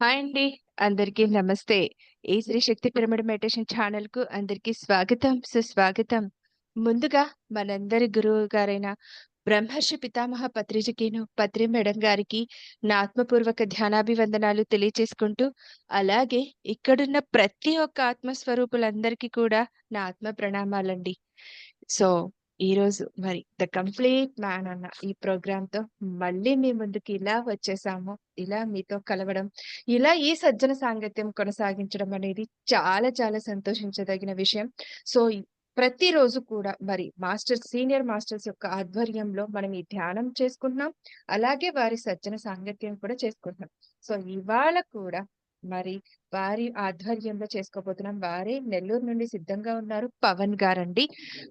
Hi అండి. అందరికీ నమస్తే. ఈ శ్రీ శక్తి పిరమిడ్ మెడిటేషన్ ఛానెల్‌కు అందరికీ స్వాగతం, సుస్వాగతం. ముందుగా మనందరి గురువు గారైన బ్రహ్మర్షి పితామహ పత్రిజికిను, పత్రి మేడం గారికి నా ఆత్మపూర్వక ధ్యానాభివందనాలు తెలియచేసుకుంటూ, అలాగే ఇక్కడున్న ప్రతి ఒక్క ఆత్మస్వరూపులందరికీ కూడా నా ఆత్మ ప్రణామాలండి. సో, ఈరోజు మరి 'ద కంప్లీట్ మ్యాన్' అన్న ఈ ప్రోగ్రామ్‌తో మళ్ళీ మీ ముందుకి ఇలా వచ్చేసాము. ఇలా మీతో కలవడం, ఇలా ఈ సజ్జన సాంగత్యం కొనసాగించడం అనేది చాలా చాలా సంతోషించదగిన విషయం. సో, ప్రతిరోజు కూడా మరి సీనియర్ మాస్టర్స్ యొక్క ఆధ్వర్యంలో మనం ఈ ధ్యానం చేసుకుంటున్నాం. అలాగే వారి సజ్జన సాంగత్యం కూడా చేసుకుంటున్నాం. సో, ఇవాళ కూడా మరి వారి ఆధ్వర్యంలో చేసుకోబోతున్నాం. వారే నెల్లూరు నుండి సిద్ధంగా ఉన్నారు. పవన్ గారండి.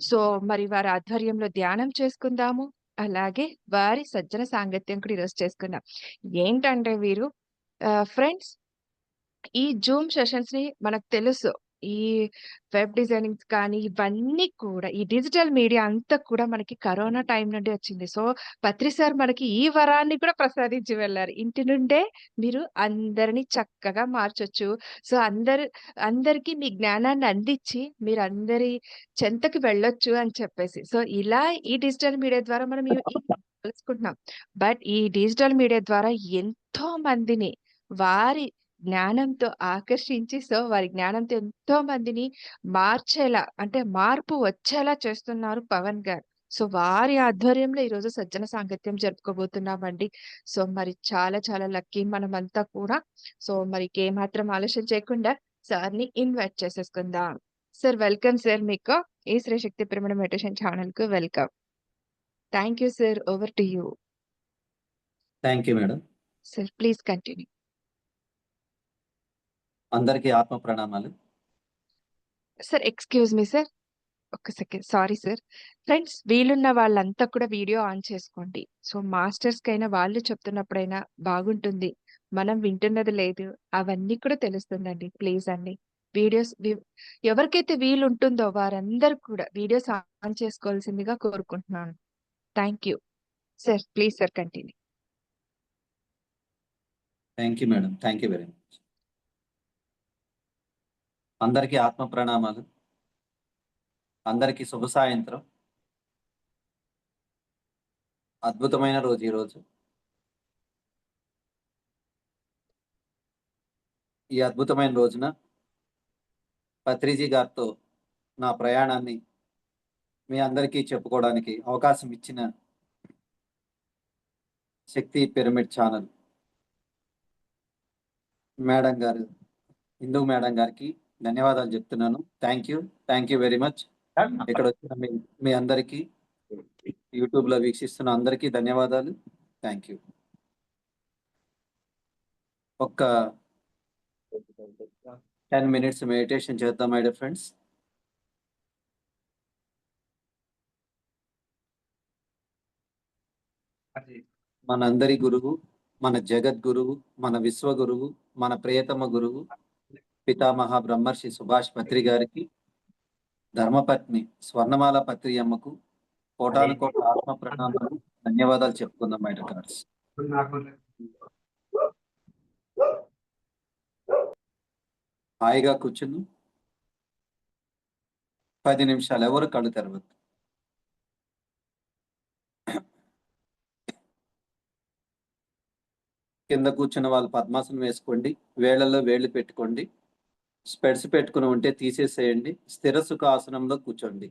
సో, మరి వారి ఆధ్వర్యంలో ధ్యానం చేసుకుందాము. అలాగే వారి సజ్జన సాంగత్యం కూడా ఈరోజు చేసుకుందాం. ఏంటంటే వీరు ఫ్రెండ్స్, ఈ జూమ్ సెషన్స్‌ని మనకు తెలుసు. ఈ వెబ్ డిజైనింగ్స్ కానీ, ఇవన్నీ కూడా ఈ డిజిటల్ మీడియా అంతా కూడా మనకి కరోనా టైం నుండి వచ్చింది. సో, పత్రి సార్ మనకి ఈ వరాన్ని కూడా ప్రసాదించి వెళ్లారు. ఇంటి నుండే మీరు అందరిని చక్కగా మార్చొచ్చు. సో, అందరికి మీ జ్ఞానాన్ని అందించి మీరందరి చెంతకి వెళ్ళొచ్చు అని చెప్పేసి. సో, ఇలా ఈ డిజిటల్ మీడియా ద్వారా మనం తెలుసుకుంటున్నాం. బట్ ఈ డిజిటల్ మీడియా ద్వారా ఎంతో మందిని వారి జ్ఞానంతో ఆకర్షించి వారి జ్ఞానంతో ఎంతో మందిని మార్చేలా అంటే మార్పు వచ్చేలా చేస్తున్నారు పవన్ గారు. సో, వారి ఆధ్వర్యంలో ఈరోజు సజ్జన సాంగత్యం జరుపుకోబోతున్నామండి. సో, మరి చాలా చాలా లక్కీ మనమంతా కూడా. సో, మరి ఏమాత్రం ఆలస్యం చేయకుండా సార్‌ని ఇన్వైట్ చేసేసుకుందాం. సార్ వెల్కమ్ సార్ మీకు. ఈ శ్రీ శక్తి పిరమిడ్ మెడిటేషన్ ఛానెల్‌కు welcome. Thank you sir. Over to you. Thank you madam. Sir please continue. అందరికీ ఆత్మ ప్రణామాలు. Sir excuse me sir. ఒక్క సెకండ్. Sorry sir. ఫ్రెండ్స్ వీలున్న వాళ్ళంతా కూడా వీడియో ఆన్ చేసుకోండి. సో, మాస్టర్స్‌కైనా వాళ్ళు చెప్తున్నప్పుడైనా బాగుంటుంది. మనం వింటున్నది లేదు. అవన్నీ కూడా తెలుస్తుందండి. ప్లీజ్ అండి. వీడియోస్ ఎవరికైతే వీలుంటుందో వారందరూ కూడా వీడియోస్ ఆన్ చేసుకోవాల్సిందిగా కోరుకుంటున్నాను. Thank you. Sir please sir continue. Thank you madam. Thank you very much. అందరికీ ఆత్మ ప్రణామాలు. అందరికీ శుభ సాయంత్రం. అద్భుతమైన రోజు ఈరోజు. ఈ అద్భుతమైన రోజున పత్రిజీ గారితో నా ప్రయాణాన్ని మీ అందరికీ చెప్పుకోవడానికి అవకాశం ఇచ్చిన శక్తి పిరమిడ్ ఛానల్ మేడం గారు, హిందూ మేడం గారికి ధన్యవాదాలు చెప్తున్నాను. Thank you very much. ఇక్కడ వచ్చిన మీ అందరికీ, యూట్యూబ్లో వీక్షిస్తున్న అందరికీ ధన్యవాదాలు. Thank you. ఒక్క 10 minutes మెడిటేషన్ చేద్దాం మై డియర్ ఫ్రెండ్స్. మనందరి గురువు, మన జగద్గురువు, మన విశ్వగురువు, మన ప్రియతమ గురువు పితామహ బ్రహ్మర్షి సుభాష్ పత్రి గారికి, ధర్మపత్ని స్వర్ణమాల పత్రి అమ్మకు కోటాను కోట్ల ఆత్మ ప్రణామాలు, ధన్యవాదాలు చెప్పుకుందాం మై డియర్ ఫ్రెండ్స్. హాయిగా కూర్చుని 10 నిమిషాలు ఎవరు కళ్ళు తెరవద్దు. కింద కూర్చున్న వాళ్ళు పద్మాసనం వేసుకోండి. వేళ్లలో వేళ్లు పెట్టుకోండి. స్పెడ్స్ పెట్టుకుని ఉంటే తీసేసేయండి. స్థిర సుఖ ఆసనంలో కూర్చోండి.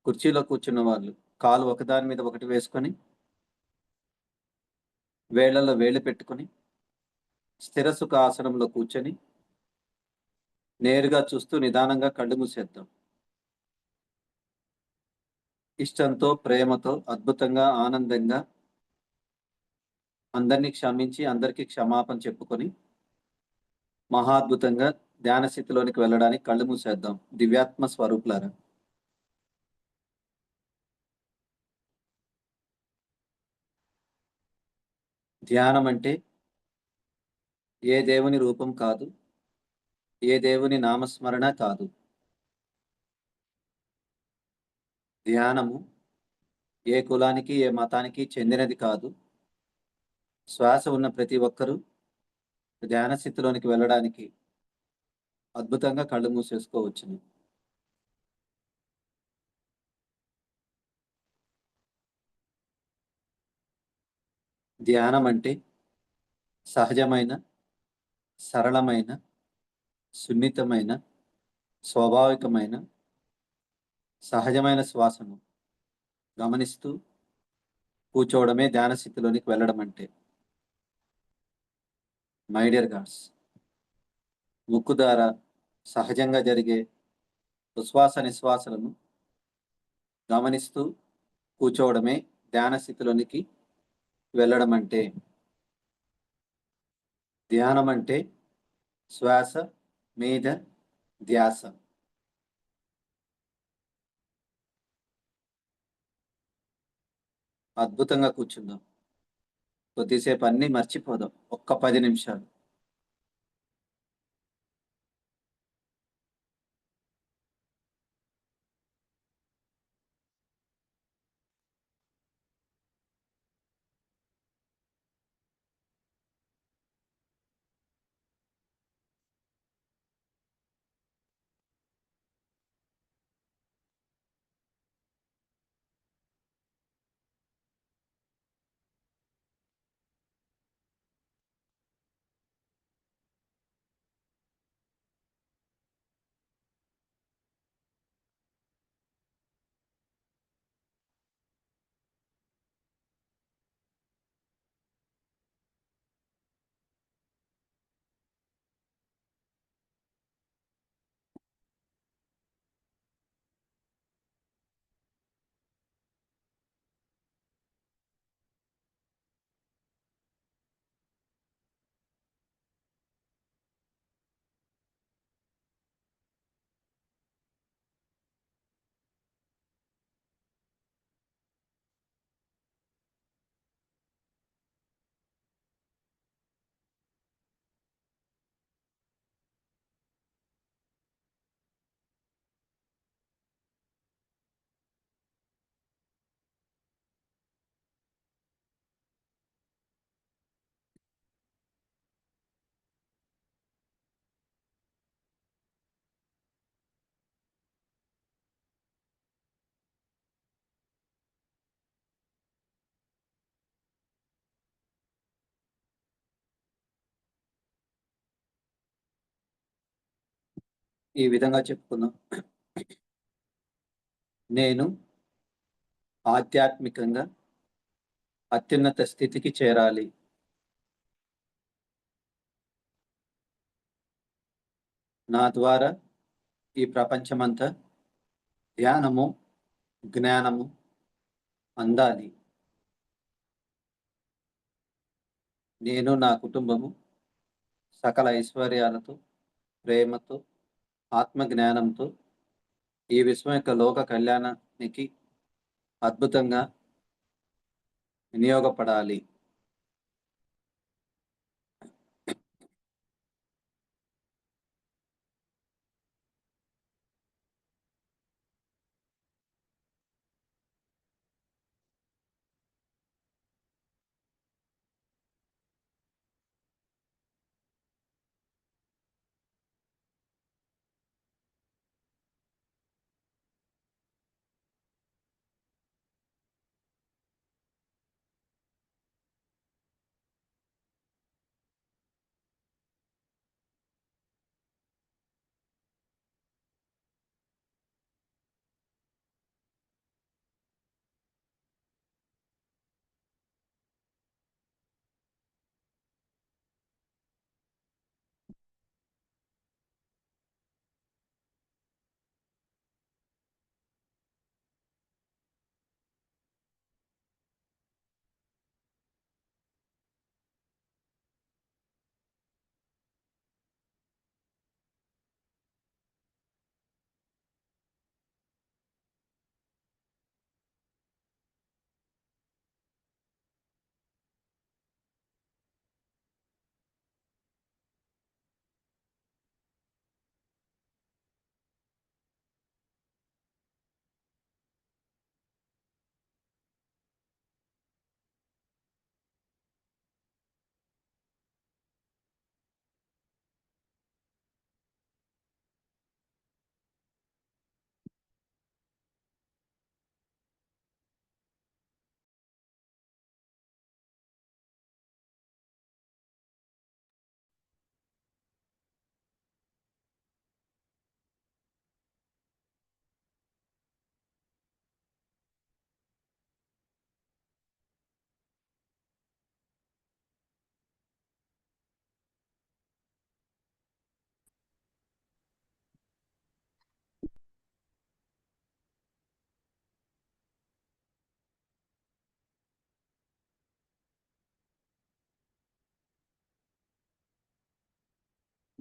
కుర్చీలో కూర్చున్న వాళ్ళు కాలు ఒకదాని మీద ఒకటి వేసుకొని వేళ్లలో వేళ్లు పెట్టుకొని స్థిర సుఖ ఆసనంలో కూర్చొని నేరుగా చూస్తూ నిదానంగా కళ్ళు మూసేద్దాం. ఇష్టంతో, ప్రేమతో, అద్భుతంగా, ఆనందంగా అందరినీ క్షమించి అందరికీ క్షమాపణ చెప్పుకొని మహాద్భుతంగా ధ్యాన స్థితిలోనికి వెళ్ళడానికి కళ్ళు మూసేద్దాం. దివ్యాత్మ స్వరూపులారా, ధ్యానం అంటే ఏ దేవుని రూపం కాదు, ఏ దేవుని నామస్మరణ కాదు. ధ్యానము ఏ కులానికి, ఏ మతానికి చెందినది కాదు. శ్వాస ఉన్న ప్రతి ఒక్కరూ ధ్యాన స్థితిలోనికి వెళ్ళడానికి అద్భుతంగా కళ్ళు మూసేసుకోవచ్చును. ధ్యానం అంటే సహజమైన, సరళమైన, సున్నితమైన, స్వాభావికమైన, సహజమైన శ్వాసను గమనిస్తూ కూర్చోవడమే ధ్యాన స్థితిలోనికి వెళ్ళడం అంటే. మై డియర్ గాడ్స్, ముక్కు ద్వారా సహజంగా జరిగే ఉశ్వాస నిశ్వాసలను గమనిస్తూ కూర్చోవడమే ధ్యాన స్థితిలోనికి వెళ్ళడం అంటే. ధ్యానం అంటే శ్వాస మీద ధ్యాస. అద్భుతంగా కూర్చుందాం. కొద్దిసేపు అన్నీ మర్చిపోదాం. ఒక్క 10 నిమిషాలు. ఈ విధంగా చెప్పుకుందాం. నేను ఆధ్యాత్మికంగా అత్యున్నత స్థితికి చేరాలి. నా ద్వారా ఈ ప్రపంచమంతా ధ్యానము, జ్ఞానము అందాలి. నేను, నా కుటుంబము సకల ఐశ్వర్యాలతో, ప్రేమతో, ఆత్మ జ్ఞానంతో ఈ విశ్వం యొక్క లోక కళ్యాణానికి అద్భుతంగా వినియోగపడాలి.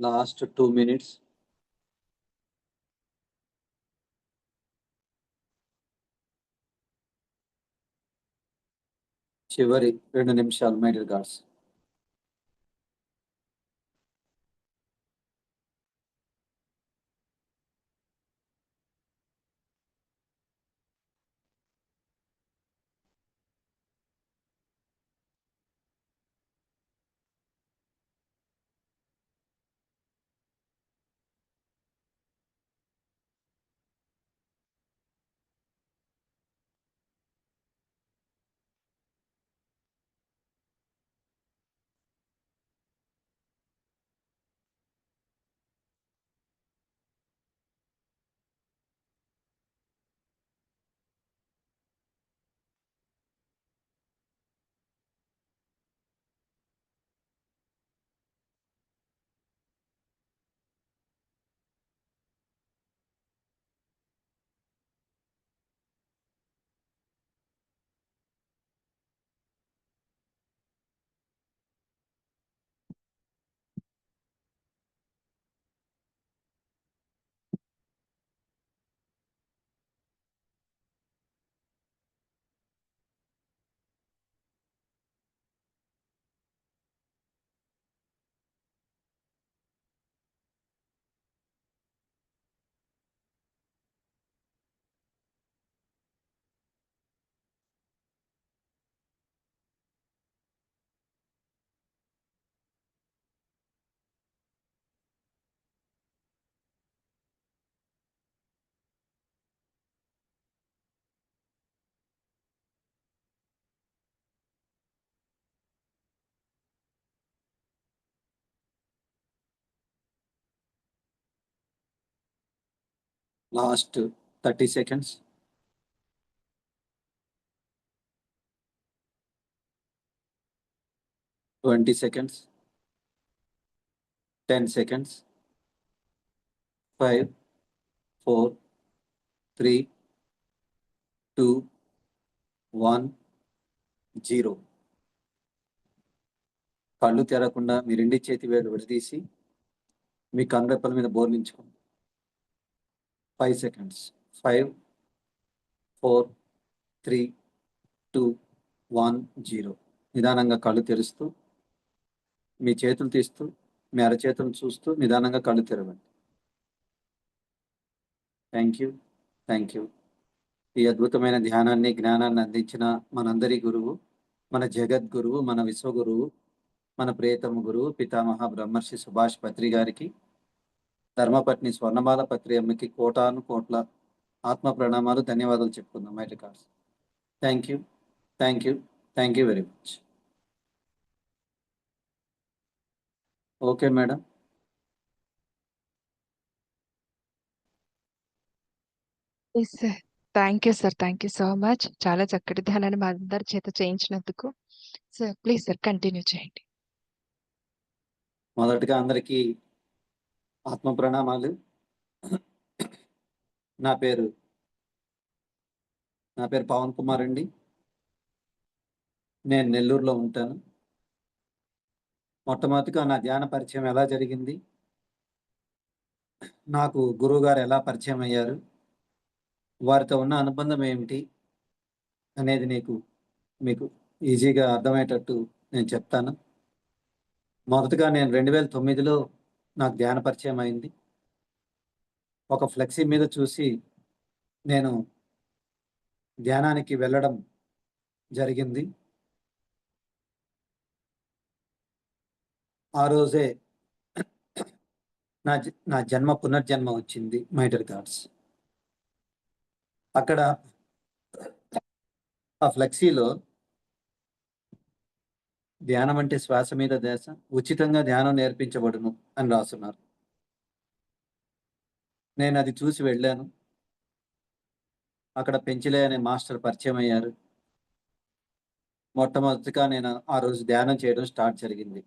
Last 2 minutes. చివరి 2 నిమిషాలు my dear God's. Last 30 seconds. 20 seconds. 10 seconds. 5, 4, 3, 2, 1, 0. కళ్ళు తెరవకుండా మీ 2 చేతి వేళ్ళు విడదీసి మీ కనురెప్పల మీద బోర్లించుకోండి. 5 seconds. 5, 4, 3, 2, 1, 0. నిదానంగా కళ్ళు తెరుస్తూ మీ చేతులు తీస్తూ మీ అరచేతులను చూస్తూ నిదానంగా కళ్ళు తెరవండి. Thank you. ఈ అద్భుతమైన ధ్యానాన్ని, జ్ఞానాన్ని అందించిన మనందరి గురువు, మన జగద్గురువు, మన విశ్వగురువు, మన ప్రియతమ గురువు పితామహ బ్రహ్మర్షి సుభాష్ పత్రి గారికి, ధర్మపత్ని స్వర్ణమాల పత్రి అమ్మకి కోటాను కోట్ల ఆత్మ ప్రణామాలు, ధన్యవాదాలు చెప్పుకుందాం my records. Thank you very much. Okay madam. Yes sir. Thank you sir. Thank you so much. చాలా చక్కటి ధ్యానాన్ని మా అందరి చేత చేయించినందుకు. సార్ ప్లీజ్ సార్ కంటిన్యూ చేయండి. మొదటగా అందరికీ ఆత్మ ప్రణామాలు. నా పేరు పవన్ కుమార్ అండి. నేను నెల్లూరులో ఉంటాను. మొట్టమొదటిగా నా ధ్యాన పరిచయం ఎలా జరిగింది, నాకు గురువు గారు ఎలా పరిచయం అయ్యారు, వారితో ఉన్న అనుబంధం ఏమిటి అనేది మీకు ఈజీగా అర్థమయ్యేటట్టు నేను చెప్తాను. మొదటగా నేను 2009లో నాకు ధ్యాన పరిచయం అయింది. ఒక ఫ్లెక్సీ మీద చూసి నేను ధ్యానానికి వెళ్ళడం జరిగింది. ఆ రోజే నా జన్మ పునర్జన్మ వచ్చింది మై డియర్ గాడ్స్. అక్కడ ఆ ఫ్లెక్సీలో ధ్యానం అంటే శ్వాస మీద ధ్యాస, ఉచితంగా ధ్యానం నేర్పించబడును అని రాస్తున్నారు. నేను అది చూసి వెళ్ళాను. అక్కడ పెంచిలే అనే మాస్టర్ పరిచయం అయ్యారు. మొట్టమొదటిగా నేను ఆ రోజు ధ్యానం చేయడం స్టార్ట్ జరిగింది.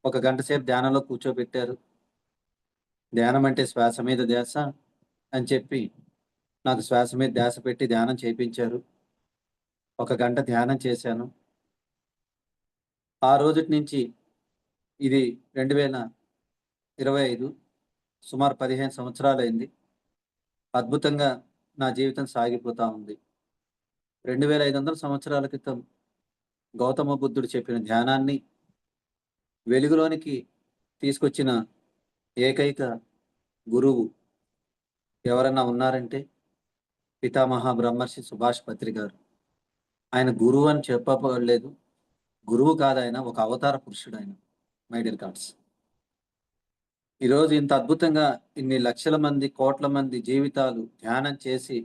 1 గంట సేపు ధ్యానంలో కూర్చోబెట్టారు. ధ్యానం అంటే శ్వాస మీద ధ్యాస అని చెప్పి నాకు శ్వాస మీద ధ్యాస పెట్టి ధ్యానం చేయించారు. 1 గంట ధ్యానం చేశాను. ఆ రోజుటి నుంచి ఇది 2025 సుమారు 15 సంవత్సరాలైంది. అద్భుతంగా నా జీవితం సాగిపోతా ఉంది. 2500 సంవత్సరాల క్రితం గౌతమ బుద్ధుడు చెప్పిన ధ్యానాన్ని వెలుగులోనికి తీసుకొచ్చిన ఏకైక గురువు ఎవరన్నా ఉన్నారంటే పితామహ బ్రహ్మర్షి సుభాష్ పత్రి గారు. ఆయన గురువు అని చెప్పబడలేదు. గురువు కాదాయన, ఒక అవతార పురుషుడాయన. మై డియర్ గాడ్స్, ఈరోజు ఇంత అద్భుతంగా ఇన్ని లక్షల మంది, కోట్ల మంది జీవితాలు ధ్యానం చేసి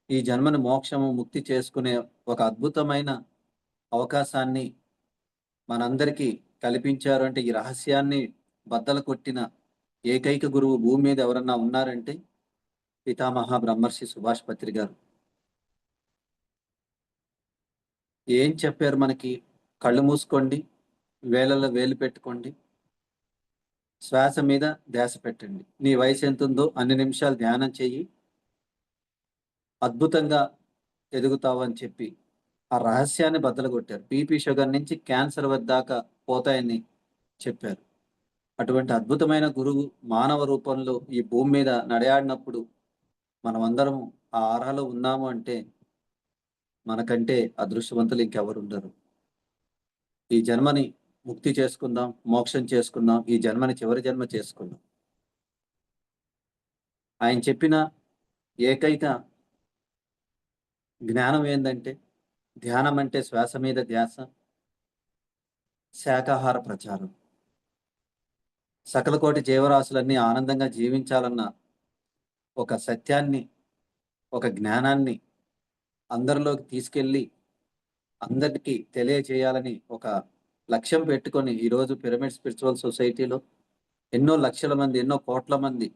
ఈ జన్మను మోక్షము, ముక్తి చేసుకునే ఒక అద్భుతమైన అవకాశాన్ని మనందరికీ కల్పించారు. అంటే ఈ రహస్యాన్ని బద్దలు కొట్టిన ఏకైక గురువు భూమి మీద ఎవరన్నా ఉన్నారంటే పితామహ బ్రహ్మర్షి సుభాష్ పత్రి గారు. ఏం చెప్పారు మనకి? కళ్ళు మూసుకోండి, వేలలో వేలు పెట్టుకోండి, శ్వాస మీద ధ్యాస పెట్టండి, నీ వయసు ఎంత ఉందో అన్ని నిమిషాలు ధ్యానం చెయ్యి, అద్భుతంగా ఎదుగుతావు అని చెప్పి ఆ రహస్యాన్ని బద్దలు కొట్టారు. బీపీ, షుగర్ నుంచి క్యాన్సర్ దాకా పోతాయని చెప్పారు. అటువంటి అద్భుతమైన గురువు మానవ రూపంలో ఈ భూమి మీద నడయాడినప్పుడు మనమందరం ఆ అర్హలో ఉన్నాము అంటే మనకంటే అదృష్టవంతులు ఇంకెవరు ఉండరు. ఈ జన్మని ముక్తి చేసుకుందాం, మోక్షం చేసుకుందాం, ఈ జన్మని చివరి జన్మ చేసుకుందాం. ఆయన చెప్పిన ఏకైక జ్ఞానం ఏంటంటే ధ్యానం అంటే శ్వాస మీద ధ్యాస, శాకాహార ప్రచారం. సకల కోటి జీవరాశులన్నీ ఆనందంగా జీవించాలన్న ఒక సత్యాన్ని, ఒక జ్ఞానాన్ని అందరిలోకి తీసుకెళ్ళి అందరికీ తెలియజేయాలని ఒక లక్ష్యం పెట్టుకొని ఈరోజు పిరమిడ్ స్పిరిచువల్ సొసైటీలో ఎన్నో లక్షల మంది, ఎన్నో కోట్ల మంది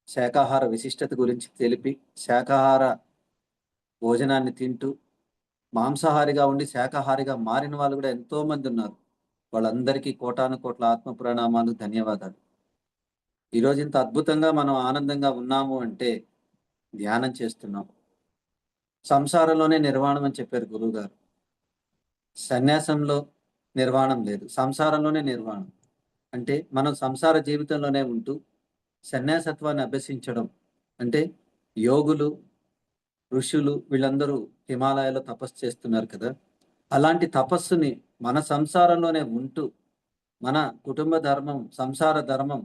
శాకాహార విశిష్టత గురించి తెలిపి శాకాహార భోజనాన్ని తింటూ మాంసాహారిగా ఉండి శాకాహారిగా మారిన వాళ్ళు కూడా ఎంతో మంది ఉన్నారు. వాళ్ళందరికీ కోటాను కోట్ల ఆత్మ ప్రణామాలు, ధన్యవాదాలు. ఈరోజు ఇంత అద్భుతంగా మనం ఆనందంగా ఉన్నాము అంటే ధ్యానం చేస్తున్నాం. సంసారంలోనే నిర్వాణం అని చెప్పారు గురువు గారు. సన్యాసంలో నిర్వాణం లేదు, సంసారంలోనే నిర్వాణం. అంటే మనం సంసార జీవితంలోనే ఉంటూ సన్యాసత్వాన్ని అభ్యసించడం అంటే యోగులు, ఋషులు వీళ్ళందరూ హిమాలయాల్లో తపస్సు చేస్తున్నారు కదా. అలాంటి తపస్సుని మన సంసారంలోనే ఉంటూ మన కుటుంబ ధర్మం, సంసార ధర్మం,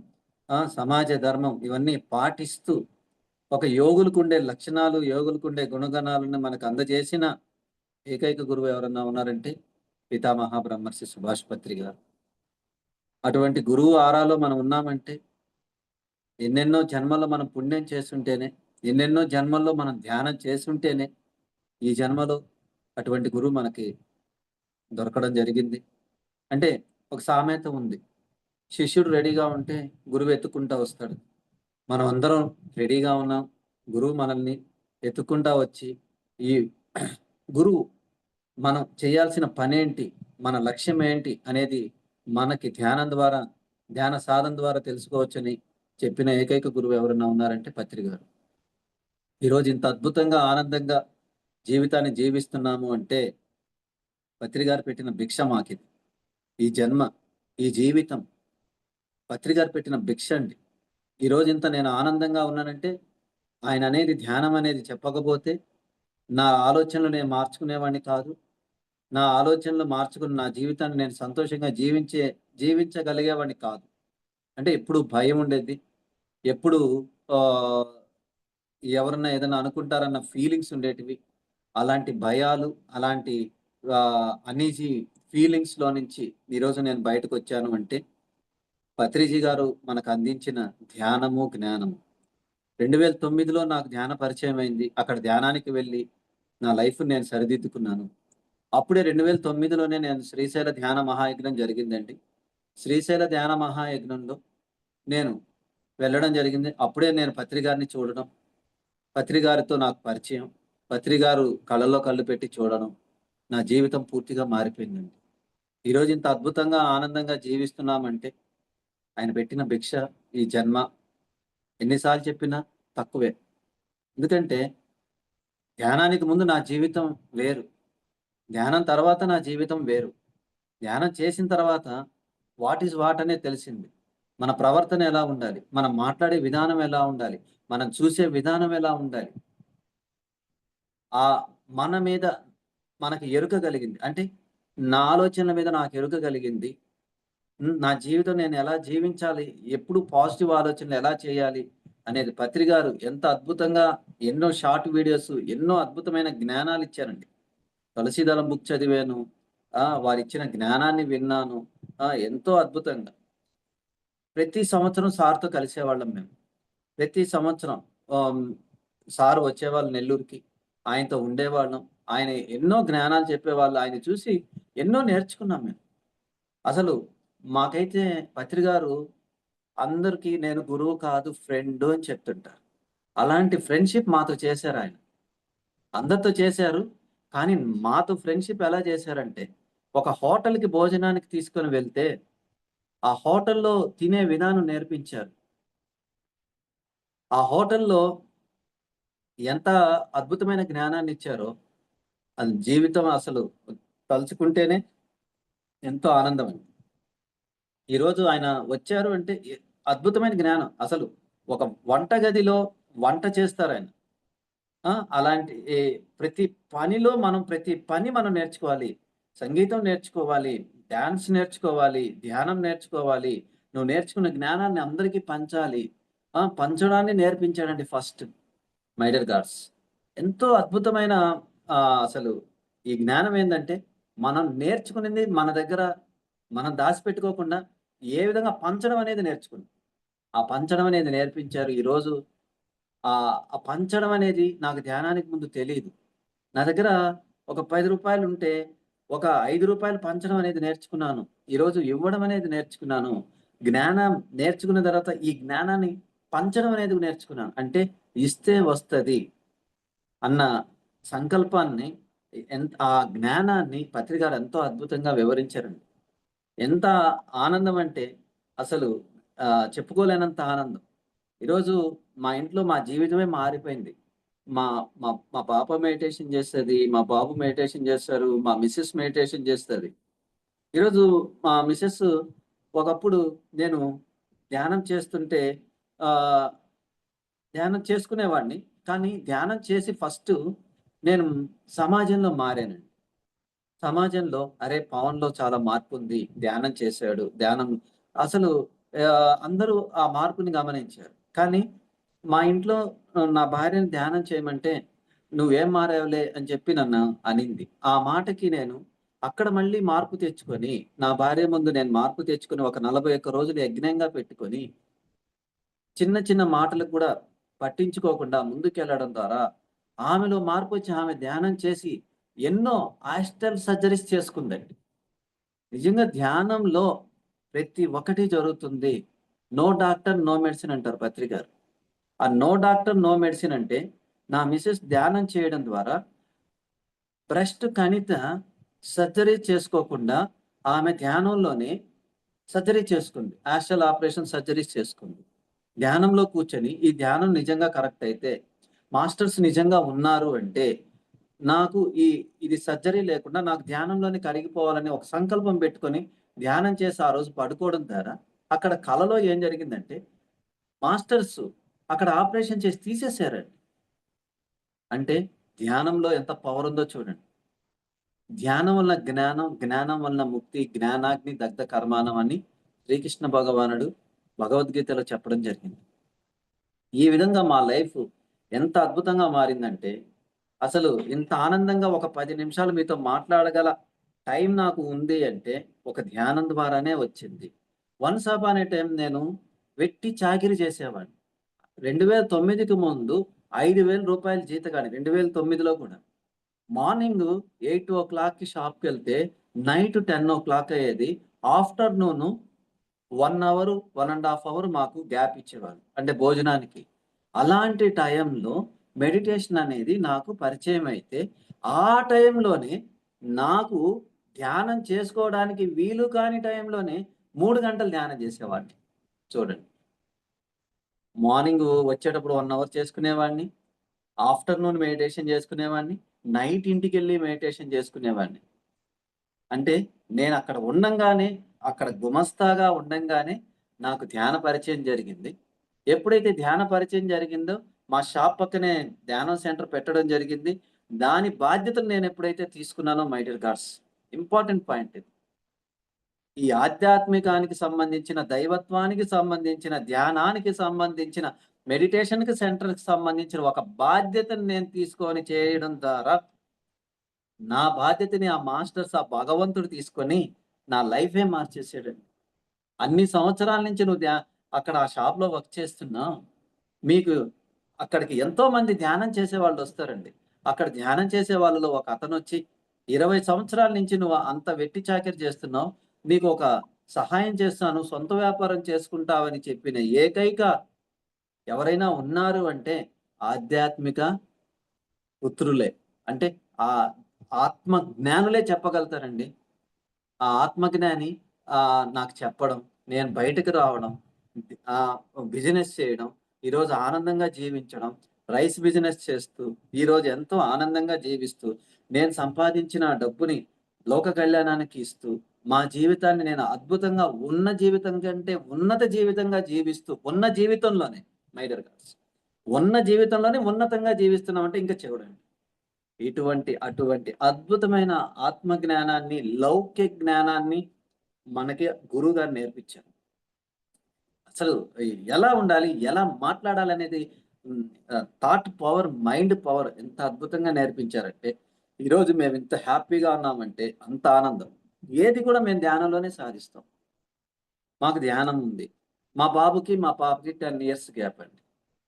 సమాజ ధర్మం ఇవన్నీ పాటిస్తూ ఒక యోగులకు ఉండే లక్షణాలు, యోగులకు ఉండే గుణగణాలను మనకు అందజేసిన ఏకైక గురువు ఎవరన్నా ఉన్నారంటే పితామహ బ్రహ్మర్షి సుభాష్ పత్రి గారు. అటువంటి గురువు ఆరాలో మనం ఉన్నామంటే ఎన్నెన్నో జన్మల్లో మనం పుణ్యం చేస్తుంటేనే, ఎన్నెన్నో జన్మల్లో మనం ధ్యానం చేస్తుంటేనే ఈ జన్మలో అటువంటి గురువు మనకి దొరకడం జరిగింది. అంటే ఒక సామెత ఉంది, శిష్యుడు రెడీగా ఉంటే గురువు ఎత్తుకుంటా వస్తాడు. మనం అందరం రెడీగా ఉన్నాం. గురువు మనల్ని ఎత్తుకుంటా వచ్చి ఈ గురువు మనం చేయాల్సిన పనేంటి, మన లక్ష్యం ఏంటి అనేది మనకి ధ్యానం ద్వారా, ధ్యాన సాధన ద్వారా తెలుసుకోవచ్చని చెప్పిన ఏకైక గురువు ఎవరన్నా ఉన్నారంటే పత్రి గారు. ఈరోజు ఇంత అద్భుతంగా ఆనందంగా జీవితాన్ని జీవిస్తున్నాము అంటే పత్రి గారు పెట్టిన భిక్ష మాకిది. ఈ జన్మ, ఈ జీవితం పత్రి గారు పెట్టిన భిక్ష అండి. ఈరోజు ఇంత నేను ఆనందంగా ఉన్నానంటే ఆయన అనేది ధ్యానం అనేది చెప్పకపోతే నా ఆలోచనలు నేను మార్చుకునేవాడిని కాదు. నా ఆలోచనలు మార్చుకుని నా జీవితాన్ని నేను సంతోషంగా జీవించగలిగేవాడిని కాదు. అంటే ఎప్పుడు భయం ఉండేది, ఎప్పుడు ఎవరన్నా ఏదైనా అనుకుంటారన్న ఫీలింగ్స్ ఉండేటివి. అలాంటి భయాలు, అలాంటి అనీజీ ఫీలింగ్స్‌లో నుంచి ఈరోజు నేను బయటకొచ్చాను అంటే పత్రిజీ గారు మనకు అందించిన ధ్యానము, జ్ఞానము. 2009లో నాకు ధ్యాన పరిచయం అయింది. అక్కడ ధ్యానానికి వెళ్ళి నా లైఫ్‌ని నేను సరిదిద్దుకున్నాను. అప్పుడే 2009లోనే నేను శ్రీశైల ధ్యాన మహాయజ్ఞం జరిగిందండి. శ్రీశైల ధ్యాన మహాయజ్ఞంలో నేను వెళ్ళడం జరిగింది. అప్పుడే నేను పత్రి గారిని చూడడం, పత్రి గారితో నాకు పరిచయం, పత్రి గారు కళ్ళలో కళ్ళు పెట్టి చూడడం, నా జీవితం పూర్తిగా మారిపోయిందండి. ఈరోజు ఇంత అద్భుతంగా, ఆనందంగా జీవిస్తున్నామంటే ఆయన పెట్టిన భిక్ష ఈ జన్మ. ఎన్నిసార్లు చెప్పినా తక్కువే. ఎందుకంటే ధ్యానానికి ముందు నా జీవితం వేరు, ధ్యానం తర్వాత నా జీవితం వేరు. ధ్యానం చేసిన తర్వాత వాట్ ఈజ్ వాట్ అనేది తెలిసింది. మన ప్రవర్తన ఎలా ఉండాలి, మనం మాట్లాడే విధానం ఎలా ఉండాలి, మనం చూసే విధానం ఎలా ఉండాలి, ఆ మన మీద మనకి ఎరుక కలిగింది. అంటే నా ఆలోచనల మీద నాకు ఎరుక కలిగింది. నా జీవితం నేను ఎలా జీవించాలి, ఎప్పుడు పాజిటివ్ ఆలోచనలు ఎలా చేయాలి అనేది పత్రి గారు ఎంత అద్భుతంగా ఎన్నో షార్ట్ వీడియోస్, ఎన్నో అద్భుతమైన జ్ఞానాలు ఇచ్చారండి. తులసీదళం బుక్ చదివాను. వారిచ్చిన జ్ఞానాన్ని విన్నాను. ఎంతో అద్భుతంగా. ప్రతి సంవత్సరం సార్‌తో కలిసేవాళ్ళం మేము. ప్రతి సంవత్సరం ఆహ్, సార్ వచ్చేవాళ్ళు నెల్లూరుకి. ఆయనతో ఉండేవాళ్ళం. ఆయన ఎన్నో జ్ఞానాలు చెప్పేవాళ్ళు. ఆయన్ని చూసి ఎన్నో నేర్చుకున్నాం మేము. అసలు మాకైతే పత్రి గారు అందరికి నేను గురువు కాదు ఫ్రెండు అని చెప్తుంటారు. అలాంటి ఫ్రెండ్‌షిప్ మాతో చేశారాయన. అందరితో చేశారు. కానీ మాతో ఫ్రెండ్‌షిప్ ఎలా చేశారంటే, ఒక హోటల్‌కి భోజనానికి తీసుకొని వెళ్తే, ఆ హోటల్‌లో తినే విధానం నేర్పించారు. ఆ హోటల్‌లో ఎంత అద్భుతమైన జ్ఞానాన్నిచ్చారో, అది జీవితం అసలు తలుచుకుంటేనే ఎంతో ఆనందమండి. ఈరోజు ఆయన వచ్చారు అంటే అద్భుతమైన జ్ఞానం. అసలు ఒక వంట గదిలో వంట చేస్తారాయన. అలాంటి ప్రతి పనిలో ప్రతి పని మనం నేర్చుకోవాలి. సంగీతం నేర్చుకోవాలి, డాన్స్ నేర్చుకోవాలి, ధ్యానం నేర్చుకోవాలి. నువ్వు నేర్చుకున్న జ్ఞానాన్ని అందరికీ పంచాలి. పంచడాన్ని నేర్పించాడండి ఫస్ట్ మై డియర్ గాడ్స్. ఎంతో అద్భుతమైన అసలు ఈ జ్ఞానం ఏందంటే, మనం నేర్చుకునింది మన దగ్గర మనం దాసిపెట్టుకోకుండా ఏ విధంగా పంచడం అనేది నేర్చుకున్నాం. ఆ పంచడం అనేది నేర్పించారు. ఈరోజు ఆ పంచడం అనేది నాకు ధ్యానానికి ముందు తెలీదు. నా దగ్గర ఒక రూ. 10 ఉంటే, ఒక రూ. 5 పంచడం అనేది నేర్చుకున్నాను. ఈరోజు ఇవ్వడం అనేది నేర్చుకున్నాను. జ్ఞానం నేర్చుకున్న తర్వాత ఈ జ్ఞానాన్ని పంచడం అనేది నేర్చుకున్నాను. అంటే ఇస్తే వస్తది అన్న సంకల్పాన్ని ఆ జ్ఞానాన్ని పత్రి గారు ఎంతో అద్భుతంగా వివరించారండి. ఎంత ఆనందం అంటే అసలు చెప్పుకోలేనంత ఆనందం. ఈరోజు మా ఇంట్లో మా జీవితమే మారిపోయింది. మా మా మా పాప మెడిటేషన్ చేస్తది. మా బాబు మెడిటేషన్ చేస్తారు. మా మిసెస్ మెడిటేషన్ చేస్తది. ఈరోజు మా మిసెస్ ఒకప్పుడు నేను ధ్యానం చేస్తుంటే ఆహ్, ధ్యానం చేసుకునేవాడిని. కానీ ధ్యానం చేసి ఫస్టు నేను సమాజంలో మారానండి. సమాజంలో అరే! పవన్‌లో చాలా మార్పుంది. ధ్యానం చేశాడు. ధ్యానం అసలు అందరూ ఆ మార్పుని గమనించారు. కానీ మా ఇంట్లో నా భార్యని ధ్యానం చేయమంటే, "నువ్వేం మారావులే" అని చెప్పి నన్ను అనింది. ఆ మాటకి నేను అక్కడ మళ్ళీ మార్పు తెచ్చుకొని, నా భార్య ముందు నేను మార్పు తెచ్చుకొని ఒక 41 రోజులు యజ్ఞంగా పెట్టుకొని, చిన్న చిన్న మాటలకు కూడా పట్టించుకోకుండా ముందుకెళ్ళడం ద్వారా, ఆమెలో మార్పొచ్చి ఆమె ధ్యానం చేసి ఎన్నో ఆస్టల్ సర్జరీస్ చేసుకుందండి. నిజంగా ధ్యానంలో ప్రతి ఒక్కటి జరుగుతుంది. నో డాక్టర్, నో మెడిసిన్ అంటారు పత్రి గారు. ఆ నో డాక్టర్, నో మెడిసిన్ అంటే నా మిసెస్ ధ్యానం చేయడం ద్వారా బ్రెస్ట్ కణిత సర్జరీ చేసుకోకుండా ఆమె ధ్యానంలోనే సర్జరీ చేసుకుంది. యాస్టల్ ఆపరేషన్ సర్జరీస్ చేసుకుంది. ధ్యానంలో కూర్చొని ఈ ధ్యానం నిజంగా కరెక్ట్ అయితే, మాస్టర్స్ నిజంగా ఉన్నారు అంటే, నాకు ఇది సర్జరీ లేకుండా నాకు ధ్యానంలోనే కరిగిపోవాలని ఒక సంకల్పం పెట్టుకొని ధ్యానం చేసి ఆ రోజు పడుకోవడం ద్వారా అక్కడ కలలో ఏం జరిగిందంటే, మాస్టర్స్ అక్కడ ఆపరేషన్ చేసి తీసేసారండి. అంటే ధ్యానంలో ఎంత పవర్ ఉందో చూడండి. ధ్యానం వల్ల జ్ఞానం, జ్ఞానం వలన ముక్తి, జ్ఞానాగ్ని దగ్ధ కర్మాణం అని శ్రీకృష్ణ భగవానుడు భగవద్గీతలో చెప్పడం జరిగింది. ఈ విధంగా మా లైఫ్ ఎంత అద్భుతంగా మారిందంటే, అసలు ఇంత ఆనందంగా ఒక 10 నిమిషాలు మీతో మాట్లాడగల టైం నాకు ఉంది అంటే, ఒక ధ్యానం ద్వారానే వచ్చింది. వన్స్ అపాన్ ఎ టైమ్ నేను వెట్టి చాకిరీ చేసేవాడిని. 2009కి ముందు రూ. 5,000 జీతగాడిని 2009లో కూడా. మార్నింగు 8:00కి షాప్‌కెళ్తే నైట్ 10:00 అయ్యేది. ఆఫ్టర్‌నూను 1 అవర్, 1 ½ అవర్ మాకు గ్యాప్ ఇచ్చేవాళ్ళు. అంటే భోజనానికి. అలాంటి టైంలో మెడిటేషన్ అనేది నాకు పరిచయం అయితే, ఆ టైంలోనే నాకు ధ్యానం చేసుకోవడానికి వీలు కాని టైంలోనే 3 గంటలు ధ్యానం చేసేవాడిని. చూడండి. మార్నింగు వచ్చేటప్పుడు 1 అవర్ చేసుకునేవాడిని. ఆఫ్టర్‌నూన్ మెడిటేషన్ చేసుకునేవాడిని. నైట్ ఇంటికెళ్ళి మెడిటేషన్ చేసుకునేవాడిని. అంటే నేనక్కడ ఉండంగానే, అక్కడ గుమస్తాగా ఉండంగానే నాకు ధ్యాన పరిచయం జరిగింది. ఎప్పుడైతే ధ్యాన పరిచయం జరిగిందో, మా షాప్ పక్కనే ధ్యానం సెంటర్ పెట్టడం జరిగింది. దాని బాధ్యతను నేనెప్పుడైతే తీసుకున్నానో my dear gods, important point ఇది. ఈ ఆధ్యాత్మికానికి సంబంధించిన, దైవత్వానికి సంబంధించిన, ధ్యానానికి సంబంధించిన, మెడిటేషన్‌కి సెంటర్‌కి సంబంధించిన ఒక బాధ్యతను నేను తీసుకొని చేయడం ద్వారా, నా బాధ్యతని ఆ మాస్టర్స్, ఆ భగవంతుడు తీసుకొని నా లైఫే మార్చేసాడండి. అన్ని సంవత్సరాల నుంచి నువ్వు అక్కడ ఆ షాప్‌లో వర్క్ చేస్తున్నావు. మీకు అక్కడికి ఎంతోమంది ధ్యానం చేసేవాళ్ళొస్తారండి. అక్కడ ధ్యానం చేసే వాళ్ళలో ఒక అతనొచ్చి, 20 సంవత్సరాల నుంచి నువ్వు అంత వెట్టి చాకిరీ చేస్తున్నావు. నీకు ఒక సహాయం చేస్తాను. సొంత వ్యాపారం చేసుకుంటావని చెప్పిన ఏకైక ఎవరైనా ఉన్నారు అంటే ఆధ్యాత్మిక పుత్రులే. అంటే ఆహ్, ఆత్మ జ్ఞానులే చెప్పగలుగుతారండి. ఆ ఆత్మజ్ఞాని నాకు చెప్పడం, నేను బయటకి రావడం, ఆహ్, బిజినెస్ చేయడం, ఈరోజు ఆనందంగా జీవించడం, రైస్ బిజినెస్ చేస్తూ, ఈరోజు ఎంతో ఆనందంగా జీవిస్తూ, నేను సంపాదించిన డబ్బుని లోక కళ్యాణానికి ఇస్తూ, మా జీవితాన్ని నేను అద్భుతంగా ఉన్న జీవితం కంటే ఉన్నత జీవితంగా జీవిస్తూ, ఉన్న జీవితంలోనే మై డియర్ గాయ్స్, ఉన్న జీవితంలోనే ఉన్నతంగా జీవిస్తున్నామంటే ఇంక చూడండి. అటువంటి అద్భుతమైన ఆత్మ జ్ఞానాన్ని, లౌకిక జ్ఞానాన్ని మనకి గురువుగారు నేర్పించారు. అసలు ఎలా ఉండాలి? ఎలా మాట్లాడాలనేది హ్మ్. థాట్ పవర్, మైండ్ పవర్ ఎంత అద్భుతంగా నేర్పించారంటే, ఈరోజు మేమింత హ్యాపీగా ఉన్నామంటే అంత ఆనందం. ఏది కూడా మేము ధ్యానంలోనే సాధిస్తాం. మాకు ధ్యానం ఉంది. మా బాబుకి, మా పాపకి 10 ఇయర్స్ గ్యాప్ అండి.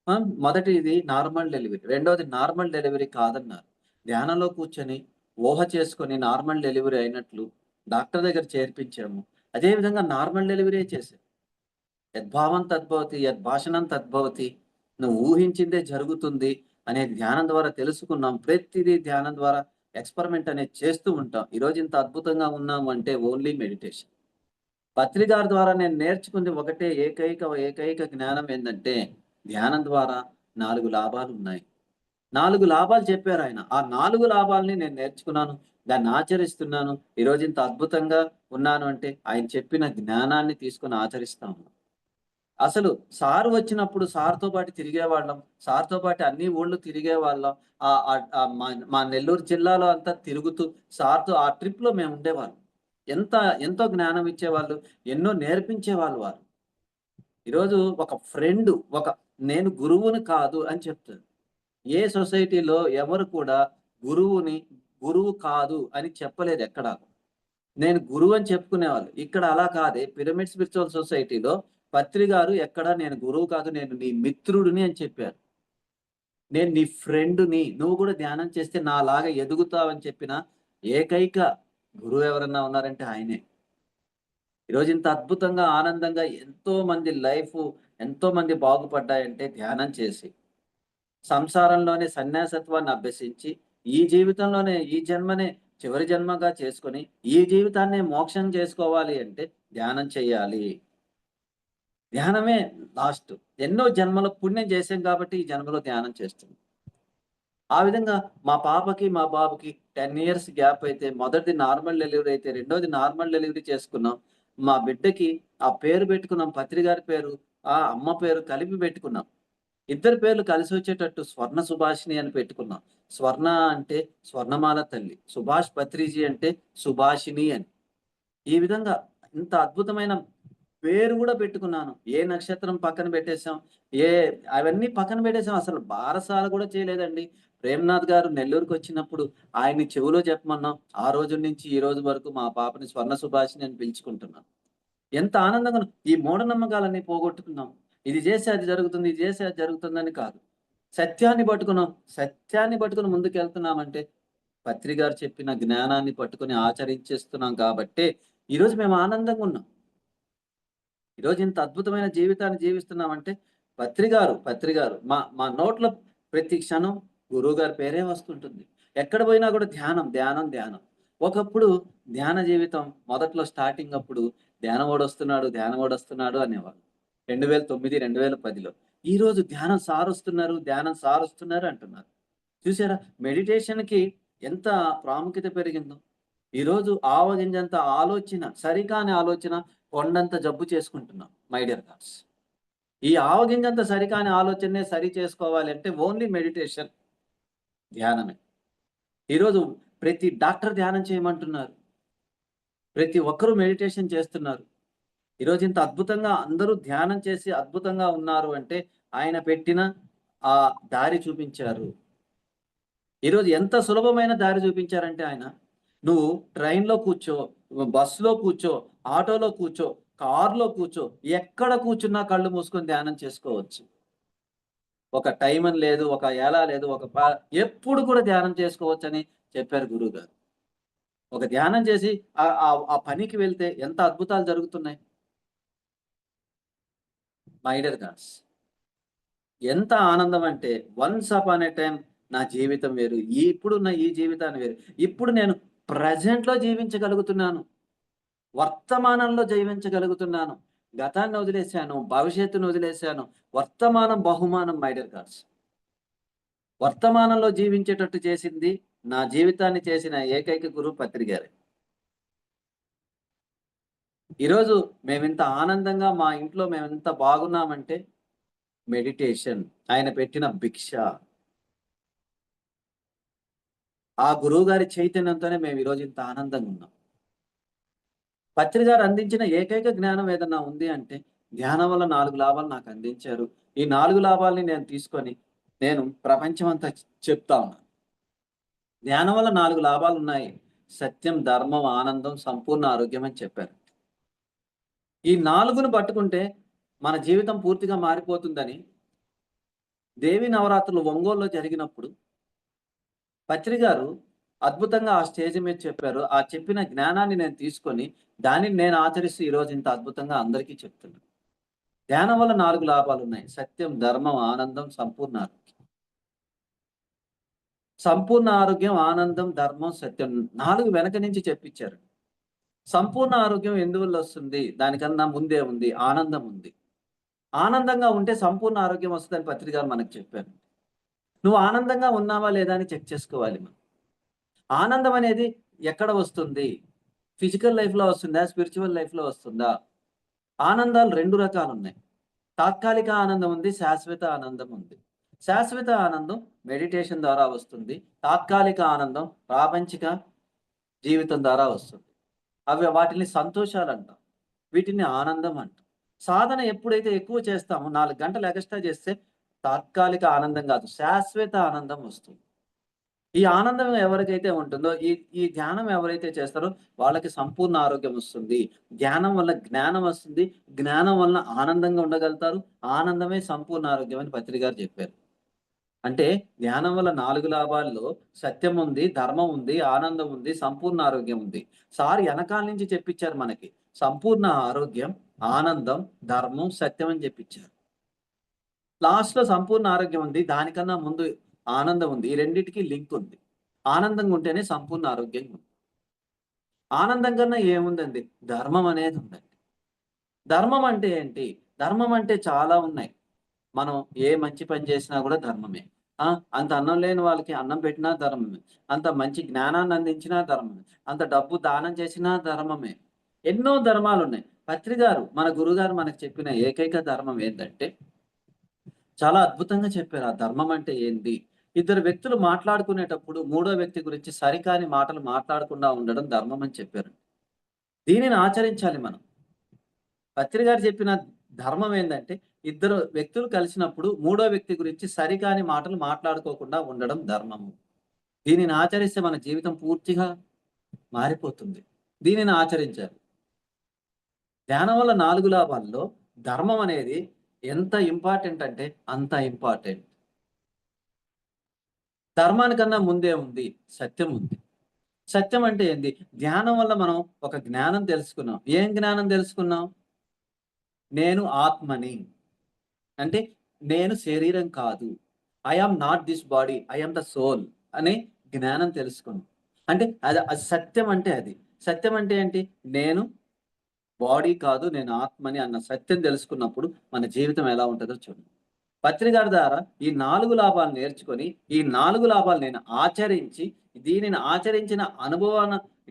ఆ! మొదటిది నార్మల్ డెలివరీ. రెండోది నార్మల్ డెలివరీ కాదన్నారు. ధ్యానంలో కూర్చొని ఊహ చేసుకొని నార్మల్ డెలివరీ అయినట్లు డాక్టర్ దగ్గర చేర్పించాము. అదే విధంగా నార్మల్ డెలివరీయే చేశాం. యద్భావం తద్భవతి, యద్భాషణం తద్భవతి. నువ్వు ఊహించిందే జరుగుతుంది అనే ధ్యానం ద్వారా తెలుసుకున్నాం. ప్రతిదీ ధ్యానం ద్వారా ఎక్స్‌పెరిమెంట్ అనేది చేస్తూ ఉంటాం. ఈరోజు ఇంత అద్భుతంగా ఉన్నాము అంటే ఓన్లీ మెడిటేషన్. పత్రి గారి ద్వారా నేను నేర్చుకుంది ఒకటే ఏకైక జ్ఞానం ఏందంటే, ధ్యానం ద్వారా 4 లాభాలున్నాయి. 4 లాభాలు చెప్పారాయన. ఆ 4 లాభాల్ని నేను నేర్చుకున్నాను. దాన్ని ఆచరిస్తున్నాను. ఈరోజు ఇంత అద్భుతంగా ఉన్నాను అంటే, ఆయన చెప్పిన జ్ఞానాన్ని తీసుకొని ఆచరిస్తాము. అసలు సారు వచ్చినప్పుడు సార్‌తో పాటు తిరిగేవాళ్ళం. సార్‌తో పాటు అన్ని ఊళ్ళు తిరిగేవాళ్ళం. ఆహ్, ఆహ్, ఆహ్, మా మా నెల్లూరు జిల్లాలో అంతా తిరుగుతూ సార్‌తో ఆ ట్రిప్‌లో మేముండేవాళ్ళం. ఎంత ఎంతో జ్ఞానం ఇచ్చేవాళ్ళు. ఎన్నో నేర్పించేవాళ్ళు వారు. ఈరోజు ఒక ఫ్రెండు, నేను గురువుని కాదు అని చెప్తారు. ఏ సొసైటీలో ఎవరు కూడా గురువుని గురువు కాదు అని చెప్పలేదు ఎక్కడా. నేను గురువు అని చెప్పుకునేవాళ్ళు. ఇక్కడ అలా కాదే, పిరమిడ్ స్పిరిచువల్ సొసైటీలో పత్రి గారు ఎక్కడ నేను గురువు కాదు, నేను నీ మిత్రుడిని అని చెప్పారు. నేను నీ ఫ్రెండ్‌ని. నువ్వు కూడా ధ్యానం చేస్తే నాలాగా ఎదుగుతావని చెప్పిన ఏకైక గురువు ఎవరన్నా ఉన్నారంటే ఆయనే. ఈరోజు ఇంత అద్భుతంగా, ఆనందంగా ఎంతోమంది బాగుపడ్డాయంటే ధ్యానం చేసి. సంసారంలోనే సన్యాసత్వాన్ని అభ్యసించి, ఈ జీవితంలోనే ఈ జన్మనే చివరి జన్మగా చేసుకొని, ఈ జీవితాన్నే మోక్షం చేసుకోవాలి అంటే ధ్యానం చేయాలి. ధ్యానమే లాస్ట్. ఎన్నో జన్మల పుణ్యం చేశాం కాబట్టి ఈ జన్మలో ధ్యానం చేస్తున్నాం. ఆ విధంగా మా పాపకి, మా బాబుకి 10 ఇయర్స్ గ్యాప్ అయితే మొదటిది నార్మల్ డెలివరీ అయితే రెండోది నార్మల్ డెలివరీ చేసుకున్నాం. మా బిడ్డకి ఆ పేరు పెట్టుకున్నాం. పత్రి గారి పేరు, అమ్మ పేరు కలిపి పెట్టుకున్నాం. ఇద్దరి పేర్లు కలిసొచ్చేటట్టు స్వర్ణ సుభాషిణి అని పెట్టుకున్నాం. స్వర్ణ అంటే స్వర్ణమాల తల్లి. సుభాష్ పత్రిజీ అంటే సుభాషిణి అని. ఈ విధంగా ఇంత అద్భుతమైన పేరు గూడా పెట్టుకున్నాను. ఏ నక్షత్రం పక్కన పెట్టేసాం. ఏ అవన్నీ పక్కన పెట్టేసాం. అసలు బారసాల గూడా చేయలేదండి. ప్రేమ్‌నాథ్ గారు నెల్లూరుకొచ్చినప్పుడు ఆయన్ని చెవులో చెప్పమన్నాం. ఆ రోజు నుంచి ఈ రోజు వరకు మా పాపని స్వర్ణ సుభాషిణి అని పిలుచుకుంటున్నాం. ఎంత ఆనందంగా ఈ మూఢనమ్మకాలన్నీ పోగొట్టుకున్నాం. ఇది జేస్తే అది జరుగుతుంది. ఇది జేస్తే అది జరుగుతుందని కాదు. సత్యాన్ని పట్టుకున్నాం. సత్యాన్ని పట్టుకొని ముందుకెళ్తున్నామంటే, పత్రి గారు చెప్పిన జ్ఞానాన్ని పట్టుకొని ఆచరించేస్తున్నాం కాబట్టే, ఈరోజు మేము ఆనందంగున్నాం. ఈరోజు ఇంత అద్భుతమైన జీవితాన్ని జీవిస్తున్నామంటే, పత్రి గారు మా మా నోట్లో ప్రతి క్షణం గురువుగారి పేరే వస్తుంటుంది. ఎక్కడ పోయినా కూడా ధ్యానం, ధ్యానం, ధ్యానం. ఒకప్పుడు ధ్యాన జీవితం మొదట్లో స్టార్టింగ్ అప్పుడు ధ్యానమోడొస్తున్నాడు అనేవాళ్ళు. 2009, 2010లో. ఈరోజు ధ్యానం సారొస్తున్నారు అంటున్నారు. చూసారా? మెడిటేషన్‌కి ఎంత ప్రాముఖ్యత పెరిగిందో. ఈరోజు ఆవగింజంత ఆలోచన, సరికాని ఆలోచన కొండంత జబ్బు చేసుకుంటున్నాం. My dear God's. ఈ ఆవగింజంత సరికాని ఆలోచననే సరి చేసుకోవాలి అంటే ఓన్లీ మెడిటేషన్, ధ్యానమే. ఈరోజు ప్రతి డాక్టర్ ధ్యానం చేయమంటున్నారు. ప్రతి ఒక్కరూ మెడిటేషన్ చేస్తున్నారు. ఈరోజు ఇంత అద్భుతంగా అందరూ ధ్యానం చేసి అద్భుతంగా ఉన్నారు అంటే ఆయన పెట్టిన ఆ దారి చూపించారు. ఈరోజు ఎంత సులభమైన దారి చూపించారంటే ఆయన, నువ్వు ట్రైన్‌లో కూర్చో, బస్సులో కూర్చో, ఆటోలో కూర్చో, కారులో కూర్చో, ఎక్కడ కూర్చున్నా కళ్ళు మూసుకొని ధ్యానం చేసుకోవచ్చు. ఒక టైం అని లేదు, ఒక ఎలా లేదు, ఎప్పుడు కూడా ధ్యానం చేసుకోవచ్చని చెప్పారు గురువుగారు. ఒక ధ్యానం చేసి ఆ పనికి వెళ్తే ఎంత అద్భుతాలు జరుగుతున్నాయి. మై డియర్ గాడ్స్, ఎంత ఆనందం అంటే వన్స్ అపాన్ ఎ టైమ్ నా జీవితం వేరు. ఇప్పుడున్న ఈ జీవితాన్ని వేరు. ఇప్పుడు నేను ప్రెజెంట్‌లో జీవించగలుగుతున్నాను. వర్తమానంలో జీవించగలుగుతున్నాను. గతాన్ని వదిలేసాను, భవిష్యత్తును వదిలేసాను. వర్తమానం బహుమానం మై డియర్ గాడ్స్. వర్తమానంలో జీవించేటట్టు చేసింది, నా జీవితాన్ని చేసిన ఏకైక గురువు పత్రి గారే. ఈరోజు మేమింత ఆనందంగా మా ఇంట్లో మేమింత బాగున్నామంటే మెడిటేషన్, ఆయన పెట్టిన భిక్ష. ఆ గురువుగారి చైతన్యంతోనే మేము ఈరోజు ఇంత ఆనందంగా ఉన్నాం. పత్రి గారు అందించిన ఏకైక జ్ఞానం ఏదన్నా ఉంది అంటే, ధ్యానం వల్ల 4 లాభాలు నాకు అందించారు. ఈ 4 లాభాల్ని నేను తీసుకొని నేను ప్రపంచమంతా చెప్తా ఉన్నాను. ధ్యానం వల్ల 4 లాభాలున్నాయి. సత్యం, ధర్మం, ఆనందం, సంపూర్ణ ఆరోగ్యం అని చెప్పారు. ఈ 4ను పట్టుకుంటే మన జీవితం పూర్తిగా మారిపోతుందని దేవి నవరాత్రులు ఒంగోలులో జరిగినప్పుడు పత్రి గారు అద్భుతంగా ఆ స్టేజ్ మీద చెప్పారు. ఆ చెప్పిన జ్ఞానాన్ని నేను తీసుకొని దానిని నేను ఆచరిస్తూ ఈరోజు ఇంత అద్భుతంగా అందరికీ చెప్తున్నాను. ధ్యానం వల్ల 4 లాభాలున్నాయి. సత్యం, ధర్మం, ఆనందం, సంపూర్ణ ఆరోగ్యం. సంపూర్ణ ఆరోగ్యం, ఆనందం, ధర్మం, సత్యం 4 వెనక నుంచి చెప్పించారు. సంపూర్ణ ఆరోగ్యం ఎందువల్ల వస్తుంది? దానికన్నా ముందే ఉంది. ఆనందం ఉంది. ఆనందంగా ఉంటే సంపూర్ణ ఆరోగ్యం వస్తదని పత్రి గారు మనకు చెప్పారు. నువ్వు ఆనందంగా ఉన్నావా లేదా అని చెక్ చేసుకోవాలి మనం. ఆనందం అనేది ఎక్కడ వస్తుంది? ఫిజికల్ లైఫ్‌లో వస్తుందా? స్పిరిచువల్ లైఫ్‌లో వస్తుందా? ఆనందాలు 2 రకాలున్నాయి. తాత్కాలిక ఆనందం ఉంది. శాశ్వత ఆనందం ఉంది. శాశ్వత ఆనందం మెడిటేషన్ ద్వారా వస్తుంది. తాత్కాలిక ఆనందం ప్రాపంచిక జీవితం ద్వారా వస్తుంది. వాటిని సంతోషాలంటాం. వీటిని ఆనందం అంటాం. సాధన ఎప్పుడైతే ఎక్కువ చేస్తామో 4 గంటలు ఎగస్ట్రా చేస్తే తాత్కాలిక ఆనందం కాదు, శాశ్వత ఆనందం వస్తుంది. ఈ ఆనందం ఎవరికైతే ఉంటుందో, ఈ ధ్యానం ఎవరైతే చేస్తారో వాళ్ళకి సంపూర్ణ ఆరోగ్యం వస్తుంది. ధ్యానం వల్ల జ్ఞానం వస్తుంది. జ్ఞానం వలన ఆనందంగా ఉండగలుగుతారు. ఆనందమే సంపూర్ణ ఆరోగ్యం అని పత్రి గారు చెప్పారు. అంటే ధ్యానం వల్ల 4 లాభాల్లో సత్యం ఉంది, ధర్మం ఉంది, ఆనందం ఉంది, సంపూర్ణ ఆరోగ్యం ఉంది. సార్ ఎనకాల నుంచి చెప్పించారు మనకి. సంపూర్ణ ఆరోగ్యం, ఆనందం, ధర్మం, సత్యం అని చెప్పించారు. లాస్ట్‌లో సంపూర్ణ ఆరోగ్యం ఉంది. దానికన్నా ముందు ఆనందం ఉంది. ఈ రెండిటికి లింక్ ఉంది. ఆనందంగా ఉంటేనే సంపూర్ణ ఆరోగ్యంగా ఉంది. ఆనందం కన్నా ఏముందండి? ధర్మం అనేది ఉందండి. ధర్మం అంటే ఏంటి? ధర్మం అంటే చాలా ఉన్నాయి. మనం ఏ మంచి పని చేసినా కూడా ధర్మమే. ఆ! అంత అన్నం లేని వాళ్ళకి అన్నం పెట్టినా ధర్మమే. అంత మంచి జ్ఞానాన్ని అందించినా ధర్మమే. అంత డబ్బు దానం చేసినా ధర్మమే. ఎన్నో ధర్మాలున్నాయి. పత్రి గారు, మన గురుగారు మనకు చెప్పిన ఏకైక ధర్మం ఏంటంటే, చాలా అద్భుతంగా చెప్పారు. ఆ ధర్మం అంటే ఏంటి? ఇద్దరు వ్యక్తులు మాట్లాడుకునేటప్పుడు మూడో వ్యక్తి గురించి సరికాని మాటలు మాట్లాడకుండా ఉండడం ధర్మం అని చెప్పారు. దీనిని ఆచరించాలి మనం. పత్రి గారు చెప్పిన ధర్మం ఏందంటే, ఇద్దరు వ్యక్తులు కలిసినప్పుడు మూడో వ్యక్తి గురించి సరికాని మాటలు మాట్లాడుకోకుండా ఉండడం ధర్మము. దీనిని ఆచరిస్తే మన జీవితం పూర్తిగా మారిపోతుంది. దీనిని ఆచరించాలి. ధ్యానం వల్ల 4 లాభాల్లో ధర్మం అనేది ఎంత ఇంపార్టెంట్ అంటే అంత ఇంపార్టెంట్. ధర్మానికన్నా ముందే ఉంది, సత్యం ఉంది. సత్యం అంటే ఏంది? ధ్యానం వల్ల మనం ఒక జ్ఞానం తెలుసుకున్నాం. ఏం జ్ఞానం తెలుసుకున్నాం? నేను ఆత్మని. అంటే నేను శరీరం కాదు. I am not this body. I am the soul అనే జ్ఞానం తెలుసుకున్నాం. అంటే అది సత్యం అంటే అది. సత్యం అంటే ఏంటి? నేను బాడీ కాదు, నేను ఆత్మని అన్న సత్యం తెలుసుకున్నప్పుడు మన జీవితం ఎలా ఉంటదో చూడండి. పత్రి గారి ద్వారా ఈ 4 లాభాలు నేర్చుకొని, ఈ 4 లాభాలు నేను ఆచరించి, దీనిని ఆచరించిన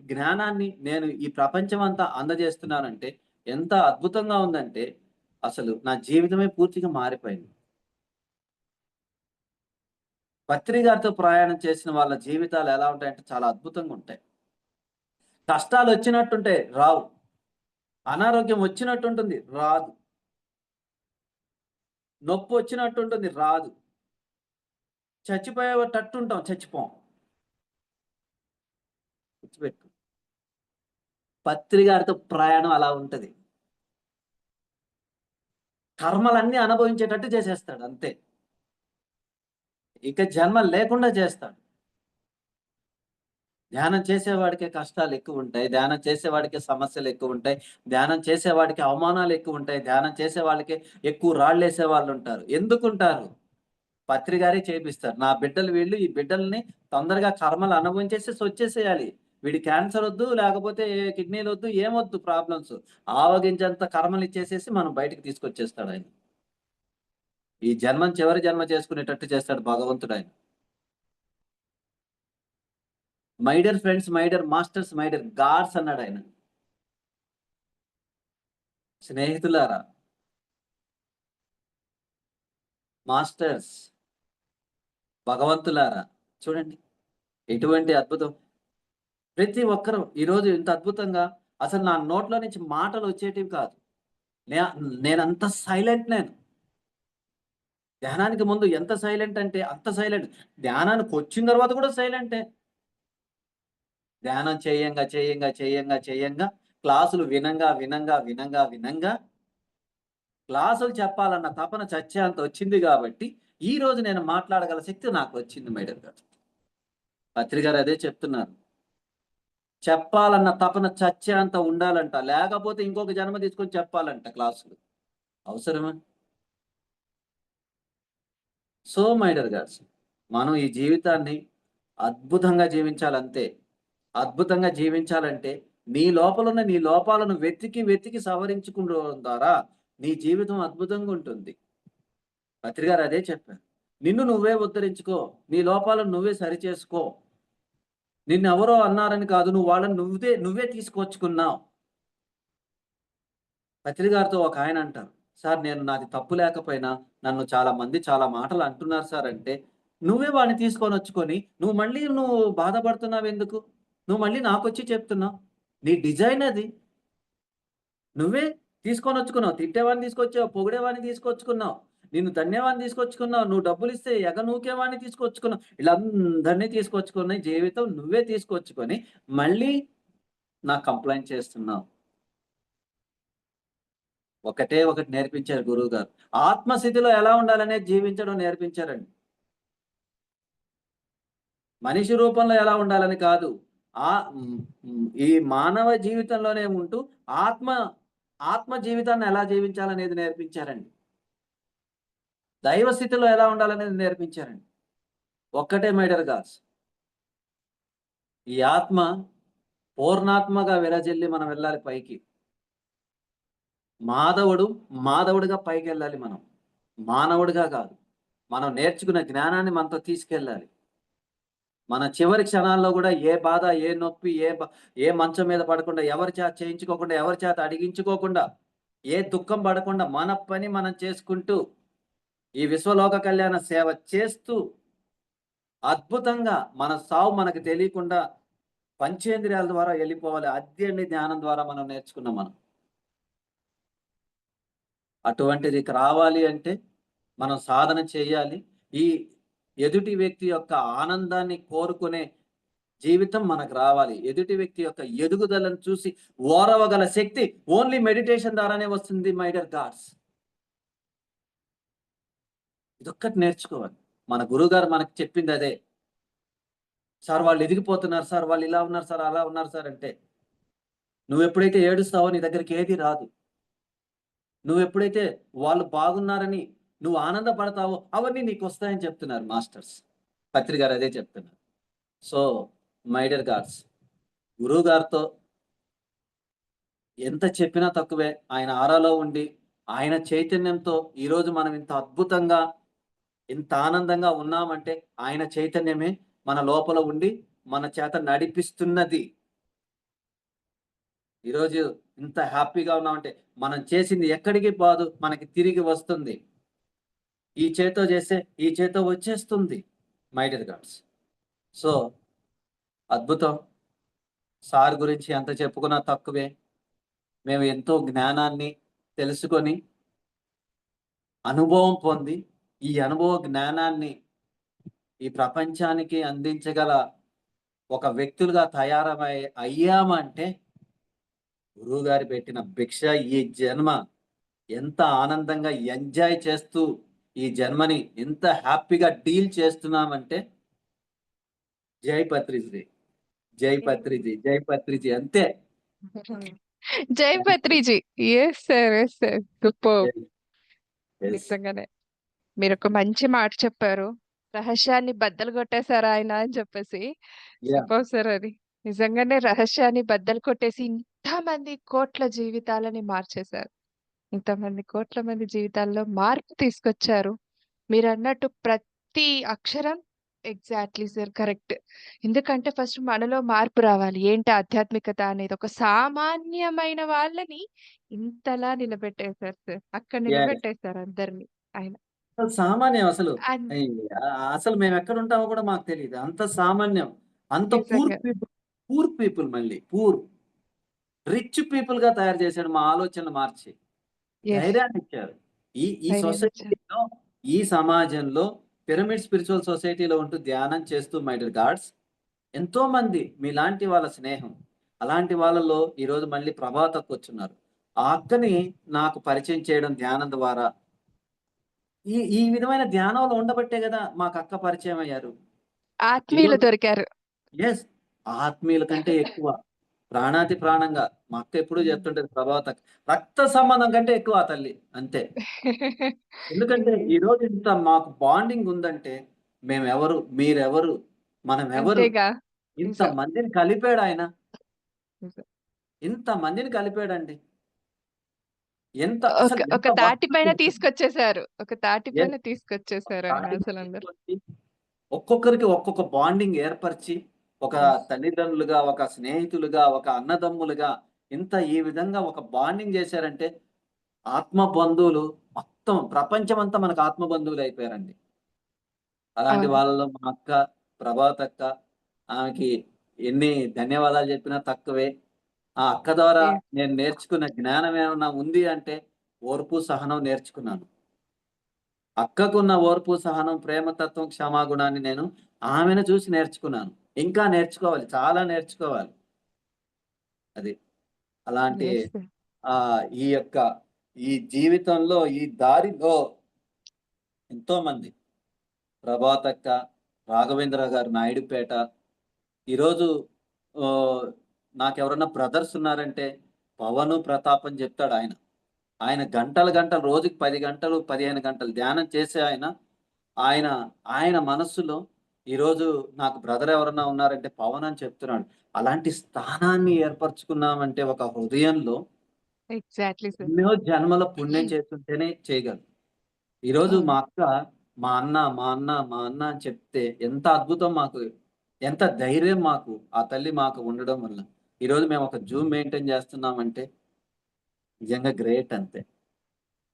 జ్ఞానాన్ని నేను ఈ ప్రపంచమంతా అందజేస్తున్నానంటే ఎంత అద్భుతంగా ఉందంటే, అసలు నా జీవితమే పూర్తిగా మారిపోయింది. పత్రి గారితో ప్రయాణం చేసిన వాళ్ళ జీవితాలు ఎలా ఉంటాయంటే చాలా అద్భుతంగా ఉంటాయి. కష్టాలు వచ్చినట్టుంటాయి, రావు. అనారోగ్యం వచ్చినట్టుంటుంది, రాదు. నొప్పి వచ్చినట్టుంటుంది, రాదు. చచ్చిపోయేటట్టుంటాం, చచ్చిపోం. గుర్తుపెట్టు. పత్రి గారితో ప్రయాణం అలా ఉంటది. కర్మలన్నీ అనుభవించేటట్టు చేసేస్తాడు అంతే. ఇక జన్మ లేకుండా చేస్తాడు. ధ్యానం చేసేవాడికే కష్టాలు ఎక్కువ ఉంటాయి. ధ్యానం చేసేవాడికే సమస్యలు ఎక్కువ ఉంటాయి. ధ్యానం చేసేవాడికి అవమానాలు ఎక్కువ ఉంటాయి. ధ్యానం చేసే వాళ్ళకి ఎక్కువ రాళ్ళేసే వాళ్ళు ఉంటారు. ఎందుకుంటారు? పత్రి గారే చేపిస్తారు. నా బిడ్డలు వీళ్ళు, ఈ బిడ్డల్ని తొందరగా కర్మలు అనుభవించేసేసి వచ్చేసేయాలి. వీడి క్యాన్సర్ వద్దు, లేకపోతే కిడ్నీలు వద్దు, ఏమొద్దు ప్రాబ్లమ్స్. ఆవగింజంత కర్మలు ఇచ్చేసేసి మనం బయటికి తీసుకొచ్చేస్తాడు ఆయన. ఈ జన్మం చివరి జన్మ చేసుకునేటట్టు చేస్తాడు భగవంతుడు ఆయన. My dear friends, my dear masters, my dear God's అన్నాడు ఆయన. స్నేహితులారా, మాస్టర్స్, భగవంతులారా, చూడండి ఎటువంటి అద్భుతం. ప్రతి ఒక్కరూ ఈరోజు ఇంత అద్భుతంగా అసలు నా నోట్లో నుంచి మాటలు వచ్చేటివి కాదు. నేనంత సైలెంట్. నేను ధ్యానానికి ముందు ఎంత సైలెంట్ అంటే అంత సైలెంట్. ధ్యానానికి వచ్చిన తర్వాత కూడా సైలెంటే. ధ్యానం చేయంగా క్లాసులు వినంగా క్లాసులు చెప్పాలన్న తపన చచ్చేంత వచ్చింది కాబట్టి ఈ రోజు నేను మాట్లాడగల శక్తి నాకు వచ్చింది మేడం గారు. పత్రి గారు అదే చెప్తున్నారు. చెప్పాలన్న తపన చచ్చేంత ఉండాలంట. లేకపోతే ఇంకొక జన్మ తీసుకొని చెప్పాలంట క్లాసులు. అవసరమా? సో మై డియర్ గాడ్స్, మనం ఈ జీవితాన్ని అద్భుతంగా జీవించాలంతే. అద్భుతంగా జీవించాలంటే నీ లోపలున్న నీ లోపాలను వెతికి సవరించుకోవడం ద్వారా నీ జీవితం అద్భుతంగా ఉంటుంది. పత్రి గారు అదే చెప్పారు. నిన్ను నువ్వే ఉద్ధరించుకో, నీ లోపాలను నువ్వే సరిచేసుకో. నిన్నెవరో అన్నారని కాదు, నువ్వు వాళ్ళని నువ్వే తీసుకొచ్చుకున్నావు. పత్రి గారితో ఒక ఆయన అంటారు, సార్ నేను నాది తప్పు లేకపోయినా నన్ను చాలా మంది చాలా మాటలు అంటున్నారు సార్ అంటే, నువ్వే వాడిని తీసుకొని వచ్చుకొని నువ్వు బాధపడుతున్నావు ఎందుకు? నువ్వు మళ్ళీ నాకొచ్చి చెప్తున్నావు. నీ డిజైన్ అది. నువ్వే తీసుకొని వచ్చుకున్నావు. తిట్టేవాడిని తీసుకొచ్చావు, పొగిడేవాడిని తీసుకొచ్చుకున్నావు, నిన్ను తన్నేవాడిని తీసుకొచ్చుకున్నావు, నువ్వు డబ్బులిస్తే ఎగనూకేవాడిని తీసుకొచ్చుకున్నావు. వీళ్ళందరినీ తీసుకొచ్చుకుని జీవితం నువ్వే తీసుకొచ్చుకొని మళ్ళీ నాకు కంప్లైంట్ చేస్తున్నావు. ఒకటే ఒకటి నేర్పించారు గురువు గారు. ఆత్మస్థితిలో ఎలా ఉండాలనేది జీవించడం నేర్పించారండి. మనిషి రూపంలో ఎలా ఉండాలని కాదు. ఈ మానవ జీవితంలోనే ఉంటూ ఆత్మ జీవితాన్ని ఎలా జీవించాలనేది నేర్పించారండి. దైవ స్థితిలో ఎలా ఉండాలనేది నేర్పించారండి. ఒక్కటే మై డియర్ గాడ్స్, ఈ ఆత్మ పూర్ణాత్మగా విరజిల్లి మనం వెళ్ళాలి పైకి. మాధవుడిగా పైకి వెళ్ళాలి మనం, మానవుడిగా కాదు. మనం నేర్చుకున్న జ్ఞానాన్ని మనతో తీసుకెళ్ళాలి. మన చివరి క్షణాల్లో కూడా ఏ బాధ, ఏ నొప్పి, ఏ మంచం మీద పడకుండా, ఎవరి చేత చేయించుకోకుండా, ఎవరి చేత అడిగించుకోకుండా, ఏ దుఃఖం పడకుండా మన పని మనం చేసుకుంటూ ఈ విశ్వలోక కళ్యాణ సేవ చేస్తూ అద్భుతంగా మన సావు మనకు తెలియకుండా పంచేంద్రియాల ద్వారా వెళ్ళిపోవాలి. అద్యండి ధ్యానం ద్వారా మనం నేర్చుకున్నాం. మనం అటువంటిది రావాలి అంటే మనం సాధన చేయాలి. ఈ ఎదుటి వ్యక్తి యొక్క ఆనందాన్ని కోరుకునే జీవితం మనకు రావాలి. ఎదుటి వ్యక్తి యొక్క ఎదుగుదలను చూసి ఓరవగల శక్తి ఓన్లీ మెడిటేషన్ ద్వారానే వస్తుంది మై డియర్ గాడ్స్. ఇదొక్కటి నేర్చుకోవాలి. మన గురువుగారు మనకు చెప్పింది అదే. సార్ వాళ్ళు ఎదిగిపోతున్నారు సార్, వాళ్ళు ఇలా ఉన్నారు సార్, అలా ఉన్నారు సార్ అంటే, నువ్వు ఎప్పుడైతే ఏడుస్తావో నీ దగ్గరికి ఏది రాదు. నువ్వు ఎప్పుడైతే వాళ్ళు బాగున్నారని నువ్వు ఆనందపడతావో అవన్నీ నీకు వస్తాయని చెప్తున్నారు మాస్టర్స్. పత్రి గారు అదే చెప్తున్నారు. సో మై డియర్ గాడ్స్, గురువు గారితో ఎంత చెప్పినా తక్కువే. ఆయన ఆరాలో ఉండి ఆయన చైతన్యంతో ఈరోజు మనం ఇంత అద్భుతంగా ఇంత ఆనందంగా ఉన్నామంటే ఆయన చైతన్యమే మన లోపల ఉండి మన చేత నడిపిస్తున్నది. ఈరోజు ఇంత హ్యాపీగా ఉన్నామంటే మనం చేసింది ఎక్కడికి పోదు, మనకి తిరిగి వస్తుంది. ఈ చేత్తో చేస్తే ఈ చేత్తో వచ్చేస్తుంది. My dear God's. సో అద్భుతం. సార్ గురించి ఎంత చెప్పుకున్నా తక్కువే. మేము ఎంతో జ్ఞానాన్ని తెలుసుకొని, అనుభవం పొంది, ఈ అనుభవ జ్ఞానాన్ని ఈ ప్రపంచానికి అందించగల ఒక వ్యక్తులుగా అయ్యామంటే గురువుగారు పెట్టిన భిక్ష. ఈ జన్మ ఎంత ఆనందంగా ఎంజాయ్ చేస్తూ ఈ జన్మని ఎంత హ్యాపీగా డీల్ చేస్తున్నామంటే జై పత్రిజీ, జై పత్రిజీ, జై పత్రిజీ అంతే. జై Patriji. Yes sir, yes sir, super. Yes. నిజంగానే మీరొక మంచి మాట చెప్పారు. రహస్యాన్ని బద్దలు కొట్టేశారు ఆయన అని చెప్పేసి. Yeah. సూపర్ సార్ అది. నిజంగానే రహస్యాన్ని బద్దలు కొట్టేసి ఇంతమంది కోట్ల జీవితాలని మార్చేశారు. ఇంతమంది కోట్ల మంది జీవితాల్లో మార్పు తీసుకొచ్చారు. మీరన్నట్టు ప్రతి అక్షరం ఎగ్జాక్ట్‌లీ సార్, కరెక్ట్. ఎందుకంటే ఫస్ట్ మనలో మార్పు రావాలి. ఏంటి ఆధ్యాత్మికత అనేది ఒక సామాన్యమైన వాళ్ళని ఇంతలా నిలబెట్టేశారు సార్. అక్కడ Yes. నిలబెట్టేశారు అందరిని ఆయన. అసలు సామాన్యం అసలు. అన్ అసలు మేము ఎక్కడ ఉంటామో కూడా మాకు తెలియదు. అంత సామాన్యం. అంత పూర్ నిజంగా. పీపుల్, పూర్ పీపుల్ మళ్ళీ పూర్ రిచ్ పీపుల్ గా తయారు చేశాడు. మా ఆలోచనలు మార్చి యెస్. ధైర్యాన్ని ఇచ్చారు. ఈ ఈ ధైర్యాన్ని ఇచ్చారు. సొసైటీలో, ఈ సమాజంలో పిరమిడ్ స్పిరిచువల్ సొసైటీలో ఉంటూ ధ్యానం చేస్తూ మై డియర్ గాడ్స్ ఎంతో మంది మీలాంటి వాళ్ళ స్నేహం, అలాంటి వాళ్ళలో ఈరోజు మళ్ళీ ప్రభాతకు వచ్చున్నారు. ఆ అక్కని నాకు పరిచయం చేయడం ధ్యానం ద్వారా. ఈ ఈ విధమైన ధ్యానంలో ఉండబట్టే కదా మాకు అక్క పరిచయం అయ్యారు. ఆత్మీయులు ఈరోజు దొరికారు. ఎస్, ఆత్మీయుల కంటే ఎక్కువ ప్రాణాతి ప్రాణంగా మా అక్క ఎప్పుడూ హ్మ్. చెప్తుంటది, ప్రభావత్ అక్క రక్త సంబంధం కంటే ఎక్కువ ఆ తల్లి అంతే. ఎందుకంటే ఈ రోజు ఇంత మాకు బాండింగ్ ఉందంటే మేమెవరు, మీరెవరు, మనం ఎవరు, అంతేగా. ఇంత నిజం. మందిని కలిపాడు ఆయన. నిజం. ఇంత మందిని కలిపాడండి. ఎంత ఒక అసలు ఎంత ఒక తాటి వర్క్ పైన చేశాడు. తీసుకొచ్చేసారు. ఒక తాటి Yes. పైన తీసుకొచ్చేసారు ఆయన స్టార్టింగ్ అసలందరూ. తీసుకొచ్చి ఒక్కొక్కరికి ఒక్కొక్క బాండింగ్ ఏర్పరిచి, ఒక యెస్. తల్లిదండ్రులుగా, ఒక స్నేహితులుగా, ఒక అన్నదమ్ములుగా ఇంత ఈ విధంగా ఒక బాండింగ్ చేశారంటే ఆత్మ బంధువులు మొత్తం ప్రపంచం అంతా మనకు ఆత్మ బంధువులు అయిపోయారండి. అలాంటి అవును. వాళ్ళలో మా అక్క, ప్రభావత్ అక్క, ఆమెకి ఎన్ని ధన్యవాదాలు చెప్పినా తక్కువే. ఆ అక్క ద్వారా యెస్. నేను నేర్చుకున్న జ్ఞానం ఏమన్నా ఉంది అంటే ఓర్పు, సహనం నేర్చుకున్నాను. అక్కకున్న ఓర్పు, సహనం, ప్రేమతత్వం, క్షమాగుణాన్ని నేను ఆమెను చూసి నేర్చుకున్నాను. ఇంకా నేర్చుకోవాలి. చాలా నేర్చుకోవాలి. అది. అలాంటి యెస్ సార్. ఈ యొక్క ఈ జీవితంలో, ఈ దారిలో ఎంతోమంది ప్రభాత్ అక్క, రాఘవేంద్ర గారు నాయుడుపేట. ఈరోజు నాకెవరన్నా బ్రదర్స్ ఉన్నారంటే పవను, ప్రతాప్ అని చెప్తాడు ఆయన. ఆయన గంటలు గంటలు రోజుకి 10 గంటలు, 15 గంటలు ధ్యానం చేసే ఆయన, ఆయన ఆయన మనస్సులో ఈరోజు నాకు బ్రదర్ ఎవరన్నా ఉన్నారంటే పవన్ అని చెప్తున్నాడు. అలాంటి స్థానాన్ని ఏర్పరచుకున్నామంటే ఒక హృదయంలో ఎగ్జాక్ట్‌లీ సార్. ఎన్నో జన్మల పుణ్యం చేస్తుంటేనే చేయగలం. ఈరోజు అవును. మా అక్క, మా అన్న, మా అన్న, మా అన్న అని చెప్తే ఎంత అద్భుతం మాకు. ఎంత ధైర్యం మాకు ఆ తల్లి మాకు ఉండడం వల్ల. ఈరోజు మేము ఒక జూమ్ మెయింటైన్ చేస్తున్నామంటే నిజంగా గ్రేట్ అంతే.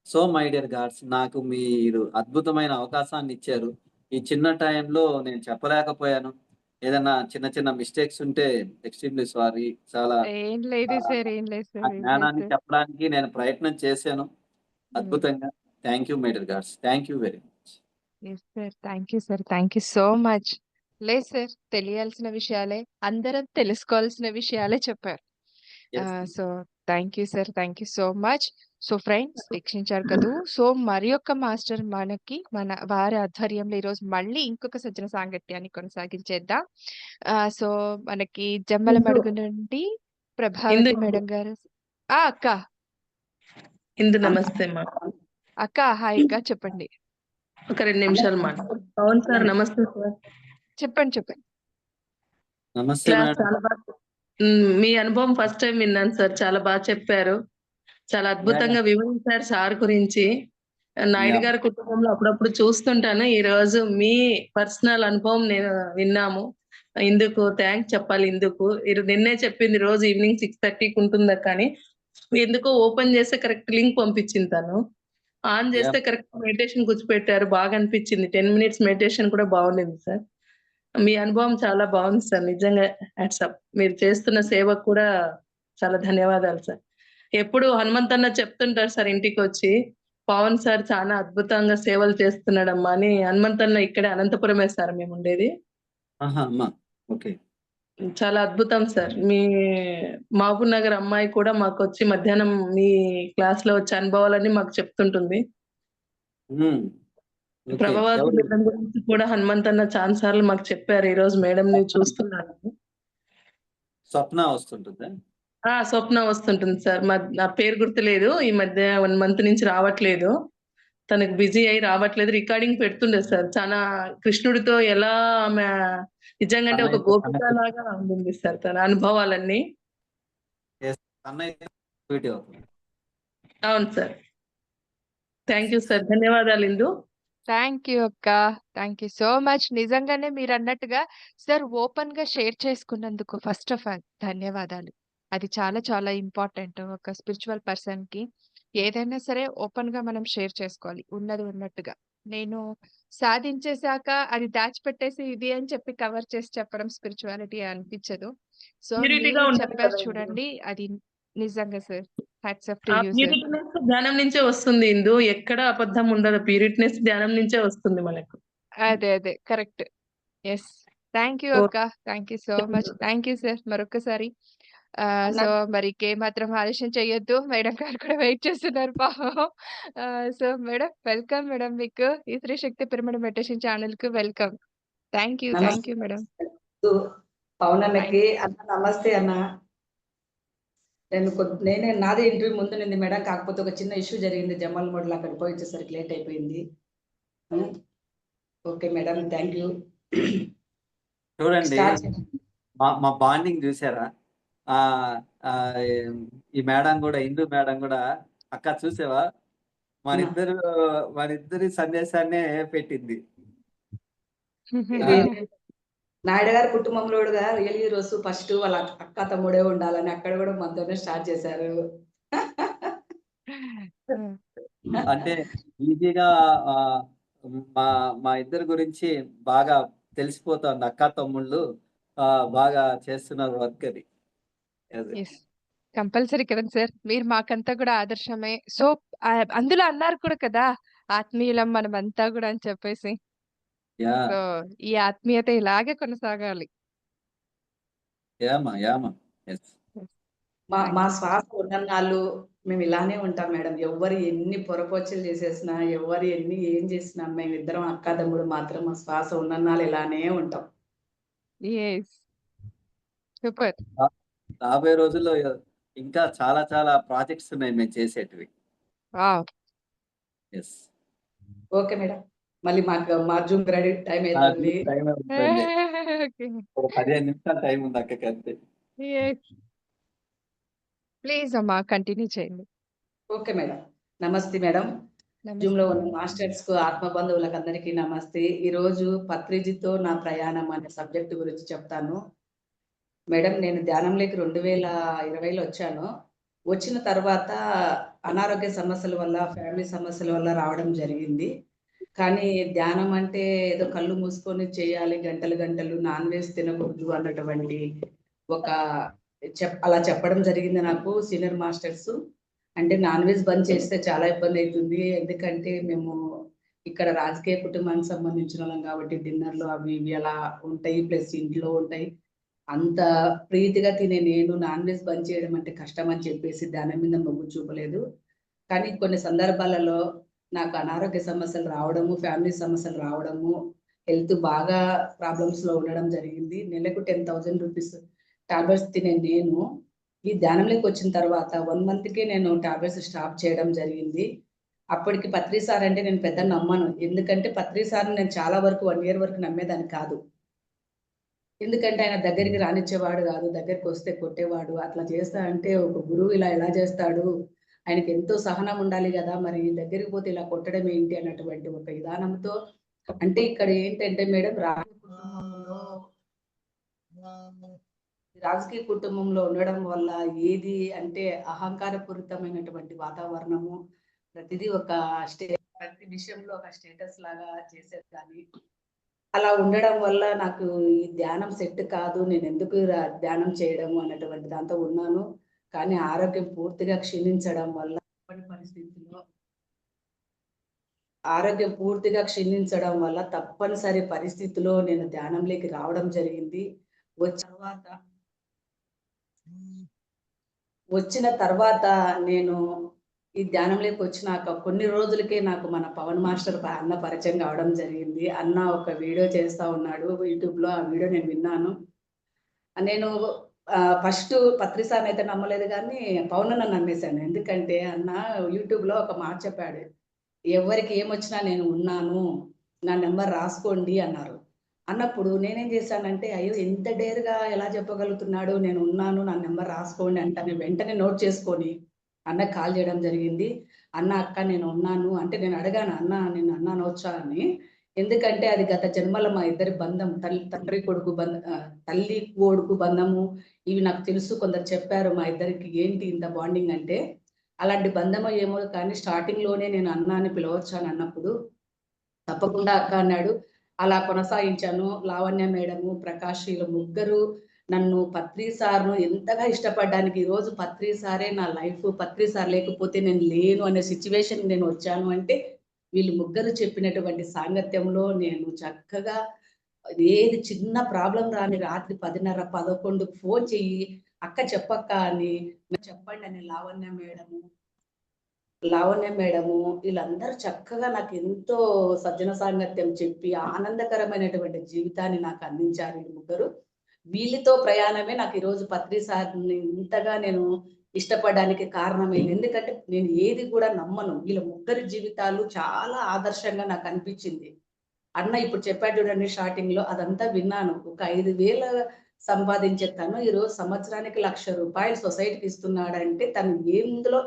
సో మై డియర్ గాడ్స్, నాకు మీరు అద్భుతమైన అవకాశాన్ని ఇచ్చారు. ఈ చిన్న టైంలో నేను చెప్పలేకపోయాను. ఏదన్నా చిన్న చిన్న మిస్టేక్స్ ఉంటే ఎక్స్‌ట్రీమ్‌లీ సారీ. చాలా ఏం లేదు ఆహ్, సార్. ఏం లేదు ఆ సార్. ఏం లేదు జ్ఞానాన్ని సార్. చెప్పడానికి నేను ప్రయత్నం చేశాను. హ్మ్. అద్భుతంగా. Thank you my dear gods. Thank you very much. Yes sir. Thank you sir. Thank you so much. లేదు సార్. తెలియాల్సిన విషయాలే, అందరం తెలుసుకోవాల్సిన విషయాలే చెప్పారు. Yes. So thank you sir. Thank you so much. So friends, వీక్షించారు కదూ! సో మరి యొక్క మాస్టర్ మనకి వారి ఆధ్వర్యంలో ఈరోజు మళ్ళీ ఇంకొక సజ్జన సాంగత్యాన్ని కొనసాగించేద్దాం. సో మనకి ఇందు జమ్మలమడుగు నుండి ఇందు ప్రభావతి మేడం గారు. అక్క. ఇందు నమస్తే మా అక్క హాయ్ అక్క, చెప్పండి. ఒక 2 నిమిషాలు మాట. అవును సార్, నమస్తే సార్. చెప్పండి. చెప్పండి. నమస్తే క్లాస్ మేడం. చాలా బాగా మీ అనుభవం ఫస్ట్ టైం విన్నాను సార్. చాలా బాగా చెప్పారు. చాలా యాహ్! అద్భుతంగా వివరించారు సార్ గురించి. నాయుడు యాహ్! గారి కుటుంబంలో అప్పుడప్పుడు చూస్తుంటాను. ఈ రోజు మీ పర్సనల్ అనుభవం నేను విన్నాము. ఇందుకు థ్యాంక్స్ చెప్పాలి. ఇందుకు నిన్నే చెప్పింది రోజు ఈవినింగ్ 6:30కి ఉంటుందా కానీ ఎందుకో ఓపెన్ చేస్తే కరెక్ట్ లింక్ పంపించింది తను. ఆన్ చేస్తే కరెక్ట్ మెడిటేషన్ కూర్చోపెట్టారు. బాగా అనిపించింది. 10 మినిట్స్ మెడిటేషన్ కూడా బాగుండింది సార్. మీ అనుభవం చాలా బాగుంది సార్. నిజంగా హ్యాట్సాప్. మీరు చేస్తున్న సేవకు కూడా చాలా ధన్యవాదాలు సార్. ఎప్పుడు హనుమంతన్న చెప్తుంటారు సార్ ఇంటికొచ్చి, పవన్ సార్ చాలా అద్భుతంగా సేవలు చేస్తున్నాడమ్మా అని. హనుమంతన్న ఇక్కడే అనంతపురమే సార్ మేముండేది. అమ్మా ఓకే. చాలా అద్భుతం సార్. మీ మహబూబ్ నగర్ అమ్మాయి కూడా మాకొచ్చి మధ్యాహ్నం మీ క్లాస్‌లో వచ్చే అనుభవాలన్నీ మాకు చెప్తుంటుంది. ఓకే. ప్రభావతి ఎవరు? మేడం గురించి కూడా హనుమంతన్న చాలా సార్లు మాకు చెప్పారు. ఈరోజు మేడంని చూస్తున్నాను. స్వప్న వస్తుంటుందా? స్వప్న వస్తుంటుంది సార్. నా పేరు గుర్తులేదు. ఈ మధ్య 1 మంత్ నుంచి రావట్లేదు. తనకు బిజీ అయ్యి రావట్లేదు. రికార్డింగ్ పెడుతుండే సార్. చాలా కృష్ణుడితో ఎలా ఆమె నిజంగా అంటే ఒక గోపికలాగా ఉంటుంది సార్ తన అనుభవాలన్నీ. అవును సార్. Thank you sir. ధన్యవాదాలు ఇందు. థ్యాంక్ యూ అక్క. Thank you so much. నిజంగానే మీరన్నట్టుగా సార్ ఓపెన్‌గా షేర్ చేసుకున్నందుకు ఫస్ట్ ఆఫ్ ఆల్ ధన్యవాదాలు. అది చాలా చాలా ఇంపార్టెంట్. ఒక స్పిరిచ్యువల్ పర్సన్‌కి ఏదైనా సరే ఓపెన్‌గా మనం షేర్ చేసుకోవాలి. ఉన్నది ఉన్నట్టుగా. నేను సాధించేసాక అది దాచిపెట్టేసి ఇది అని చెప్పి కవర్ చేసి చెప్పడం స్పిరిచ్యువాలిటీ అనిపించదు. సో ప్యూరిటీగా మీరు ఉండాలి చెప్పారు కదా ఇందు. చూడండి అది నిజంగా సార్. హ్యాట్స్ ఆఫ్ టు ఆ యూ సార్. ప్యూరిటీనెస్ ధ్యానం నుంచే వస్తుంది ఇందు. ఎక్కడ అబద్ధం ఉండదు. ప్యూరిటీనెస్ ధ్యానం నుంచే వస్తుంది మనకు. అదే. కరెక్ట్. యెస్. థాంక్ యూ అక్క. Thank you so much. Thank you sir మరొక్కసారి. సో, మరి ఇంకేమాత్రం ఆలస్యం చేయొద్దు. మేడం గారు కూడా వెయిట్ చేస్తున్నారు పాపం. సో, మేడం వెల్కమ్ మేడం మీకు. ఈ స్త్రీ శక్తి పిరమిడ్ మెడిటేషన్ ఛానెల్‌కి వెల్కమ్. థాంక్ యూ నమస్తే మేడం. పవనన్నకి అన్న నమస్తే అన్న. నేనే నాదే ఇంటర్వ్యూ ముందునింది మేడం. కాకపోతే ఒక చిన్న ఇష్యూ జరిగింది. జమ్మల్ మోడ్లో అక్కడ పోయి వచ్చేసరికి లేట్ అయిపోయింది. Okay madam thank you. చూడండి మా బాండింగ్ చూసారా? ఈ మేడం కూడా హిందూ మేడం కూడా అక్క చూసావా మనిద్దరి సందేశాన్నే పెట్టింది. నాయుడు గారి కుటుంబంలోడుగా రియల్ హీరోస్ ఫస్ట్ వాళ్ళ అక్క తమ్ముడే ఉండాలని అక్కడ కూడా మనతోనే స్టార్ట్ చేశారు. అంటే ఈజీగా మా మా ఇద్దరి గురించి బాగా తెలిసిపోతుంది. అక్క తమ్ముళ్ళు బాగా చేస్తున్నారు వర్క్ అది. యెస్. కంపల్సరీ కదండి సార్. మీరు మాకంతా కూడా ఆదర్శమే. సో, అందులో అన్నారు కూడా కదా! ఆత్మీయులం మనమంతా గూడా అని చెప్పేసి. యాహ్! సో, ఈ ఆత్మీయత ఇలాగే కొనసాగాలి. యాహ్! యెస్. మా శ్వాస ఉన్నన్నాళ్ళు మేము ఇలానే ఉంటాం మేడం. ఎవ్వరు ఎన్ని పొరపచ్చులు చేసేసినా, ఎవ్వరు ఏం చేసినా మేమిద్దరం అక్క తమ్ముడు మాత్రం మా శ్వాస ఉన్నన్నాళ్ళు ఇలానే ఉంటాం. యెస్. సూపర్. రాబోయే రోజుల్లో ఇంకా చాలా చాలా ప్రాజెక్ట్స్ ఉన్నాయి మేము చేసేటివి. వావ్! యెస్. Okay madam. మళ్ళీ మా జూమ్ రెడీ టైం అయితుంది. టైం అవుతుంది. ఓకే. ఒక 15 నిమిషాలు టైం ఉంది అక్కకి అంతే. యెస్. ప్లీజ్ అమ్మా కంటిన్యూ చేయండి. Okay madam. నమస్తే మేడం. జూమ్‌లో ఉన్న మాస్టర్స్‌కు, ఆత్మ బంధువులకు అందరికీ నమస్తే. ఈరోజు పత్రిజితో నా ప్రయాణం అనే సబ్జెక్ట్ గురించి చెప్తాను. మేడం నేను ధ్యానంలోకి 2020లో వచ్చాను. వచ్చిన తర్వాత అనారోగ్య సమస్యల వల్ల, ఫ్యామిలీ సమస్యల వల్ల రావడం జరిగింది. కానీ ధ్యానం అంటే ఏదో కళ్ళు మూసుకొని చేయాలి, గంటలు గంటలు నాన్ వెజ్ తినకూడదు అన్నటువంటి ఒక అలా చెప్పడం జరిగింది నాకు సీనియర్ మాస్టర్స్. అంటే నాన్ వెజ్ బంద్ చేస్తే చాలా ఇబ్బంది అవుతుంది. ఎందుకంటే మేము ఇక్కడ రాజకీయ కుటుంబానికి సంబంధించిన వాళ్ళం కాబట్టి డిన్నర్‌లు అవి ఇవి అలా ఉంటాయి. ప్లస్ ఇంట్లో ఉంటాయి. అంత ప్రీతిగా తినే నేను నాన్ వెజ్ బంద్ చేయడం అంటే కష్టం అని చెప్పేసి దాని మీద మొగ్గు చూపలేదు. కానీ కొన్ని సందర్భాలలో నాకు అనారోగ్య సమస్యలు రావడము, ఫ్యామిలీ సమస్యలు రావడము, హెల్త్ బాగా ప్రాబ్లమ్స్‌లో ఉండడం జరిగింది. నెలకు 10,000 రూపీస్ టాబ్లెట్స్ తినే నేను ఈ ధ్యానంలోకి వచ్చిన తర్వాత 1 మంత్‌కే నేను టాబ్లెట్స్ స్టాప్ చేయడం జరిగింది. అప్పటికి పత్రి సార్ అంటే నేను పెద్ద నమ్మను. ఎందుకంటే పత్రి సార్‌ని నేను చాలా వరకు 1 ఇయర్ వరకు నమ్మేదాన్ని కాదు. ఎందుకంటే ఆయన దగ్గరికి రానిచ్చేవాడు కాదు. దగ్గరికొస్తే కొట్టేవాడు. అట్లా చేస్తా అంటే ఒక గురువు ఇలా ఎలా చేస్తాడు? ఆయనకి ఎంతో సహనం ఉండాలి గదా! మరి దగ్గరికి పోతే ఇలా కొట్టడం ఏంటి అన్నటువంటి ఒక విధానంతో అంటే ఇక్కడ ఏంటంటే మేడం కుటుంబంలో రాజకీయ కుటుంబంలో ఉండడం వల్ల ఏది అంటే అహంకారపూరితమైనటువంటి వాతావరణము, ప్రతిదీ ఒక ప్రతి విషయంలో ఒక స్టేటస్ లాగా చేసేదాన్ని. అలా ఉండడం వల్ల నాకు ఈ ధ్యానం సెట్ కాదు, నేను ఎందుకు ధ్యానం చేయడము అన్నటువంటి దాంతో ఉన్నాను. కానీ ఆరోగ్యం పూర్తిగా క్షీణించడం వల్ల తప్పనిసరి పరిస్థితిలో నేను ధ్యానంలోకి రావడం జరిగింది. వచ్చిన తర్వాత నేను ఈ ధ్యానంలోకి వచ్చినాక కొన్ని రోజులకే నాకు మన పవన్ మాస్టర్ అన్న పరిచయం కావడం జరిగింది. అన్న ఒక వీడియో చేస్తా ఉన్నాడు యూట్యూబ్లో, ఆ వీడియో నేను విన్నాను. నేను ఫస్ట్ పత్రి సార్ని అయితే నమ్మలేదు, కానీ పవన్ అన్న నమ్మేశాను. ఎందుకంటే అన్న యూట్యూబ్లో ఒక మాట చెప్పాడు, ఎవరికి ఏమొచ్చినా నేను ఉన్నాను, నా నెంబర్ రాసుకోండి అన్నారు. అన్నప్పుడు నేనేం చేశానంటే, అయ్యో ఎంత డేర్గా ఎలా చెప్పగలుగుతున్నాడు, నేను ఉన్నాను నా నెంబర్ రాసుకోండి అంటే వెంటనే నోట్ చేసుకొని అన్నకు కాల్ చేయడం జరిగింది. అన్న అక్క నేను ఉన్నాను అంటే, నేను అడిగాను అన్న నేను అన్నానొచ్చా అని. ఎందుకంటే అది గత జన్మల మా ఇద్దరి బంధం, తల్లి కొడుకు బంధము, ఇవి నాకు తెలుసు. కొందరు చెప్పారు మా ఇద్దరికి ఏంటి ఇంత బాండింగ్ అంటే, అలాంటి బంధము ఏమో కానీ స్టార్టింగ్ లోనే నేను అన్న అని పిలవచ్చాను అన్నప్పుడు తప్పకుండా అక్క అన్నాడు. అలా కొనసాగించాను. లావణ్య మేడము, ప్రకాష్ వీళ్ళు ముగ్గురు నన్ను పత్రి సార్ను ఎంతగా ఇష్టపడ్డానికి, ఈరోజు పత్రి సారే నా లైఫ్, పత్రి సార్ లేకపోతే నేను లేను అనే సిచ్యువేషన్ నేను వచ్చాను అంటే వీళ్ళు ముగ్గురు చెప్పినటువంటి సాంగత్యంలో నేను చక్కగా ఏది చిన్న ప్రాబ్లం రాని రాత్రి 10:30, 11 ఫోన్ చెయ్యి అక్క చెప్పక్క అని చెప్పండి అని లావణ్య మేడము వీళ్ళందరూ చక్కగా నాకు ఎంతో సజ్జన సాంగత్యం చెప్పి ఆనందకరమైనటువంటి జీవితాన్ని నాకు అందించారు వీళ్ళు ముగ్గురు. వీళ్ళతో ప్రయాణమే నాకు ఈరోజు పత్రి సార్ని ఇంతగా నేను ఇష్టపడడానికి కారణమైంది. ఎందుకంటే నేను ఏది కూడా నమ్మను, వీళ్ళ ముగ్గురి జీవితాలు చాలా ఆదర్శంగా నాకు అనిపించింది. అన్న ఇప్పుడు చెప్పాడు చూడండి స్టార్టింగ్ లో, అదంతా విన్నాను. ఒక 5,000 సంపాదించే తను ఈరోజు సంవత్సరానికి ₹1,00,000 సొసైటీకి ఇస్తున్నాడంటే తను ఏందులో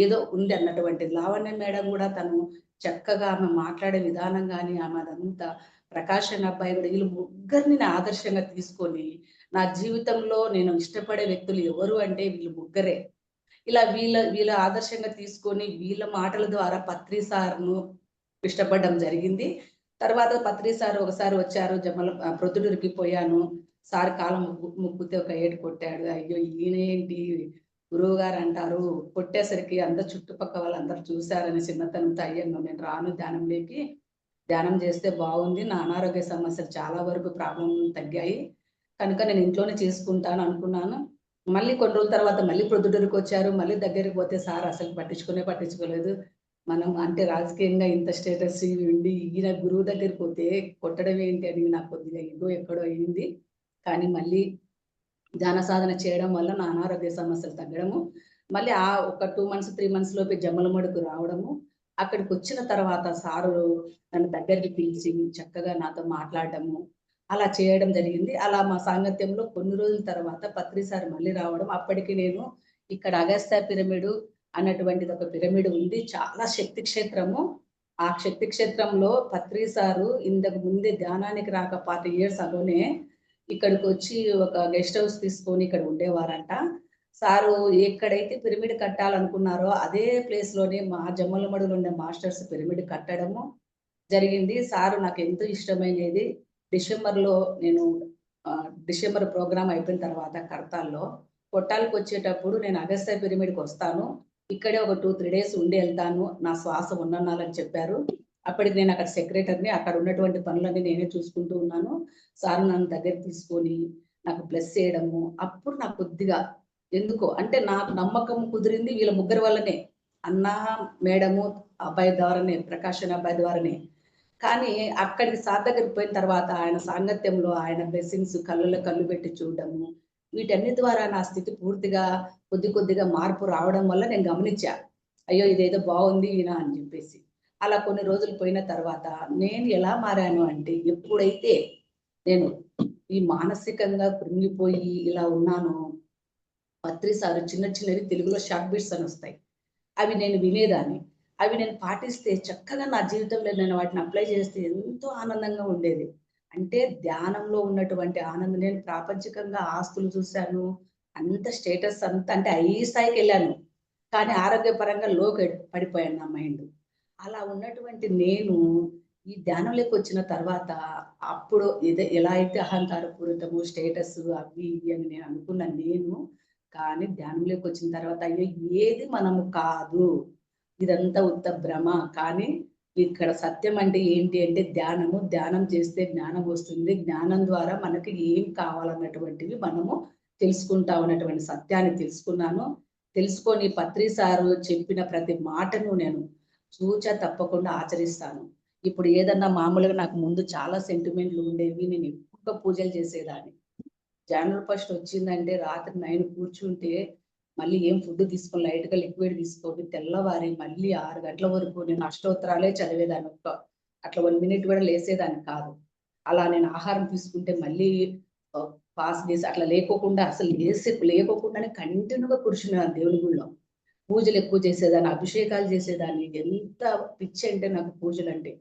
ఏదో ఉంది అన్నటువంటి. లావణ్య మేడం కూడా తను చక్కగా ఆమె మాట్లాడే విధానం కానీ ఆమె అదంతా, ప్రకాష్ అనే అబ్బాయి కూడా, వీళ్ళు ముగ్గురిని నా ఆదర్శంగా తీసుకొని నా జీవితంలో నేను ఇష్టపడే వ్యక్తులు ఎవరు అంటే వీళ్ళు ముగ్గురే. ఇలా వీళ్ళ ఆదర్శంగా తీసుకొని వీళ్ళ మాటల ద్వారా పత్రి సార్ను ఇష్టపడడం జరిగింది. తర్వాత పత్రి సార్ ఒకసారి వచ్చారు, ప్రొద్దుటూరుకి పోయాను. సార్ కాలం ముక్కితే ఒక ఏడు కొట్టాడు. అయ్యో ఈయన ఏంటి గురువు గారు అంటారు, కొట్టేసరికి అందరు చుట్టుపక్కల వాళ్ళందరూ చూశారని చిన్నతనంతో అయ్యాను నేను రాను ధ్యానంలోకి, ధ్యానం చేస్తే బాగుంది, నా అనారోగ్య సమస్యలు చాలా వరకు ప్రాబ్లం తగ్గాయి కనుక నేను ఇంట్లోనే చేసుకుంటాను అనుకున్నాను. మళ్ళీ కొన్ని రోజుల తర్వాత మళ్ళీ ప్రొద్దుటూరుకి వచ్చారు. మళ్ళీ దగ్గరికి పోతే సార్ అసలు పట్టించుకోలేదు. మనం అంటే రాజకీయంగా ఇంత స్టేటస్ ఉండి ఈయన గురువు దగ్గరికి పోతే కొట్టడం ఏంటి అని నాకు కొద్దిగా ఇగో ఎక్కడో అయింది. కానీ మళ్ళీ ధ్యాన సాధన చేయడం వల్ల నా అనారోగ్య సమస్యలు తగ్గడము, మళ్ళీ ఆ ఒక 2 months 3 months లోపే జమ్మలమడుగు రావడము, అక్కడికి వచ్చిన తర్వాత సారు నన్ను దగ్గరికి పిలిచి చక్కగా నాతో మాట్లాడడము అలా చేయడం జరిగింది. అలా మా సాంగత్యంలో కొన్ని రోజుల తర్వాత పత్రి సార్ మళ్ళీ రావడం, అప్పటికి నేను ఇక్కడ అగస్త్య పిరమిడ్ అన్నటువంటిది ఒక పిరమిడ్ ఉంది, చాలా శక్తి క్షేత్రము. ఆ శక్తి క్షేత్రంలో పత్రి సారు ఇంతకు ముందే ధ్యానానికి రాక 40 years అగోనే ఇక్కడికి వచ్చి ఒక గెస్ట్ హౌస్ తీసుకొని ఇక్కడ ఉండేవారంట. సారు ఎక్కడైతే పిరమిడ్ కట్టాలనుకున్నారో అదే ప్లేస్ లోనే మా జమ్మలమడుగులో ఉండే మాస్టర్స్ పిరమిడ్ కట్టడము జరిగింది. సారు నాకు ఎంతో ఇష్టమైనది. డిసెంబర్లో నేను డిసెంబర్ ప్రోగ్రామ్ అయిపోయిన తర్వాత కర్తాల్లో కొట్టాలకు వచ్చేటప్పుడు నేను అగస్త్య పిరమిడ్కి వస్తాను, ఇక్కడే ఒక 2-3 days ఉండి వెళ్తాను, నా శ్వాస ఉన్ననాలని చెప్పారు. అప్పటికి నేను అక్కడ సెక్రటరీని, అక్కడ ఉన్నటువంటి పనులన్నీ నేనే చూసుకుంటూ ఉన్నాను. సార్ నన్ను దగ్గర తీసుకొని నాకు బ్లెస్ చేయడము, అప్పుడు నాకు కొద్దిగా ఎందుకో అంటే నాకు నమ్మకం కుదిరింది వీళ్ళ ముగ్గురు వల్లనే, అన్న మేడము అబ్బాయి ద్వారానే, ప్రకాష్ అనే అబ్బాయి ద్వారానే. కానీ అక్కడికి సార్ దగ్గరికి పోయిన తర్వాత ఆయన సాంగత్యంలో ఆయన బ్లెస్సింగ్స్ కళ్ళలో కళ్ళు పెట్టి చూడడము, వీటన్ని ద్వారా నా స్థితి పూర్తిగా కొద్దిగా మార్పు రావడం వల్ల నేను గమనించా, అయ్యో ఇదేదో బాగుంది ఈయన అని చెప్పేసి. అలా కొన్ని రోజులు పోయిన తర్వాత నేను ఎలా మారాను అంటే, ఎప్పుడైతే నేను ఈ మానసికంగా కృంగిపోయి ఇలా ఉన్నానో, పత్రి సారు చిన్నవి తెలుగులో షార్ట్ బిట్స్ అని వస్తాయి, అవి నేను వినేదాన్ని. అవి నేను పాటిస్తే చక్కగా నా జీవితంలో నేను వాటిని అప్లై చేస్తే ఎంతో ఆనందంగా ఉండేది. అంటే ధ్యానంలో ఉన్నటువంటి ఆనందం. నేను ప్రాపంచికంగా ఆస్తులు చూశాను, అంత స్టేటస్ అంతా అంటే ఈ స్థాయికి వెళ్ళాను. కానీ ఆరోగ్యపరంగా పడిపోయాను నా మైండ్. అలా ఉన్నటువంటి నేను ఈ ధ్యానంలోకి వచ్చిన తర్వాత అప్పుడు ఎలా అయితే అహంకారపూరితము స్టేటస్ అవి ఇవి అని నేను అనుకున్న నేను, కానీ ధ్యానంలోకి వచ్చిన తర్వాత అయ్యో ఏది మనము కాదు, ఇదంతా ఉత్త భ్రమ. కానీ ఇక్కడ సత్యం అంటే ఏంటి అంటే ధ్యానము. ధ్యానం చేస్తే జ్ఞానం వస్తుంది. జ్ఞానం ద్వారా మనకి ఏం కావాలన్నటువంటివి మనము తెలుసుకుంటా ఉన్నటువంటి సత్యాన్ని తెలుసుకున్నాను. తెలుసుకొని పత్రి సారు చెప్పిన ప్రతి మాటను నేను తప్పకుండా ఆచరిస్తాను. ఇప్పుడు ఏదన్నా మామూలుగా నాకు ముందు చాలా సెంటిమెంట్లు ఉండేవి. నేను ఎక్కువగా పూజలు చేసేదాన్ని. జనవరి 1 వచ్చిందంటే రాత్రి 9 కూర్చుంటే మళ్ళీ ఏం ఫుడ్ తీసుకొని లైట్‌గా లిక్విడ్ తీసుకొని తెల్లవారి మళ్ళీ 6 గంటల వరకు నేను అష్టోత్తరాలే చదివేదాన్ని. అట్లా 1 మినిట్ కూడా లేసేదాన్ని కాదు. అలా నేను ఆహారం తీసుకుంటే మళ్ళీ ఫాస్ట్ చేసి అట్లా లేకోకుండా అసలు లేకోకుండానే కంటిన్యూగా కూర్చునేదాన్ని దేవుని గుడిలో. పూజలు ఎక్కువ చేసేదాన్ని, అభిషేకాలు చేసేదాన్ని. ఎంత పిచ్చి అంటే నాకు పూజలంటే.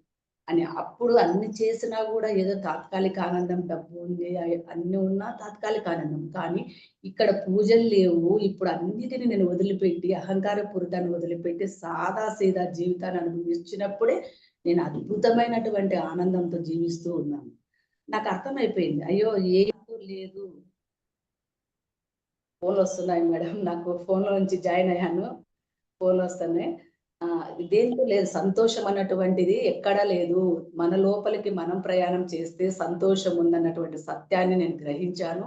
అని అప్పుడు అన్ని చేసినా కూడా ఏదో తాత్కాలిక ఆనందం, డబ్బు ఉంది అన్ని ఉన్నా తాత్కాలిక ఆనందం. కానీ ఇక్కడ పూజలు లేవు. ఇప్పుడు అన్నిటిని నేను వదిలిపెట్టి అహంకారపూరితాన్ని వదిలిపెట్టి సాదా సీదా జీవితాన్ని అనుభవించినప్పుడే నేను అద్భుతమైనటువంటి ఆనందంతో జీవిస్తూ ఉన్నాను. నాకు అర్థమైపోయింది. అయ్యో ఏదో లేదు. ఫోన్లు వస్తున్నాయి మేడం. నాకు ఫోన్లో నుంచి జాయిన్ అయ్యాను. ఫోన్లు వస్తున్నాయి. దేంట్లో లేదు సంతోషం అన్నటువంటిది ఎక్కడా లేదు. మన లోపలికి మనం ప్రయాణం చేస్తే సంతోషం ఉందన్నటువంటి సత్యాన్ని నేను గ్రహించాను.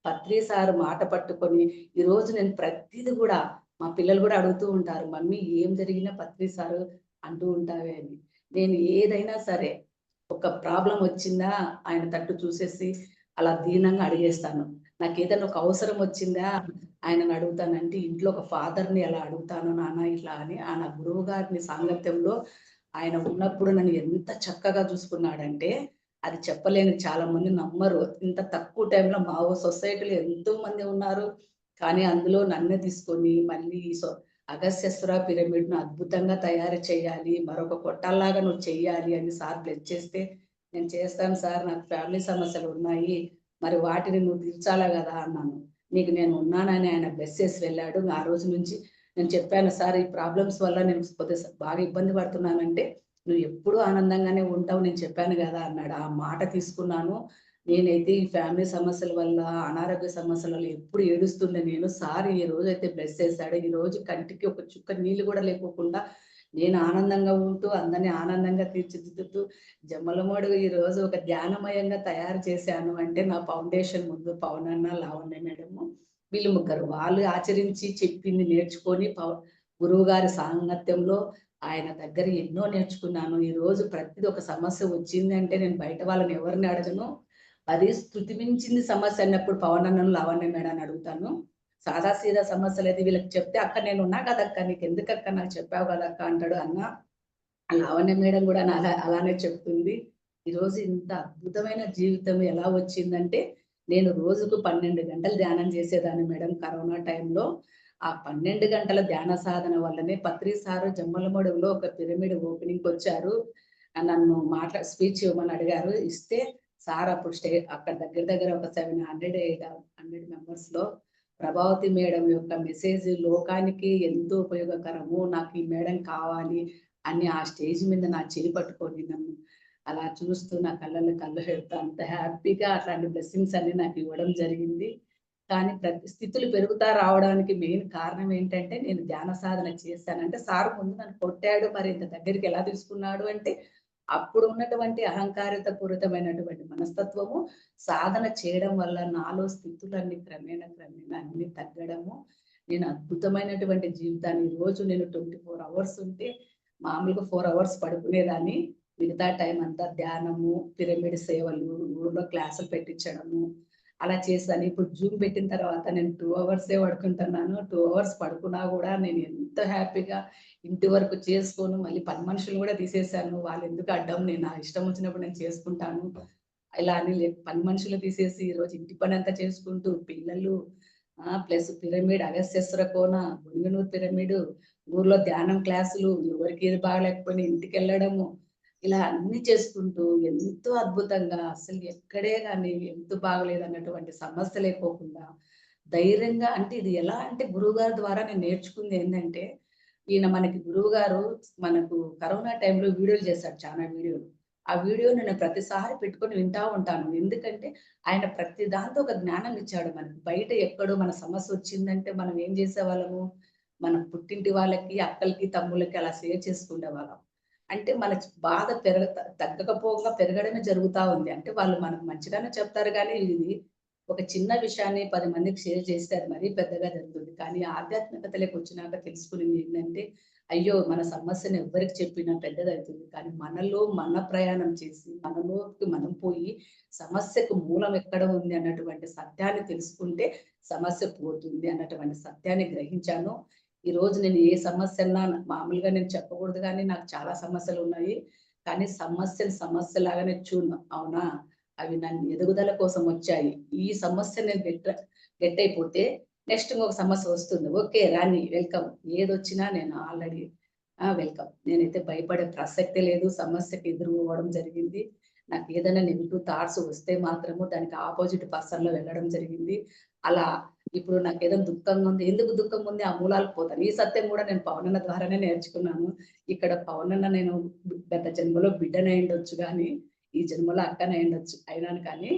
పత్రి సార్ మాట పట్టుకొని ఈరోజు నేను ప్రతిది కూడా మా పిల్లలు కూడా అడుగుతూ ఉంటారు, మమ్మీ ఏం జరిగినా పత్రి సారు అంటూ ఉంటావే అని. నేను ఏదైనా సరే ఒక ప్రాబ్లం వచ్చిందా ఆయన తట్టు చూసేసి అలా దీనంగా అడిగేస్తాను. నాకు ఏదైనా ఒక అవసరం వచ్చిందా ఆయనను అడుగుతానంటే ఇంట్లో ఒక ఫాదర్‌ని ఎలా అడుగుతాను నాన్న ఇట్లా అని. ఆ నా గురువు గారిని సాంగత్యంలో ఆయన ఉన్నప్పుడు నన్ను ఎంత చక్కగా చూసుకున్నాడంటే అది చెప్పలేని, చాలా మంది నమ్మరు. ఇంత తక్కువ టైంలో మా సొసైటీలో ఎంతో మంది ఉన్నారు. కానీ అందులో నన్ను తీసుకొని మళ్ళీ అగస్త్యశ్వర పిరమిడ్‌ను అద్భుతంగా తయారు చేయాలి. మరొక కొట్టాల్లాగా నువ్వు చెయ్యాలి అని సార్ బ్లెస్ చేస్తే, నేను చేస్తాను సార్, నాకు ఫ్యామిలీ సమస్యలు ఉన్నాయి. మరి వాటిని నువ్వు తీర్చాలా గదా అన్నాను. నీకు నేను ఉన్నానని ఆయన బ్లెస్ చేసి వెళ్ళాడు. ఆ రోజు నుంచి నేను చెప్పాను, సార్ ఈ ప్రాబ్లమ్స్ వల్ల నేను కొద్దిగా బాగా ఇబ్బంది పడుతున్నానంటే, నువ్వు ఎప్పుడూ ఆనందంగానే ఉంటావు నేను చెప్పాను గదా అన్నాడు. ఆ మాట తీసుకున్నాను. నేనైతే ఈ ఫ్యామిలీ సమస్యల వల్ల, అనారోగ్య సమస్యల వల్ల ఎప్పుడు ఏడుస్తుండే నేను. సార్ ఈ రోజైతే బ్లెస్ చేశాడు. ఈ రోజు కంటికి ఒక చుక్క నీళ్ళు కూడా లేకోకుండా నేను ఆనందంగా ఉంటూ అందరిని ఆనందంగా తీర్చిదిద్దుతూ జమ్మలమడుగు ఈ రోజు ఒక ధ్యానమయంగా తయారు చేశాను అంటే నా ఫౌండేషన్ ముందు పవన్ అన్న, లావణ్య మేడము, వీళ్ళు ముగ్గురు. వాళ్ళు ఆచరించి చెప్పింది నేర్చుకొని గురువు గారి సాంగత్యంలో ఆయన దగ్గర ఎన్నో నేర్చుకున్నాను. ఈ రోజు ప్రతిది ఒక సమస్య వచ్చిందంటే నేను బయట వాళ్ళని ఎవరిని అడగను. అది స్థుతి మించింది సమస్య అన్నప్పుడు పవన్ అన్నను, లావణ్య మేడాన్ని అడుగుతాను. సాదా సీదా సమస్యలు అయితే వీళ్ళకి చెప్తే అక్క నేను ఉన్నా కదక్క, నీకు ఎందుకక్క నాకు చెప్పావు కదక్క అంటాడు. అన్న లావణ్య మేడం కూడా అలానే చెప్తుంది. ఈరోజు ఇంత అద్భుతమైన జీవితం ఎలా వచ్చిందంటే నేను రోజుకు 12 గంటలు ధ్యానం చేసేదాన్ని మేడం కరోనా టైంలో. ఆ 12 గంటల ధ్యాన సాధన వల్లనే పత్రి సారు జమ్మలమడుగులో ఒక పిరమిడ్ ఓపెనింగ్‌కి వచ్చారు. నన్ను స్పీచ్ ఇవ్వమని అడిగారు. ఇస్తే సార్ అప్పుడు అక్కడ దగ్గర దగ్గర ఒక 700, 800 మెంబర్స్‌లో ప్రభావతి మేడం యొక్క మెసేజ్ లోకానికి ఎంతో ఉపయోగకరము, నాకు ఈ మేడం కావాలి అని ఆ స్టేజ్ మీద నా చేయి పట్టుకొని నన్ను అలా చూస్తూ నా కళ్ళల్లో కళ్ళు పెడుతూ అంత హ్యాపీగా అట్లాంటి బ్లెస్సింగ్స్ అన్ని నాకు ఇవ్వడం జరిగింది. కానీ స్థితులు పెరుగుతా రావడానికి మెయిన్ కారణం ఏంటంటే నేను ధ్యాన సాధన చేశానంటే సార్ ముందు నన్ను కొట్టాడు, మరి ఇంత దగ్గరికి ఎలా తీసుకున్నాడు అంటే అప్పుడు ఉన్నటువంటి అహంకారిత పూరితమైనటువంటి మనస్తత్వము సాధన చేయడం వల్ల నాలో స్థితులన్నీ క్రమేణా అన్ని తగ్గడము. నేను అద్భుతమైనటువంటి జీవితాన్ని రోజు నేను 24 అవర్స్ ఉంటే మామూలుగా 4 అవర్స్ పడుకునేదాన్ని. మిగతా టైం అంతా ధ్యానము, పిరమిడ్ సేవలు, ఊర్లో క్లాసులు పెట్టించడము అలా చేశాను. ఇప్పుడు జూమ్ పెట్టిన తర్వాత నేను 2 అవర్సే పడుకుంటున్నాను. 2 అవర్స్ పడుకున్నా కూడా నేను ఎంత హ్యాపీగా ఇంటి వరకు చేసుకోను. మళ్ళీ పని మనుషులు కూడా తీసేశాను. వాళ్ళు ఎందుకు అడ్డం, నేను నా ఇష్టం వచ్చినప్పుడు నేను చేసుకుంటాను. ఇలా అని పని మనుషులు తీసేసి ఈరోజు ఇంటి పని అంతా చేసుకుంటూ పిల్లలు ప్లస్ పిరమిడ్, అగస్త్యేశ్వర కోన, గుంగనూరు పిరమిడ్, ఊర్లో ధ్యానం క్లాసులు, ఎవరికి ఏది బాగలేకపోయినా ఇంటికి వెళ్ళడము, ఇలా అన్ని చేసుకుంటూ ఎంతో అద్భుతంగా అసలు ఎక్కడే కానీ ఎంత బాగలేదు అన్నటువంటి సమస్య లేకోకుండా ధైర్యంగా, అంటే ఇది ఎలా అంటే గురువు గారి ద్వారా నేను నేర్చుకుంది ఏంటంటే, ఈయన మనకి గురువు గారు మనకు కరోనా టైంలో వీడియోలు చేశాడు, చాలా వీడియోలు. ఆ వీడియో నేను ప్రతిసారి పెట్టుకొని వింటా ఉంటాను. ఎందుకంటే ఆయన ప్రతి దాంతో ఒక జ్ఞానం ఇచ్చాడు మనకి. బయట ఎక్కడో మన సమస్య వచ్చిందంటే మనం ఏం చేసేవాళ్ళము, మన పుట్టింటి వాళ్ళకి, అక్కలకి, తమ్ముళ్ళకి అలా షేర్ చేసుకునేవాళ్ళం. అంటే మన బాధ తగ్గకపోగా పెరగడమే జరుగుతా ఉంది. అంటే వాళ్ళు మనకు మంచిగానే చెప్తారు కానీ, ఇది ఒక చిన్న విషయాన్ని 10 మందికి షేర్ చేస్తే అది మరీ పెద్దగా జరుగుతుంది. కానీ ఆధ్యాత్మికతలోకి వచ్చినాక తెలుసుకునేది ఏంటంటే, అయ్యో! మన సమస్యను ఎవ్వరికి చెప్పినా పెద్దదవుతుంది. కానీ మనలో మన ప్రయాణం చేసి, మనలోకి మనం పోయి సమస్యకు మూలం ఎక్కడ ఉంది అన్నటువంటి సత్యాన్ని తెలుసుకుంటే సమస్య పోతుంది అన్నటువంటి సత్యాన్ని గ్రహించాను. ఈరోజు నేను ఏ సమస్య అన్నా మామూలుగా నేను చెప్పకూడదు కానీ నాకు చాలా సమస్యలు ఉన్నాయి. కానీ సమస్యను సమస్యలాగానే చూడను. అవునా? అవి నన్ను ఎదుగుదల కోసం వచ్చాయి. ఈ సమస్య నేను గెట్ అయిపోతే నెక్స్ట్ ఇంకొక సమస్య వస్తుంది. ఓకే రాని, వెల్కమ్. ఏదొచ్చినా నేను ఆల్రెడీ వెల్కమ్. నేనైతే భయపడే ప్రసక్తే లేదు. సమస్యకి ఎదుర్కోవడం జరిగింది. నాకు ఏదైనా నెగిటివ్ థాట్స్ వస్తే మాత్రము దానికి ఆపోజిట్ పర్సన్ లో వెళ్ళడం జరిగింది. అలా ఇప్పుడు నాకు ఏదైనా దుఃఖంగా ఉంది, ఎందుకు దుఃఖం ఉంది, ఆ మూలాలకు పోతాను. ఈ సత్యం కూడా నేను పవనన్న ద్వారానే నేర్చుకున్నాను. ఇక్కడ పవనన్న నేను గత జన్మలో బిడ్డనై ఉండొచ్చు కానీ, ఈ జన్మలో అక్కనై ఉండొచ్చు అయినాను. కానీ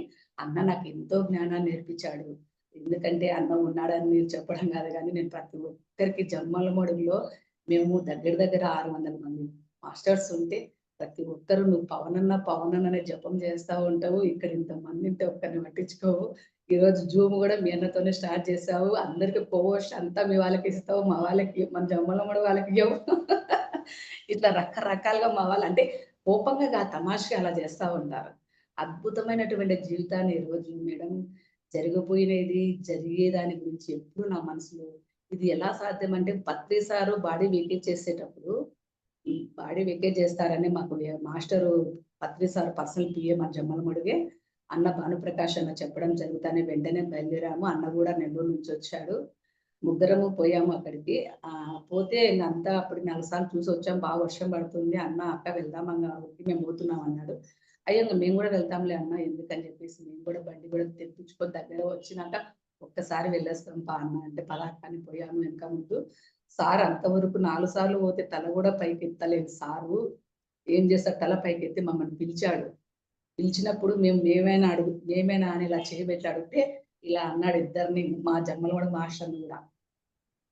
అన్న నాకు ఎంతో జ్ఞానాన్ని నేర్పించాడు. ఎందుకంటే అన్న ఉన్నాడని మీరు చెప్పడం కాదు కానీ, నేను ప్రతి ఒక్కరికి జన్మల మడుగులో మేము దగ్గర దగ్గర 600 మంది మాస్టర్స్ ఉంటే ప్రతి ఒక్కరు నువ్వు పవనన్ననే జపం చేస్తా ఉంటావు. ఇక్కడ ఇంతమంది ఉంటే ఒక్కరిని పట్టించుకోవు. ఈరోజు జూమ్ కూడా మీ అన్నతోనే స్టార్ట్ చేసావు. అందరికి పోస్ట్ అంతా మీ వాళ్ళకి ఇస్తావు, మా వాళ్ళకి, మన జమ్మల మడ వాళ్ళకి ఇవ్వవు. ఇట్లా రకరకాలుగా మా వాళ్ళు అంటే కోపంగా తమాషగా అలా చేస్తా ఉంటారు. అద్భుతమైనటువంటి జీవితాన్ని ఈరోజు మేడం జరిగిపోయినది, జరిగే దాని గురించి ఎప్పుడు నా మనసులో ఇది ఎలా సాధ్యం అంటే, పత్రి సారు బాడీ వెకేట్ చేసేటప్పుడు, ఈ బాడీ వెకేట్ చేస్తారని మాకు మాస్టరు పత్రి సార్ పర్సనల్ పిఏ మన జమ్మల మడుగే అన్న భానుప్రకాష్ అన్న చెప్పడం జరుగుతానే వెంటనే బయలుదేరాము. అన్న కూడా నెల్లూరు నుంచి వచ్చాడు. ముగ్గురము పోయాము అక్కడికి. పోతే అంతా అప్పుడు 4 సార్లు చూసి వచ్చాం. బాగా వర్షం పడుతుంది. అన్న అక్క వెళ్దాం కాబట్టి మేము పోతున్నాం అన్నాడు. అయ్యో మేము కూడా వెళ్తాంలే అన్న, ఎందుకని చెప్పేసి మేము కూడా బండి కూడా తెప్పించుకొని దగ్గర వచ్చినాక ఒక్కసారి వెళ్ళేస్తాం పా అన్న అంటే, పదార్థాన్ని పోయాము వెనక ముందు. సార్ అంతవరకు 4 సార్లు పోతే తల కూడా పైకి ఎత్తలేదు. సారు ఏం చేశారు, తల పైకి ఎత్తి మమ్మల్ని పిలిచాడు. పిలిచినప్పుడు మేమేనా అని ఇలా చేయబెట్టి అడిగితే ఇలా అన్నాడు ఇద్దరిని, మా జమ్మలవాడ మాస్టర్ని కూడా.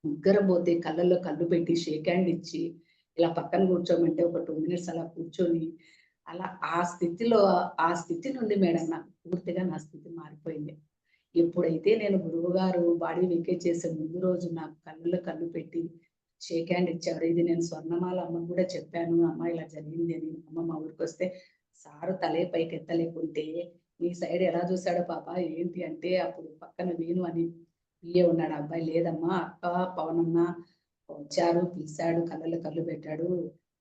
ముగ్గురం పోతే కళ్ళల్లో కళ్ళు పెట్టి షేక్ హ్యాండ్ ఇచ్చి ఇలా పక్కన కూర్చోమంటే ఒక 2 మినిట్స్ అలా కూర్చొని, అలా ఆ స్థితి నుండి మేడం నాకు పూర్తిగా నా స్థితి మారిపోయింది. ఎప్పుడైతే నేను గురువు గారు బాడీ వెకేట్ చేసే ముందు రోజు నాకు కళ్ళల్లో కళ్ళు పెట్టి షేక్ హ్యాండ్ ఇచ్చారు. ఇది నేను స్వర్ణమాల అమ్మకు కూడా చెప్పాను, అమ్మ ఇలా జరిగింది అని. అమ్మ మా ఊరికి వస్తే సారు తలే పైకి ఎత్తలేకుంటే నీ సైడ్ ఎలా చూశాడో పాప ఏంటి అంటే, అప్పుడు పక్కన వేణు అని పిఏ ఉన్నాడు. అబ్బాయి లేదమ్మా అక్క పవనన్న వచ్చారు, పిలిచాడు, కళ్ళల్లో కళ్ళు పెట్టాడు,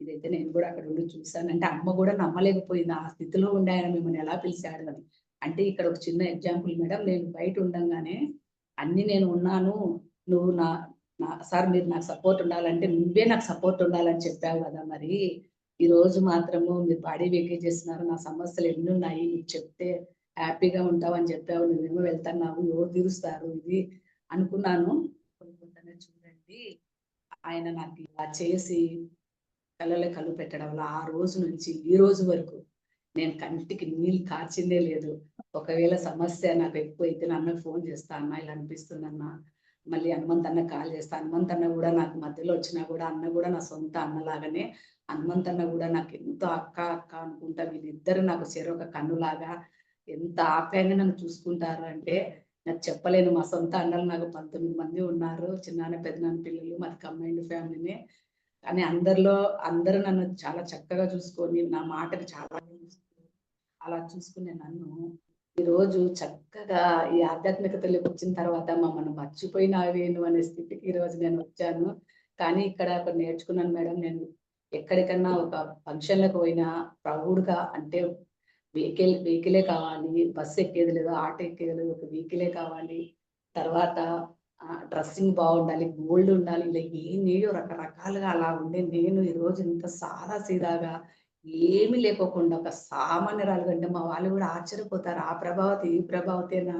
ఇదైతే నేను కూడా అక్కడ ఉండి చూశానంటే అమ్మ కూడా నమ్మలేకపోయింది. ఆ స్థితిలో ఉండి ఆయన మిమ్మల్ని ఎలా పిలిచాడు అని. అంటే ఇక్కడ ఒక చిన్న ఎగ్జాంపుల్ మేడం, నేను బయట ఉండంగానే అన్ని నేను ఉన్నాను, నువ్వు నా సార్ మీరు నాకు సపోర్ట్ ఉండాలంటే నువ్వే నాకు సపోర్ట్ ఉండాలని చెప్పావు కదా, మరి ఈ రోజు మాత్రము మీరు బాడీ వెకేట్ చేస్తున్నారు, నా సమస్యలు ఎన్ని ఉన్నాయి నీకు చెప్తే హ్యాపీగా ఉంటావు అని చెప్పావు, నువ్వేమో వెళ్తున్నావు, ఎవరు తీరుస్తారు ఇది అనుకున్నాను. కొంతమంది చూడండి ఆయన నాకు ఇలా చేసి కళ్ళలో కళ్ళు పెట్టడం వల్ల ఆ రోజు నుంచి ఈ రోజు వరకు నేను కంటికి నీళ్ళు కార్చిందే లేదు. ఒకవేళ సమస్య నాకు ఎక్కువైతే అన్నకు ఫోన్ చేస్తా, అన్న ఇలా అనిపిస్తుంది అన్న, మళ్ళీ హనుమంత్ అన్న కాల్ చేస్తా. హనుమంత్ అన్న కూడా నాకు మధ్యలో వచ్చినా కూడా అన్న కూడా నా సొంత అన్నలాగానే. హనుమంత్ అన్న కూడా నాకు ఎంతో అక్క అక్క అనుకుంటా, వీళ్ళిద్దరు నాకు చెరొక కన్నులాగా ఎంత ఆప్యాయంగా నన్ను చూసుకుంటారు అంటే నాకు చెప్పలేను. మా సొంత అన్నలు నాకు 19 మంది ఉన్నారు, చిన్నాన్న పెద్దనాన్న పిల్లలు, మాది కంబైన్డ్ ఫ్యామిలీనే. కానీ అందరూ నన్ను చాలా చక్కగా చూసుకొని నా మాటని చాలా అలా చూసుకునే నన్ను ఈరోజు చక్కగా ఈ ఆధ్యాత్మికతలోకి వచ్చిన తర్వాత మమ్మల్ని మర్చిపోయినావేను అనే స్థితికి ఈరోజు నేను వచ్చాను. కానీ ఇక్కడ ఒక నేర్చుకున్నాను మేడం, నేను ఎక్కడికన్నా ఒక ఫంక్షన్లకు పోయినా ప్రౌడ్గా అంటే వెహికలే కావాలి, బస్సు ఎక్కేది లేదు, ఆటో ఎక్కేది లేదు, ఒక వెహికలే కావాలి. తర్వాత డ్రెస్సింగ్ బాగుండాలి, గోల్డ్ ఉండాలి, ఇలా ఏమేయో రకరకాలుగా అలా ఉండే నేను ఈరోజు ఇంత సాదా సీదాగా ఏమీ లేకోకుండా ఒక సామాన్యురాలు కంటే మా వాళ్ళు కూడా ఆశ్చర్యపోతారు. ఆ ప్రభావతి ఈ ప్రభావతేనా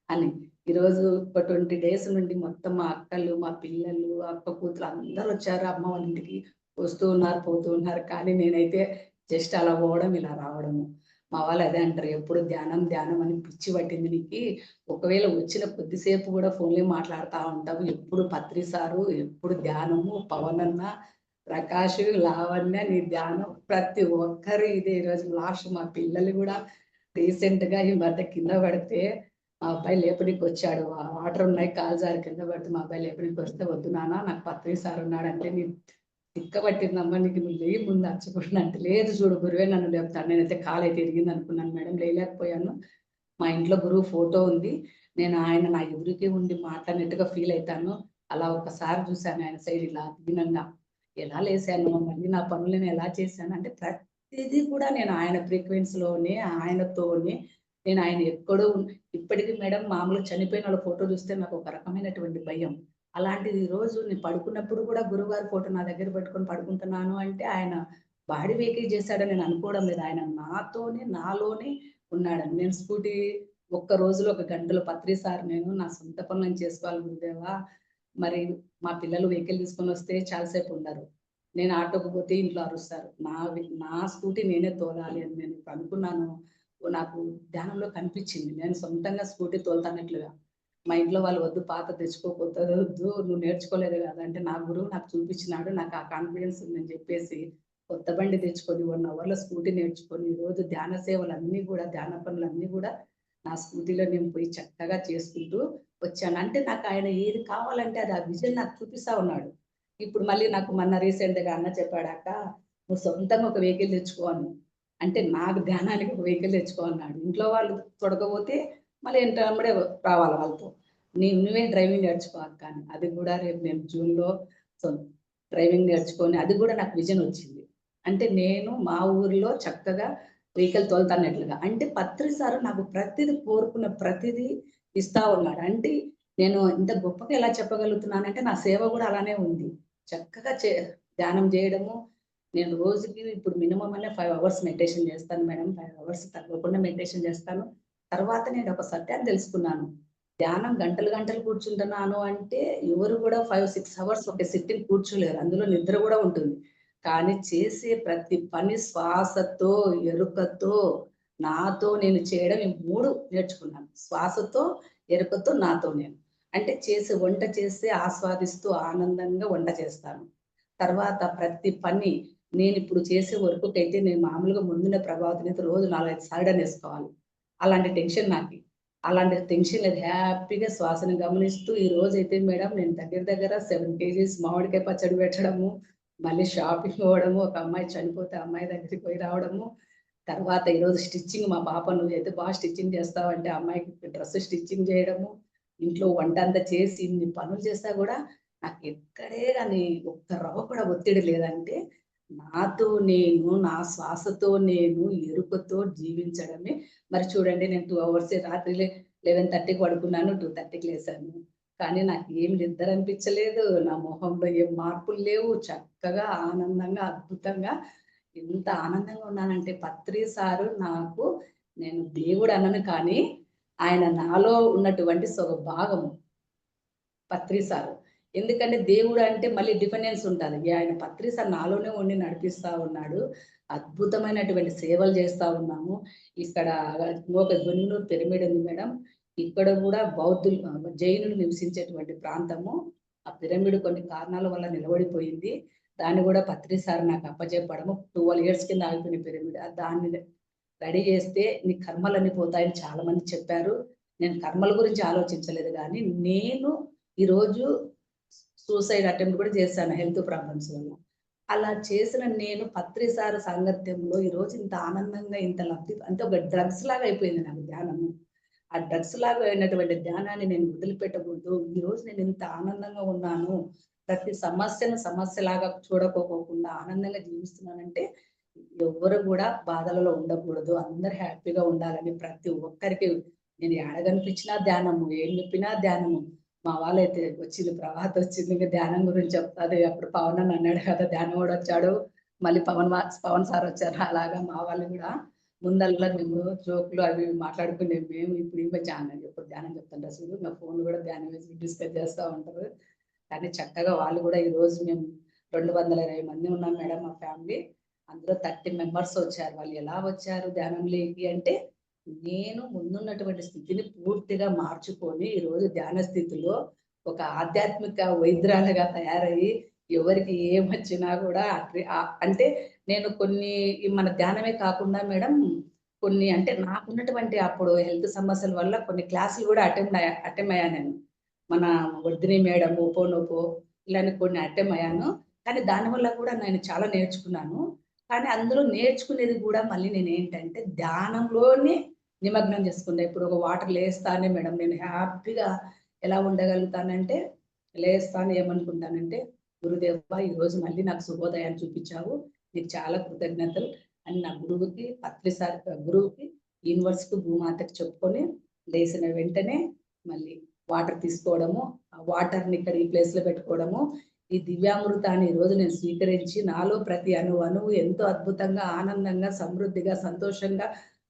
అని. ఈరోజు ఒక 20 డేస్ నుండి మొత్తం మా అక్కలు, మా పిల్లలు, అక్క కూతురు అందరూ వచ్చారు అమ్మ వాళ్ళ ఇంటికి. వస్తూ ఉన్నారు, పోతూ ఉన్నారు. కానీ నేనైతే జస్ట్ అలా పోవడం, ఇలా రావడము. మా వాళ్ళు అదే అంటారు, ఎప్పుడు ధ్యానం ధ్యానం అని పిచ్చి పట్టింది నీకి. ఒకవేళ వచ్చిన కొద్దిసేపు కూడా ఫోన్‌లో మాట్లాడుతా ఉంటావు. ఎప్పుడు పత్రి సారు, ఎప్పుడు ధ్యానము, పవన్ అన్న, ప్రకాష్, లావణ్య నీ ధ్యానం ప్రతి ఒక్కరు ఇదే. ఈరోజు లాస్ట్ మా పిల్లలు కూడా రీసెంట్‌గా ఈ మధ్య కింద పడితే మా అబ్బాయి లేపనీకి వచ్చాడు. వాటర్ ఉన్నాయి, కాలు జారి కింద పడితే మా అబ్బాయి లేపనీకి వస్తే, వద్దు నాన్న నాకు పత్రి సార్ ఉన్నాడంటే నీ తిక్క పట్టిందమ్మా నీకు, నువ్వు లేయి ముందు అరచకుండా అంటే, లేదు చూడు గురువే నన్ను లేపుతాడు. నేనైతే కాలైతే ఇరిగింది అనుకున్నాను మేడం, లేయలేకపోయాను. మా ఇంట్లో గురువు ఫోటో ఉంది. నేను ఆయన నా ఎదురుకే ఉండి మాట్లాడినట్టుగా ఫీల్ అయితాను. అలా ఒక్కసారి చూశాను ఆయన సైడ్ ఇలా దీనంగా. ఎలా లేసాను, మళ్ళీ నా పనులు నేను ఎలా చేశాను అంటే ప్రతిదీ కూడా నేను ఆయన ఫ్రీక్వెన్సీలోనే, ఆయనతోనే నేను ఆయన ఎక్కడో ఇప్పటికి మేడం మామూలుగా చనిపోయిన వాళ్ళ ఫోటో చూస్తే నాకు ఒక రకమైనటువంటి భయం. అలాంటిది ఈ రోజు నేను పడుకున్నప్పుడు కూడా గురువుగారి ఫోటో నా దగ్గర పెట్టుకొని పడుకుంటున్నాను అంటే ఆయన బాడీ వెహికల్ చేశాడని నేను అనుకోవడం లేదు. ఆయన నాతోనే, నాలోనే ఉన్నాడని. నేను స్కూటీ ఒక్క రోజులో ఒక గంటలో పత్రి సార్ నేను నా సొంత పనులు నేను చేసుకోవాలి గురుదేవా. మరి మా పిల్లలు వెహికల్ తీసుకొని వస్తే చాలా సేపు ఉండరు. నేను ఆటోకి పోతే ఇంట్లో అరుస్తారు. నా స్కూటీ నేనే తోలాలి అని నేను ఇప్పుడు అనుకున్నాను. నాకు ధ్యానంలో కనిపించింది. నేను సొంతంగా స్కూటీ తోలుతానట్లుగా. మా ఇంట్లో వాళ్ళు వద్దు పాత తెచ్చుకోకపోతే వద్దు, నువ్వు నేర్చుకోలేదు కదా అంటే, నా గురువు నాకు చూపించినాడు. నాకు ఆ కాన్ఫిడెన్స్ ఉందని చెప్పేసి కొత్త బండి తెచ్చుకొని 1 అవర్‌లో స్కూటీ నేర్చుకొని ఈరోజు ధ్యాన సేవలన్నీ కూడా, ధ్యాన పనులన్నీ కూడా నా స్కూటీలో నేను పోయి చక్కగా చేసుకుంటూ వచ్చాను. అంటే నాకు ఆయన ఏది కావాలంటే అది ఆ విజన్ నాకు చూపిస్తా ఉన్నాడు. ఇప్పుడు మళ్ళీ నాకు మొన్న రీసెంట్‌గా అన్న చెప్పాడు, "అక్క నువ్వు సొంతంగా ఒక వెహికల్ తెచ్చుకో" అని. అంటే నాకు ధ్యానానికి ఒక వెహికల్ తెచ్చుకో అన్నాడు. ఇంట్లో వాళ్ళు తొడగపోతే మళ్ళీ వెంటనే రావాలి వాళ్ళతో. నువ్వే డ్రైవింగ్ నేర్చుకో అక్క అని. అది కూడా రేపు నేను జూన్‌లో సో డ్రైవింగ్ నేర్చుకొని అది కూడా నాకు విజన్ వచ్చింది. అంటే నేను మా ఊరిలో చక్కగా వెహికల్ తోలుతానట్లుగా. అంటే పత్రి సారు నాకు ప్రతిది కోరుకున్న ప్రతిదీ ఇస్తా ఉన్నాడు. అంటే నేను ఇంత గొప్పగా ఎలా చెప్పగలుగుతున్నానంటే నా సేవ కూడా అలానే ఉంది. చక్కగా ధ్యానం చేయడము. నేను రోజుకి ఇప్పుడు మినిమమ్ అనే 5 అవర్స్ మెడిటేషన్ చేస్తాను మేడం. 5 అవర్స్ తగ్గకుండా మెడిటేషన్ చేస్తాను. తర్వాత నేను ఒక సత్యాన్ని తెలుసుకున్నాను. ధ్యానం గంటలు గంటలు కూర్చుంటున్నాను అంటే ఎవరు కూడా 5, 6 అవర్స్ ఒక సిట్టింగ్ కూర్చోలేరు. అందులో నిద్ర కూడా ఉంటుంది. కానీ చేసే ప్రతి పని శ్వాసతో, ఎరుకతో, నాతో నేను చేయడం ఈ 3 నేర్చుకున్నాను. శ్వాసతో, ఎరుకతో, నాతో నేను. అంటే వంట చేస్తే ఆస్వాదిస్తూ ఆనందంగా వంట చేస్తాను. తర్వాత ప్రతి పని నేనిప్పుడు చేసే వర్కుకైతే నేను మామూలుగా ముందున్న ప్రభావితమైతే రోజు 4, 5 సారిడన్ ఏసుకోవాలి. అలాంటి టెన్షన్ నాకి. అలాంటి టెన్షన్ లేదు. హ్యాపీగా శ్వాసను గమనిస్తూ ఈ రోజైతే మేడం నేను దగ్గర దగ్గర 7 కేజీస్ మామిడికాయ పచ్చడి పెట్టడము, మళ్ళీ షాపింగ్ పోవడము, ఒక అమ్మాయి చనిపోతే ఆ అమ్మాయి దగ్గరికి పోయి రావడము. తర్వాత ఈరోజు స్టిచ్చింగ్ మా పాప నువ్వైతే బాగా స్టిచ్చింగ్ చేస్తావంటే ఆ అమ్మాయికి డ్రెస్ స్టిచ్చింగ్ చేయడము, ఇంట్లో వంట అంతా చేసి ఇన్ని పనులు చేస్తా గూడా నాకు ఎక్కడే గాని ఒక్క రవ్వ కూడా ఒత్తిడి లేదంటే, నాతో నేను, నా శ్వాసతో నేను, ఎరుకతో జీవించడమే. మరి చూడండి నేను 2 అవర్స్ రాత్రి 11:30కి పడుకున్నాను. 2:30కి లేసాను. కానీ నాకేం నిద్ర అనిపించలేదు. నా మొహంలో ఏం మార్పులు లేవు. చక్కగా, ఆనందంగా, అద్భుతంగా ఎంత ఆనందంగా ఉన్నానంటే పత్రి సారు నాకు నేను దేవుడు అనను కానీ, ఆయన నాలో ఉన్నటువంటి భాగము. పత్రి సారు. ఎందుకంటే దేవుడు అంటే మళ్ళీ డిపెండెన్స్ ఉంటది. ఆయన పత్రి సార్ నాలోనే ఉండి నడిపిస్తా ఉన్నాడు. అద్భుతమైనటువంటి సేవలు చేస్తా ఉన్నాము. ఇక్కడ ఒక గొన్నూరు పిరమిడ్ ఉంది మేడం. ఇక్కడ కూడా జైనులు నివసించేటువంటి ప్రాంతము. ఆ పిరమిడ్ కొన్ని కారణాల వల్ల నిలబడిపోయింది. దాన్ని కూడా పత్రి సార్ నాకు అప్పజెప్పడము 12 ఇయర్స్ కింద ఆగిపోయిన పిరమిడ్. దాన్ని రెడీ చేస్తే నీ కర్మలన్నీ పోతాయని చాలా మంది చెప్పారు. నేను కర్మల గురించి ఆలోచించలేదు గానీ, నేను ఈరోజు సూసైడ్ అటెంప్ట్ కూడా చేశాను హెల్త్ ప్రాబ్లమ్స్ వల్ల. అలా చేసిన నేను పత్రి సార్ సాంగత్యంలో ఈరోజు ఇంత ఆనందంగా, ఇంత లబ్ధి అంటే ఒక డ్రగ్స్ లాగా అయిపోయింది నాకు ధ్యానము. ఆ డ్రగ్స్ లాగా అయినటువంటి ధ్యానాన్ని నేను వదిలిపెట్టకూడదు. ఈరోజు నేను ఇంత ఆనందంగా ఉన్నాను. ప్రతి సమస్యను సమస్యలాగా చూడకోకుండా ఆనందంగా జీవిస్తున్నానంటే, ఎవ్వరు కూడా బాధలలో ఉండకూడదు. అందరూ హ్యాపీగా ఉండాలని ప్రతి ఒక్కరికి నేను ఏడ కనిపించినా ధ్యానము, ఏం చెప్పినా ధ్యానము. మా వాళ్ళైతే వచ్చింది ప్రభాత్ వచ్చింది ఇంక ధ్యానం గురించి చెప్తాది. అప్పుడు పవన్ అన్న అన్నాడు కదా ధ్యానం వాడు వచ్చాడు మళ్ళీ పవన్ సార్ వచ్చారు. అలాగా మా వాళ్ళు కూడా ముందల్లా మేము జోకులు అవి మాట్లాడుకునే మేము ఇప్పుడు ఇంకా ధ్యానం చెప్తుంటారు చూడు, నా ఫోన్ కూడా ధ్యానం వేసి డిస్కస్ చేస్తూ ఉంటారు. కానీ చక్కగా వాళ్ళు కూడా ఈ రోజు మేము 220 మంది ఉన్నాం మేడం మా ఫ్యామిలీ. అందులో 30 మెంబర్స్ వచ్చారు. వాళ్ళు ఎలా వచ్చారు ధ్యానంలోకి అంటే, నేను ముందున్నటువంటి స్థితిని పూర్తిగా మార్చుకొని ఈ రోజు ధ్యాన స్థితిలో ఒక ఆధ్యాత్మిక వైద్యురాలుగా తయారయ్యి ఎవరికి ఏమొచ్చినా కూడా అంటే నేను కొన్ని మన ధ్యానమే కాకుండా మేడం కొన్ని అంటే నాకున్నటువంటి అప్పుడు హెల్త్ సమస్యల వల్ల కొన్ని క్లాసులు కూడా అటెండ్ అయ్యాను నేను. మన వర్ధిని మేడం ఓపోనోపో ఇలాంటి కొన్ని అటెండ్ అయ్యాను. కానీ దానివల్ల కూడా నేను చాలా నేర్చుకున్నాను. కానీ అందులో నేర్చుకునేది కూడా మళ్ళీ నేను ఏంటంటే ధ్యానంలోనే నిమగ్నం చేసుకున్నా. ఇప్పుడు ఒక వాటర్ లేస్తానే మేడం నేను హ్యాపీగా ఎలా ఉండగలుగుతానంటే, లేస్తాను ఏమనుకుంటానంటే, గురుదేవ ఈరోజు మళ్ళీ నాకు శుభోదయాన్ని చూపించావు, నీకు చాలా కృతజ్ఞతలు అని నా గురువుకి యూనివర్స్కి భూమాతకి చెప్పుకొని లేచిన వెంటనే మళ్ళీ వాటర్ తీసుకోవడము, ఆ వాటర్ని ఇక్కడ ఈ ప్లేస్ లో పెట్టుకోవడము, ఈ దివ్యామృతాన్ని ఈ రోజు నేను స్వీకరించి నాలో ప్రతి అణువు ఎంతో అద్భుతంగా, ఆనందంగా, సమృద్ధిగా, సంతోషంగా,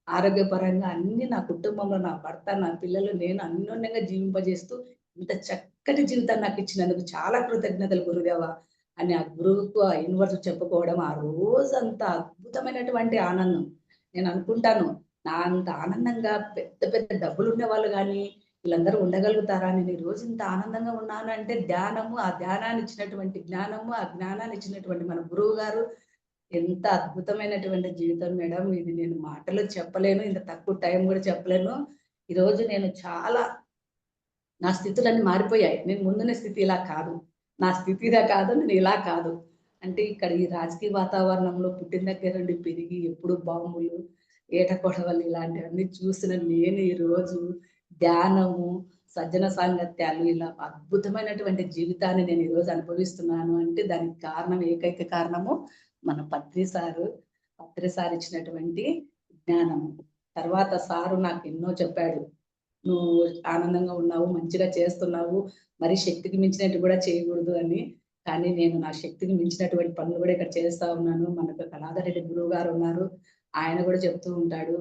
ఆరోగ్యపరంగా అన్ని నా కుటుంబంలో నా భర్త, నా పిల్లలు, నేను అన్యోన్యంగా జీవింపజేస్తూ ఇంత చక్కటి జీవితాన్ని నాకు ఇచ్చినందుకు చాలా కృతజ్ఞతలు గురుదేవ అని ఆ గురువుకు ఆ యూనివర్స్ చెప్పుకోవడం, ఆ రోజంతా అద్భుతమైనటువంటి ఆనందం. నేను అనుకుంటాను నా అంత ఆనందంగా పెద్ద పెద్ద డబ్బులు ఉన్న వాళ్ళు కానీ వీళ్ళందరూ ఉండగలుగుతారా? నేను ఈ రోజు ఇంత ఆనందంగా ఉన్నాను అంటే ధ్యానము, ఆ ధ్యానాన్ని ఇచ్చినటువంటి జ్ఞానము, ఆ జ్ఞానాన్ని ఇచ్చినటువంటి మన గురువు గారు. ఎంత అద్భుతమైనటువంటి జీవితం మేడం ఇది. నేను మాటలు చెప్పలేను, ఇంత తక్కువ టైం కూడా చెప్పలేను. ఈరోజు నేను చాలా నా స్థితులన్నీ మారిపోయాయి. నేను ముందున్న స్థితి ఇలా కాదు, నా స్థితి ఇలా కాదు, నేను ఇలా కాదు. అంటే ఇక్కడ ఈ రాజకీయ వాతావరణంలో పుట్టిన దగ్గర నుండి పెరిగి ఎప్పుడు బాంబులు, ఏట కొడవలు ఇలాంటివన్నీ చూసిన నేను ఈరోజు ధ్యానము, సజ్జన సాంగత్యాలు ఇలా అద్భుతమైనటువంటి జీవితాన్ని నేను ఈరోజు అనుభవిస్తున్నాను అంటే దానికి కారణం, ఏకైక కారణము మన పత్రి సారు ఇచ్చినటువంటి జ్ఞానము. తర్వాత సారు నాకు ఎన్నో చెప్పాడు. నువ్వు ఆనందంగా ఉన్నావు, మంచిగా చేస్తున్నావు, మరి శక్తికి మించినట్టు కూడా చేయకూడదు అని. కానీ నేను నా శక్తికి మించినటువంటి పనులు కూడా ఇక్కడ చేస్తా ఉన్నాను. మనకు కళాధర్ రెడ్డి గురువు గారు ఉన్నారు, ఆయన కూడా చెప్తూ ఉంటాడు.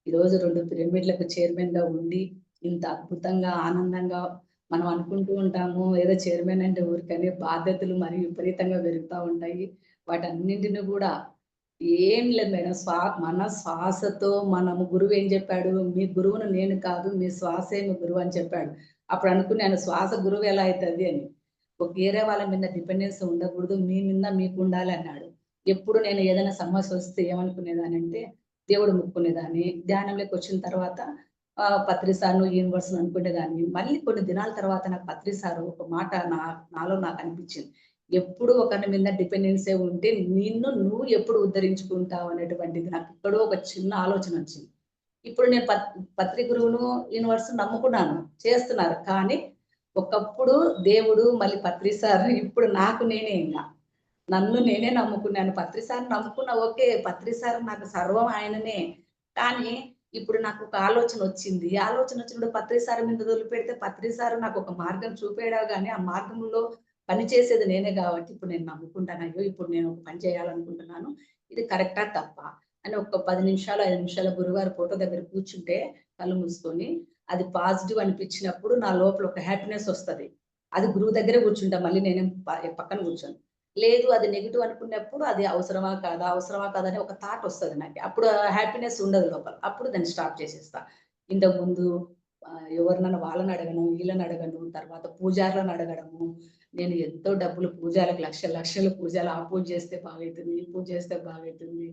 ఈరోజు 2 పిరమిడ్లకు చైర్మన్ గా ఉండి ఇంత అద్భుతంగా ఆనందంగా మనం అనుకుంటూ ఉంటాము ఏదో చైర్మన్ అంటే ఊరికనే బాధ్యతలు మరి విపరీతంగా పెరుగుతూ ఉంటాయి. వాటన్నింటిని కూడా ఏం లేదు మేడం, మన శ్వాసతో మనము గురువు ఏం చెప్పాడు, మీ గురువును నేను కాదు మీ శ్వాసే మీ గురువు అని చెప్పాడు. అప్పుడు అనుకున్నాను శ్వాస గురువు ఎలా అవుతుంది అని. ఒక వేరే వాళ్ళ మీద డిపెండెన్స్ ఉండకూడదు, మీ మీద మీకు ఉండాలి అన్నాడు. ఎప్పుడు నేను ఏదైనా సమస్య వస్తే ఏమనుకునేదాన్ని అంటే దేవుడు ముక్కునేదాన్ని. ధ్యానంలోకి వచ్చిన తర్వాత పత్రి సార్ను యూనివర్స్ అనుకునేదాన్ని. మళ్ళీ కొన్ని దినాల తర్వాత నాకు పత్రి సారు ఒక మాట నాలో నాకు అనిపించింది, ఎప్పుడు ఒకరి మీద డిపెండెన్సే ఉంటే నువ్వు ఎప్పుడు ఉద్ధరించుకుంటావు అనేటువంటిది నాకు ఎక్కడో ఒక చిన్న ఆలోచన వచ్చింది. ఇప్పుడు నేను పత్రి గురువును యూనివర్స్ నమ్ముకున్నాను, చేస్తున్నారు. కానీ ఒకప్పుడు దేవుడు మళ్ళీ పత్రి సార్, ఇప్పుడు నాకు నేనే ఇంకా నన్ను నేనే నమ్ముకున్నాను. పత్రి సార్ నమ్ముకున్నా, ఓకే పత్రి సార్ నాకు సర్వం ఆయననే. కానీ ఇప్పుడు నాకు ఒక ఆలోచన వచ్చింది. ఆలోచన వచ్చినప్పుడు పత్రి సార్ మీద వదిలిపెడితే పత్రి సార్ నాకు ఒక మార్గం చూపేయడావు, కానీ ఆ మార్గంలో పని చేసేది నేనే కాబట్టి ఇప్పుడు నేను నమ్ముకుంటాను. అయ్యో ఇప్పుడు నేను ఒక పని చేయాలనుకుంటున్నాను, ఇది కరెక్టా తప్ప అని ఒక 10 నిమిషాలు 5 నిమిషాలు గురుగారు ఫోటో దగ్గర కూర్చుంటే కళ్ళు మూసుకొని అది పాజిటివ్ అనిపించినప్పుడు నా లోపల ఒక హ్యాపీనెస్ వస్తుంది. అది గురువు దగ్గరే కూర్చుంటా, మళ్ళీ నేనేం పక్కన కూర్చోను. లేదు అది నెగిటివ్ అనుకున్నప్పుడు అది అవసరమా కాదా అని ఒక థాట్ వస్తుంది నాకు. అప్పుడు హ్యాపీనెస్ ఉండదు లోపల, అప్పుడు దాన్ని స్టాప్ చేసేస్తా. ఇంతకుముందు ఎవరినైనా వాళ్ళని అడగను, వీళ్ళని అడగను, తర్వాత పూజారులను అడగడము. నేను ఎంతో డబ్బులు పూజలకు లక్షలు పూజలు, ఆ పూజ చేస్తే బాగవుతుంది, ఈ పూజ చేస్తే బాగవుతుంది,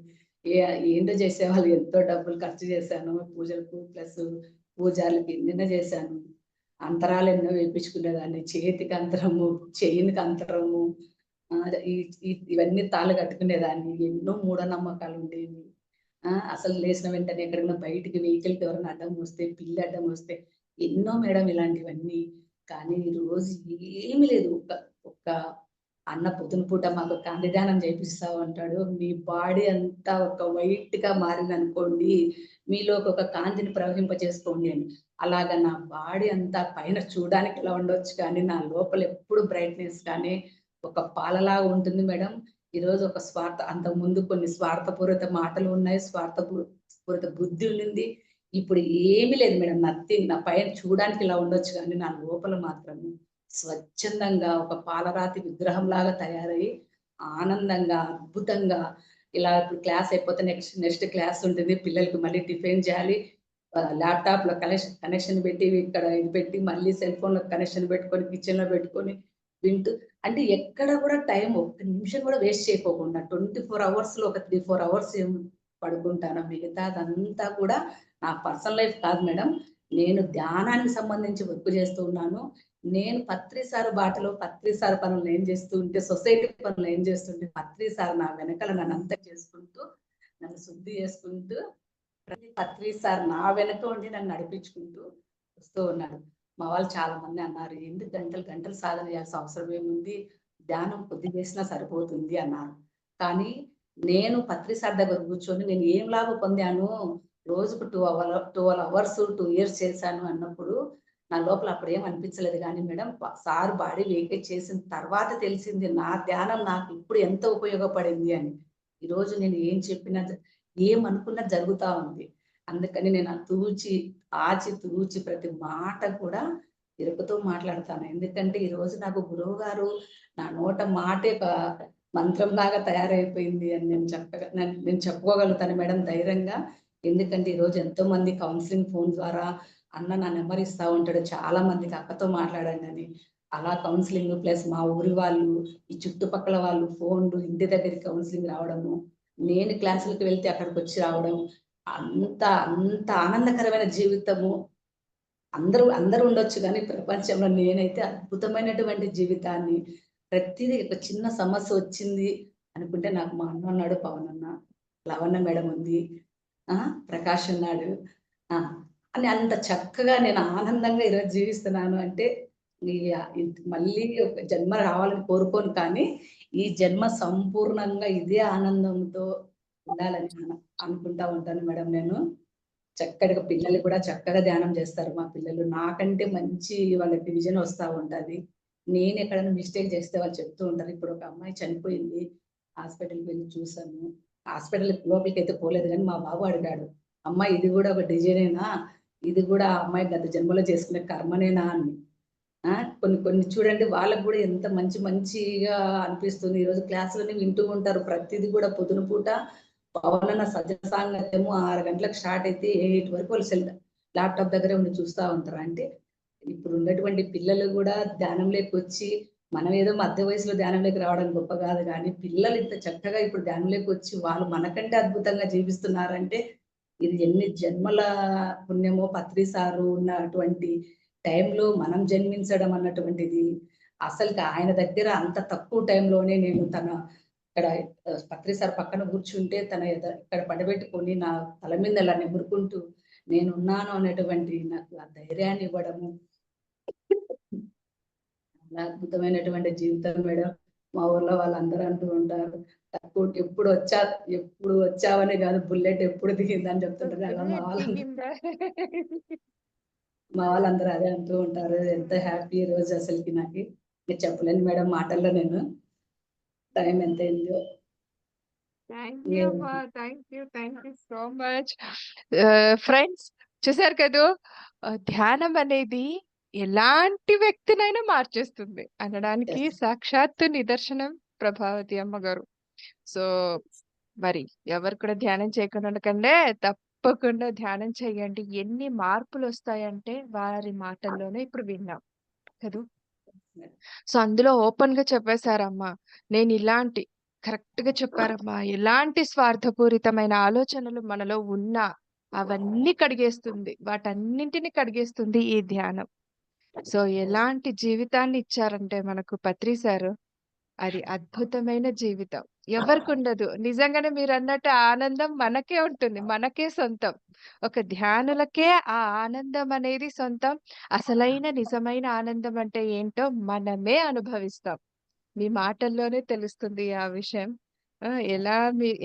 ఏంటో చేసేవాళ్ళు ఎంతో డబ్బులు ఖర్చు చేశాను పూజలకు ప్లస్ పూజాలకి ఎన్నెన్నో చేశాను. అంతరాలు ఎన్నో వేయించుకునేదాన్ని, చేతికి అంతరము, చెయ్యికి అంతరము, ఇవన్నీ తాళ్ళు కట్టుకునేదాన్ని. ఎన్నో మూఢనమ్మకాలు ఉండేవి. అసలు లేచిన వెంటనే ఎక్కడైనా బయటికి వెహికల్కి ఎవరైనా అడ్డం వస్తే, పిల్లి అడ్డం వస్తే, ఎన్నో మేడం ఇలాంటివన్నీ. కానీ ఈ రోజు ఏమీ లేదు. ఒక్క అన్న పొద్దున పూట మాకు కాంతిదానం చేపిస్తావు అంటాడు. మీ బాడీ అంతా ఒక వైట్ గా మారింది అనుకోండి, మీలో ఒక కాంతిని ప్రవహింపజేసుకోండి అని. అలాగా నా బాడీ అంతా పైన చూడడానికి ఎలా ఉండొచ్చు కానీ నా లోపల ఎప్పుడు బ్రైట్నెస్ కానీ ఒక పాలలాగా ఉంటుంది మేడం. ఈరోజు ఒక అంతకుముందు కొన్ని స్వార్థపూరిత మాటలు ఉన్నాయి, పూరిత బుద్ధి ఉండింది. ఇప్పుడు ఏమీ లేదు మేడం, నథింగ్. నా పైన చూడడానికి ఇలా ఉండొచ్చు కానీ నా లోపల మాత్రం స్వచ్ఛందంగా ఒక పాలరాతి విగ్రహంలాగా తయారయ్యి ఆనందంగా, అద్భుతంగా ఇలా ఇప్పుడు క్లాస్ అయిపోతే నెక్స్ట్ క్లాస్ ఉంటుంది. పిల్లలకి మళ్ళీ టిఫిన్ చేయాలి. ల్యాప్‌టాప్‌లో కనెక్షన్ పెట్టి ఇక్కడ ఇది పెట్టి మళ్ళీ సెల్ ఫోన్‌లో కనెక్షన్ పెట్టుకొని కిచెన్‌లో పెట్టుకొని వింటూ, అంటే ఎక్కడ కూడా టైం ఒక్క నిమిషం కూడా వేస్ట్ చేయకోకుండా 24 అవర్స్‌లో ఒక 3, 4 అవర్స్ పడుకుంటాను. మిగతాదంతా కూడా నా పర్సనల్ లైఫ్ కాదు మేడం. నేను ధ్యానానికి సంబంధించి వర్క్ చేస్తూ ఉన్నాను. నేను పత్రి సార్ బాటలో పత్రి సార్ పనులు నేను చేస్తూ ఉంటే, సొసైటీ పనులు నేను చేస్తుంటే, పత్రి సార్ నా వెనకాల నన్నంతా చేసుకుంటూ, నన్ను శుద్ధి చేసుకుంటూ, పత్రి సార్ నా వెనక ఉండి నన్ను నడిపించుకుంటూ వస్తూ ఉన్నాడు. మా వాళ్ళు చాలా మంది అన్నారు, ఎందుకు గంటలు గంటలు సాధన చేయాల్సిన అవసరం ఏముంది, ధ్యానం కొద్ది చేసినా సరిపోతుంది అన్నారు. కానీ నేను పత్రి సార్ దగ్గర కూర్చొని నేను ఏం లాభం పొందాను, రోజుకు 12 అవర్స్ 2 ఇయర్స్ చేశాను అన్నప్పుడు నా లోపల అప్పుడు ఏం అనిపించలేదు. కానీ మేడం సార్ బాడీ వెయిటేజ్ చేసిన తర్వాత తెలిసింది నా ధ్యానం నాకు ఇప్పుడు ఎంత ఉపయోగపడింది అని. ఈరోజు నేను ఏం చెప్పినా ఏమనుకున్నా జరుగుతా ఉంది. అందుకని నేను తూచి ప్రతి మాట కూడా ఎరుకతో మాట్లాడతాను. ఎందుకంటే ఈరోజు నాకు గురువు గారు నా నోట మాటే ఒక మంత్రంలాగా తయారైపోయింది అని నేను చెప్పుకోగలుగుతాను మేడం ధైర్యంగా. ఎందుకంటే ఈరోజు ఎంతో మంది కౌన్సిలింగ్ ఫోన్ ద్వారా అన్న నా నెంబర్ ఇస్తా ఉంటాడు. చాలా మందికి అక్కతో మాట్లాడండి అని. అలా కౌన్సిలింగ్ ప్లస్ మా ఊరి వాళ్ళు, ఈ చుట్టుపక్కల వాళ్ళు ఫోన్లు ఇంటి దగ్గరికి కౌన్సిలింగ్ రావడము, నేను క్లాసులకు వెళ్తే అక్కడికి వచ్చి రావడం, అంత అంత ఆనందకరమైన జీవితము. అందరూ ఉండొచ్చు కానీ ప్రపంచంలో నేనైతే అద్భుతమైనటువంటి జీవితాన్ని, ప్రతిదీ ఒక చిన్న సమస్య వచ్చింది అనుకుంటే నాకు మా అన్న ఉన్నాడు, పవన్ అన్న, లవణ్య మేడం ఉంది, ప్రకాష్ ఉన్నాడు, అని అంత చక్కగా నేను ఆనందంగా ఈరోజు జీవిస్తున్నాను. అంటే మళ్ళీ ఒక జన్మ రావాలని కోరుకోను, కానీ ఈ జన్మ సంపూర్ణంగా ఇదే ఆనందంతో ఉండాలని అనుకుంటా ఉంటాను మేడం. నేను చక్కగా పిల్లలు కూడా చక్కగా ధ్యానం చేస్తారు మా పిల్లలు. నాకంటే మంచి వాళ్ళకి విజన్ వస్తా ఉంటది. నేను ఎక్కడైనా మిస్టేక్ చేస్తే వాళ్ళు చెప్తూ ఉంటారు. ఇప్పుడు ఒక అమ్మాయి చనిపోయింది, హాస్పిటల్‌కి వెళ్ళి చూసాము. హాస్పిటల్ లోపలికైతే పోలేదు కానీ మా బాబు అడిగాడు, అమ్మ ఇది కూడా ఒక డిజైనేనా? ఇది కూడా ఆ అమ్మాయి గత జన్మలో చేసుకునే కర్మనేనా అని. కొన్ని కొన్ని చూడండి వాళ్ళకి కూడా ఎంత మంచిగా అనిపిస్తుంది. ఈరోజు క్లాసులన్నీ వింటూ ఉంటారు. ప్రతిది కూడా పొద్దున పూట పవనన్న సజ్జన సాంగత్యము 6 గంటలకు స్టార్ట్ అయితే 8 వరకు వాళ్ళు ల్యాప్‌టాప్ దగ్గరే ఉండి చూస్తా ఉంటారు. అంటే ఇప్పుడు ఉన్నటువంటి పిల్లలు కూడా ధ్యానంలోకి వచ్చి, మనం ఏదో మధ్య వయసులో ధ్యానంలోకి రావడం గొప్ప కాదు కానీ, పిల్లలు ఇంత చక్కగా ఇప్పుడు ధ్యానంలోకి వచ్చి వాళ్ళు మనకంటే అద్భుతంగా జీవిస్తున్నారంటే, ఇది ఎన్ని జన్మల పుణ్యమో. పత్రి సారు ఉన్నటువంటి టైంలో మనం జన్మించడం అన్నటువంటిది అసలుకి ఆయన దగ్గర అంత తక్కువ టైంలోనే నేను ఇక్కడ పత్రి సార్ పక్కన కూర్చుంటే ఇక్కడ పడబెట్టుకొని నా తల మీద అలా నిమురుకుంటూ నేనున్నాను అనేటువంటి నాకు ఆ ధైర్యాన్ని ఇవ్వడము, చాలా అద్భుతమైనటువంటి జీవితం మేడం. మా ఊర్లో వాళ్ళందరూ అంటూ ఉంటారు, ఎప్పుడు వచ్చావని కాదు, బుల్లెట్ ఎప్పుడు దిగిందని చెప్తుంటారు. అలా మా వాళ్ళందరూ అదే అంటూ ఉంటారు. ఎంత హ్యాపీ ఈ రోజు అసలుకి నాకు చెప్పలేను మేడం మాటల్లో. నేను టైం ఎంత అయిందో. థ్యాంక్ యూ అమ్మా. Thank you so much. Friends చూసారు కదూ, ధ్యానం అనేది ఎలాంటి వ్యక్తినైనా మార్చేస్తుంది అనడానికి సాక్షాత్తు నిదర్శనం ప్రభావతి అమ్మగారు. సో మరి ఎవరు కూడా ధ్యానం చేయకుండా ఉండకండే, తప్పకుండా ధ్యానం చేయండి. ఎన్ని మార్పులు వస్తాయంటే వారి మాటల్లోనే ఇప్పుడు విన్నాం కదూ. సో అందులో ఓపెన్ గా చెప్పేశారమ్మా, నేను ఇలాంటి కరెక్ట్ గా చెప్పారమ్మా, ఎలాంటి స్వార్థపూరితమైన ఆలోచనలు మనలో ఉన్నా అవన్నీ కడిగేస్తుంది, వాటన్నింటిని కడిగేస్తుంది ఈ ధ్యానం. సో ఎలాంటి జీవితాన్ని ఇచ్చారంటే మనకు పత్రి సారు, అది అద్భుతమైన జీవితం. ఎవరికి ఉండదు. నిజంగానే మీరు అన్నట్టు ఆనందం మనకే ఉంటుంది, మనకే సొంతం. ఒక ధ్యానులకే ఆ ఆనందం అనేది సొంతం. అసలైన నిజమైన ఆనందం అంటే ఏంటో మనమే అనుభవిస్తాం. మీ మాటల్లోనే తెలుస్తుంది ఆ విషయం. ఎలా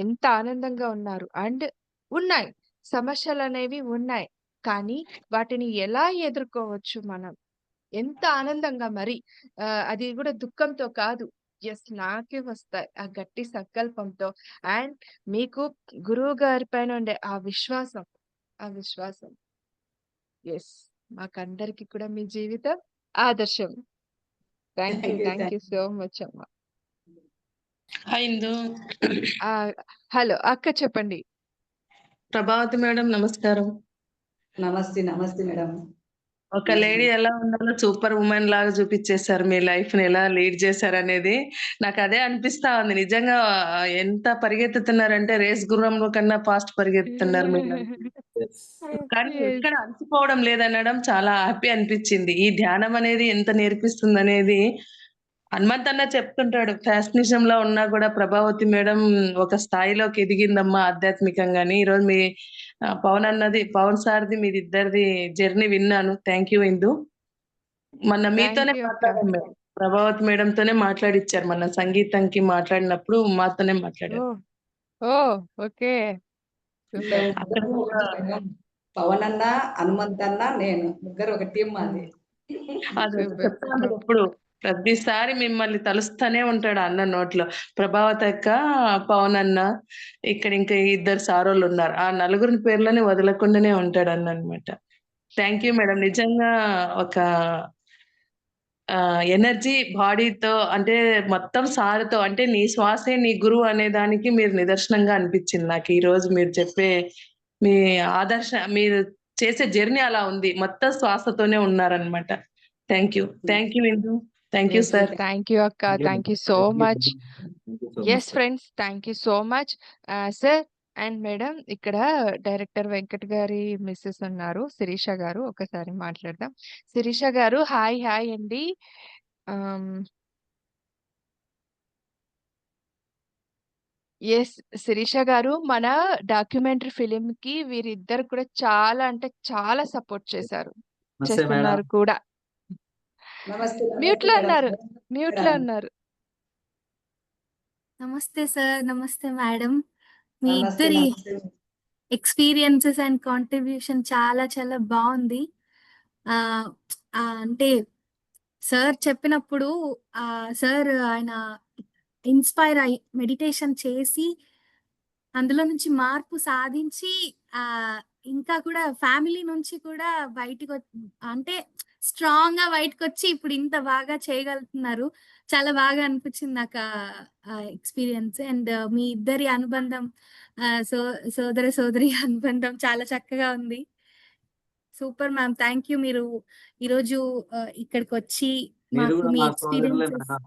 ఎంత ఆనందంగా ఉన్నారు. అండ్ ఉన్నాయి, సమస్యలనేవి ఉన్నాయి. కానీ వాటిని ఎలా ఎదుర్కోవచ్చు మనం? ఎంత ఆనందంగా మరి, అది కూడా దుఃఖంతో కాదు. నాకే వస్తాయి. ఆ గట్టి సంకల్పంతో అండ్ మీకు గురువు గారి పైన ఉండే ఆ విశ్వాసం. యెస్. మాకందరికి కూడా మీ జీవితం ఆదర్శం. Thank you. Thank you so much అమ్మ. హాయ్ ఇందు. హలో అక్క చెప్పండి. ప్రభావతి మేడం నమస్కారం. నమస్తే నమస్తే మేడం. ఒక లేడీ ఎలా ఉండాలో సూపర్ ఉమెన్ లాగా చూపించేశారు. మీ లైఫ్ ని ఎలా లీడ్ చేశారనేది నాకు అదే అనిపిస్తా ఉంది. నిజంగా ఎంత పరిగెత్తుతున్నారంటే రేస్ గుర్రంలో కన్నా ఫాస్ట్ పరిగెత్తుతున్నారు మీరు. Yes. కానీ Yes. ఎక్కడ అలసిపోవడం లేదనడం చాలా హ్యాపీ అనిపించింది. ఈ ధ్యానం అనేది ఎంత నేర్పిస్తుంది అనేది హనుమంత్ అన్న చెప్తుంటాడు. ఫ్యాషనిజం లో ఉన్నా కూడా ప్రభావతి మేడం ఒక స్థాయిలోకి ఎదిగిందమ్మా ఆధ్యాత్మికంగాని. ఈరోజు మీ పవన్ సార్ది మీరిద్దరిది జర్నీ విన్నాను. థ్యాంక్ యూ ఇందు. మొన్న మీతోనే థాంక్ యూ అక్క. మాట్లాడాం మేడం. ప్రభావతి మేడంతోనే మాట్లాడిచ్చారు. మొన్న సంగీతంకి మాట్లాడినప్పుడు మాతోనే మాట్లాడారు. ఓహ్! ఓహ్! ఓకే. సూపర్. అక్కడ కూడా పవన్ అన్న, హనుమంత్ అన్న, నేను ముగ్గురు ఒక టీం మాది. అది సూపర్. చెప్తాను ఎప్పుడు ప్రతిసారి మిమ్మల్ని తలుస్తానే ఉంటాడు అన్న నోట్లో. ప్రభావతి అక్క, పవన్ అన్న, ఇక్కడ ఇంకా ఇద్దరు సారోళ్ళు ఉన్నారు. ఆ నలుగురి పేర్లని వదలకుండానే ఉంటాడు అన్న అనమాట. Thank you madam. నిజంగా ఒక ఎనర్జీ బాడీతో అంటే మొత్తం సార్‌తో అంటే నీ శ్వాసే నీ గురువు అనే దానికి మీరు నిదర్శనంగా అనిపించింది నాకు. ఈ రోజు మీరు చెప్పే మీ మీరు చేసే జర్నీ అలా ఉంది. మొత్తం శ్వాసతోనే ఉన్నారనమాట. Thank you. Thank you Indu. Thank you yes. Sir. Thank you అక్క. Thank you. Thank you so Thank you. Much. Thank you so much, yes sir. Friends. Thank you so much. Sir and madam ఇక్కడ director Venkat గారి Mrs ఉన్నారు. శిరీష గారు. ఒకసారి మాట్లాడదాం. శిరీష గారు hi అండి. ఆహ్, యెస్. శిరీష గారు మన డాక్యుమెంటరీ ఫిల్మ్‌కి వీరిద్దరు కూడా చాలా అంటే చాలా సపోర్ట్ చేశారు. నమస్తే మేడం. చేస్తున్నారు కూడా. నమస్తే నమస్తే మ్యూట్‌లో మేడం. ఉన్నారు. మ్యూట్‌లో ఉన్నారు. నమస్తే సార్. నమస్తే మేడం. మీ నమస్తే ఇద్దరి నమస్తే. ఎక్స్‌పీరియన్సెస్ అండ్ కాంట్రిబ్యూషన్ చాలా చాలా బావుంది. ఆహ్, అంటే సార్ చెప్పినప్పుడు సార్ ఆయన ఇన్‌స్పైర్ అయ్యి మెడిటేషన్ చేసి అందులో నుంచి మార్పు సాధించి ఇంకా కూడా ఫ్యామిలీ నుంచి కూడా అంటే స్ట్రాంగ్‌గా బయటకొచ్చి ఇప్పుడు ఇంత బాగా చేయగలుగుతున్నారు. చాలా బాగా అనిపించింది నాకు ఎక్స్‌పీరియన్స్. అండ్ మీ ఇద్దరి అనుబంధం ఆహ్, సో సోదరి అనుబంధం చాలా చక్కగా ఉంది. Super ma'am. Thank you. మీరు ఈరోజు ఇక్కడికొచ్చి మీరు మాకు కూడా మీ మా సోదరులే ఎక్స్‌పీరియన్సెస్ మేడం.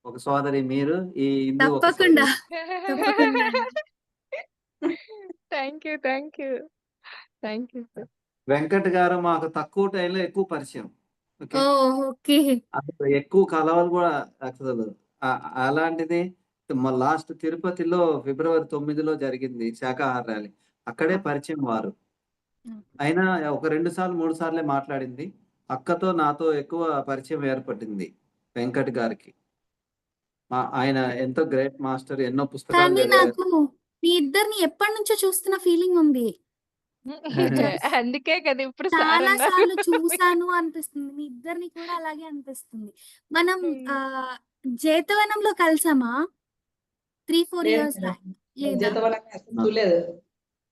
ఒక సోదరి మీరు, ఈ ఇందు ఒక తప్పకుండా. సోదరి. తప్పకుండా అండి. Thank you. Thank you sir. Venkat గారు మాకు తక్కువ టైంలో ఎక్కువ పరిచయం. ఓకే. ఓహ్! ఓకే. అసలు ఎక్కువ కలవలు కూడా అసలు అలాంటిది లాస్ట్ తిరుపతిలో ఫిబ్రవరి 9లో జరిగింది శాకాహార ర్యాలీ. అక్కడే పరిచయం వారు. అయినా ఒక 2 సార్లు, 3 సార్లే మాట్లాడింది. అక్కతో నాతో ఎక్కువ పరిచయం ఏర్పడింది వెంకట్ గారికి. ఆయన ఎంతో గ్రేట్ మాస్టర్. ఎన్నో పుస్తకాలు కానీ చదివారు. నాకు మీ ఇద్దరిని ఎప్పటినుంచో చూస్తున్న ఫీలింగ్ ఉంది. అందుకే కదా ఇప్పుడు సార్ చాలా అన్నారు. సార్లు చూసాను అనిపిస్తుంది. మీ ఇద్దరిని కూడా అలాగే అనిపిస్తుంది. మనం జేతవనంలో కలిసామా? 3, 4 లేదు ఇయర్స్ మేడం. బ్యాక్. నేను లేదా? జీతవనాన్ని అసలు చూడలేదు.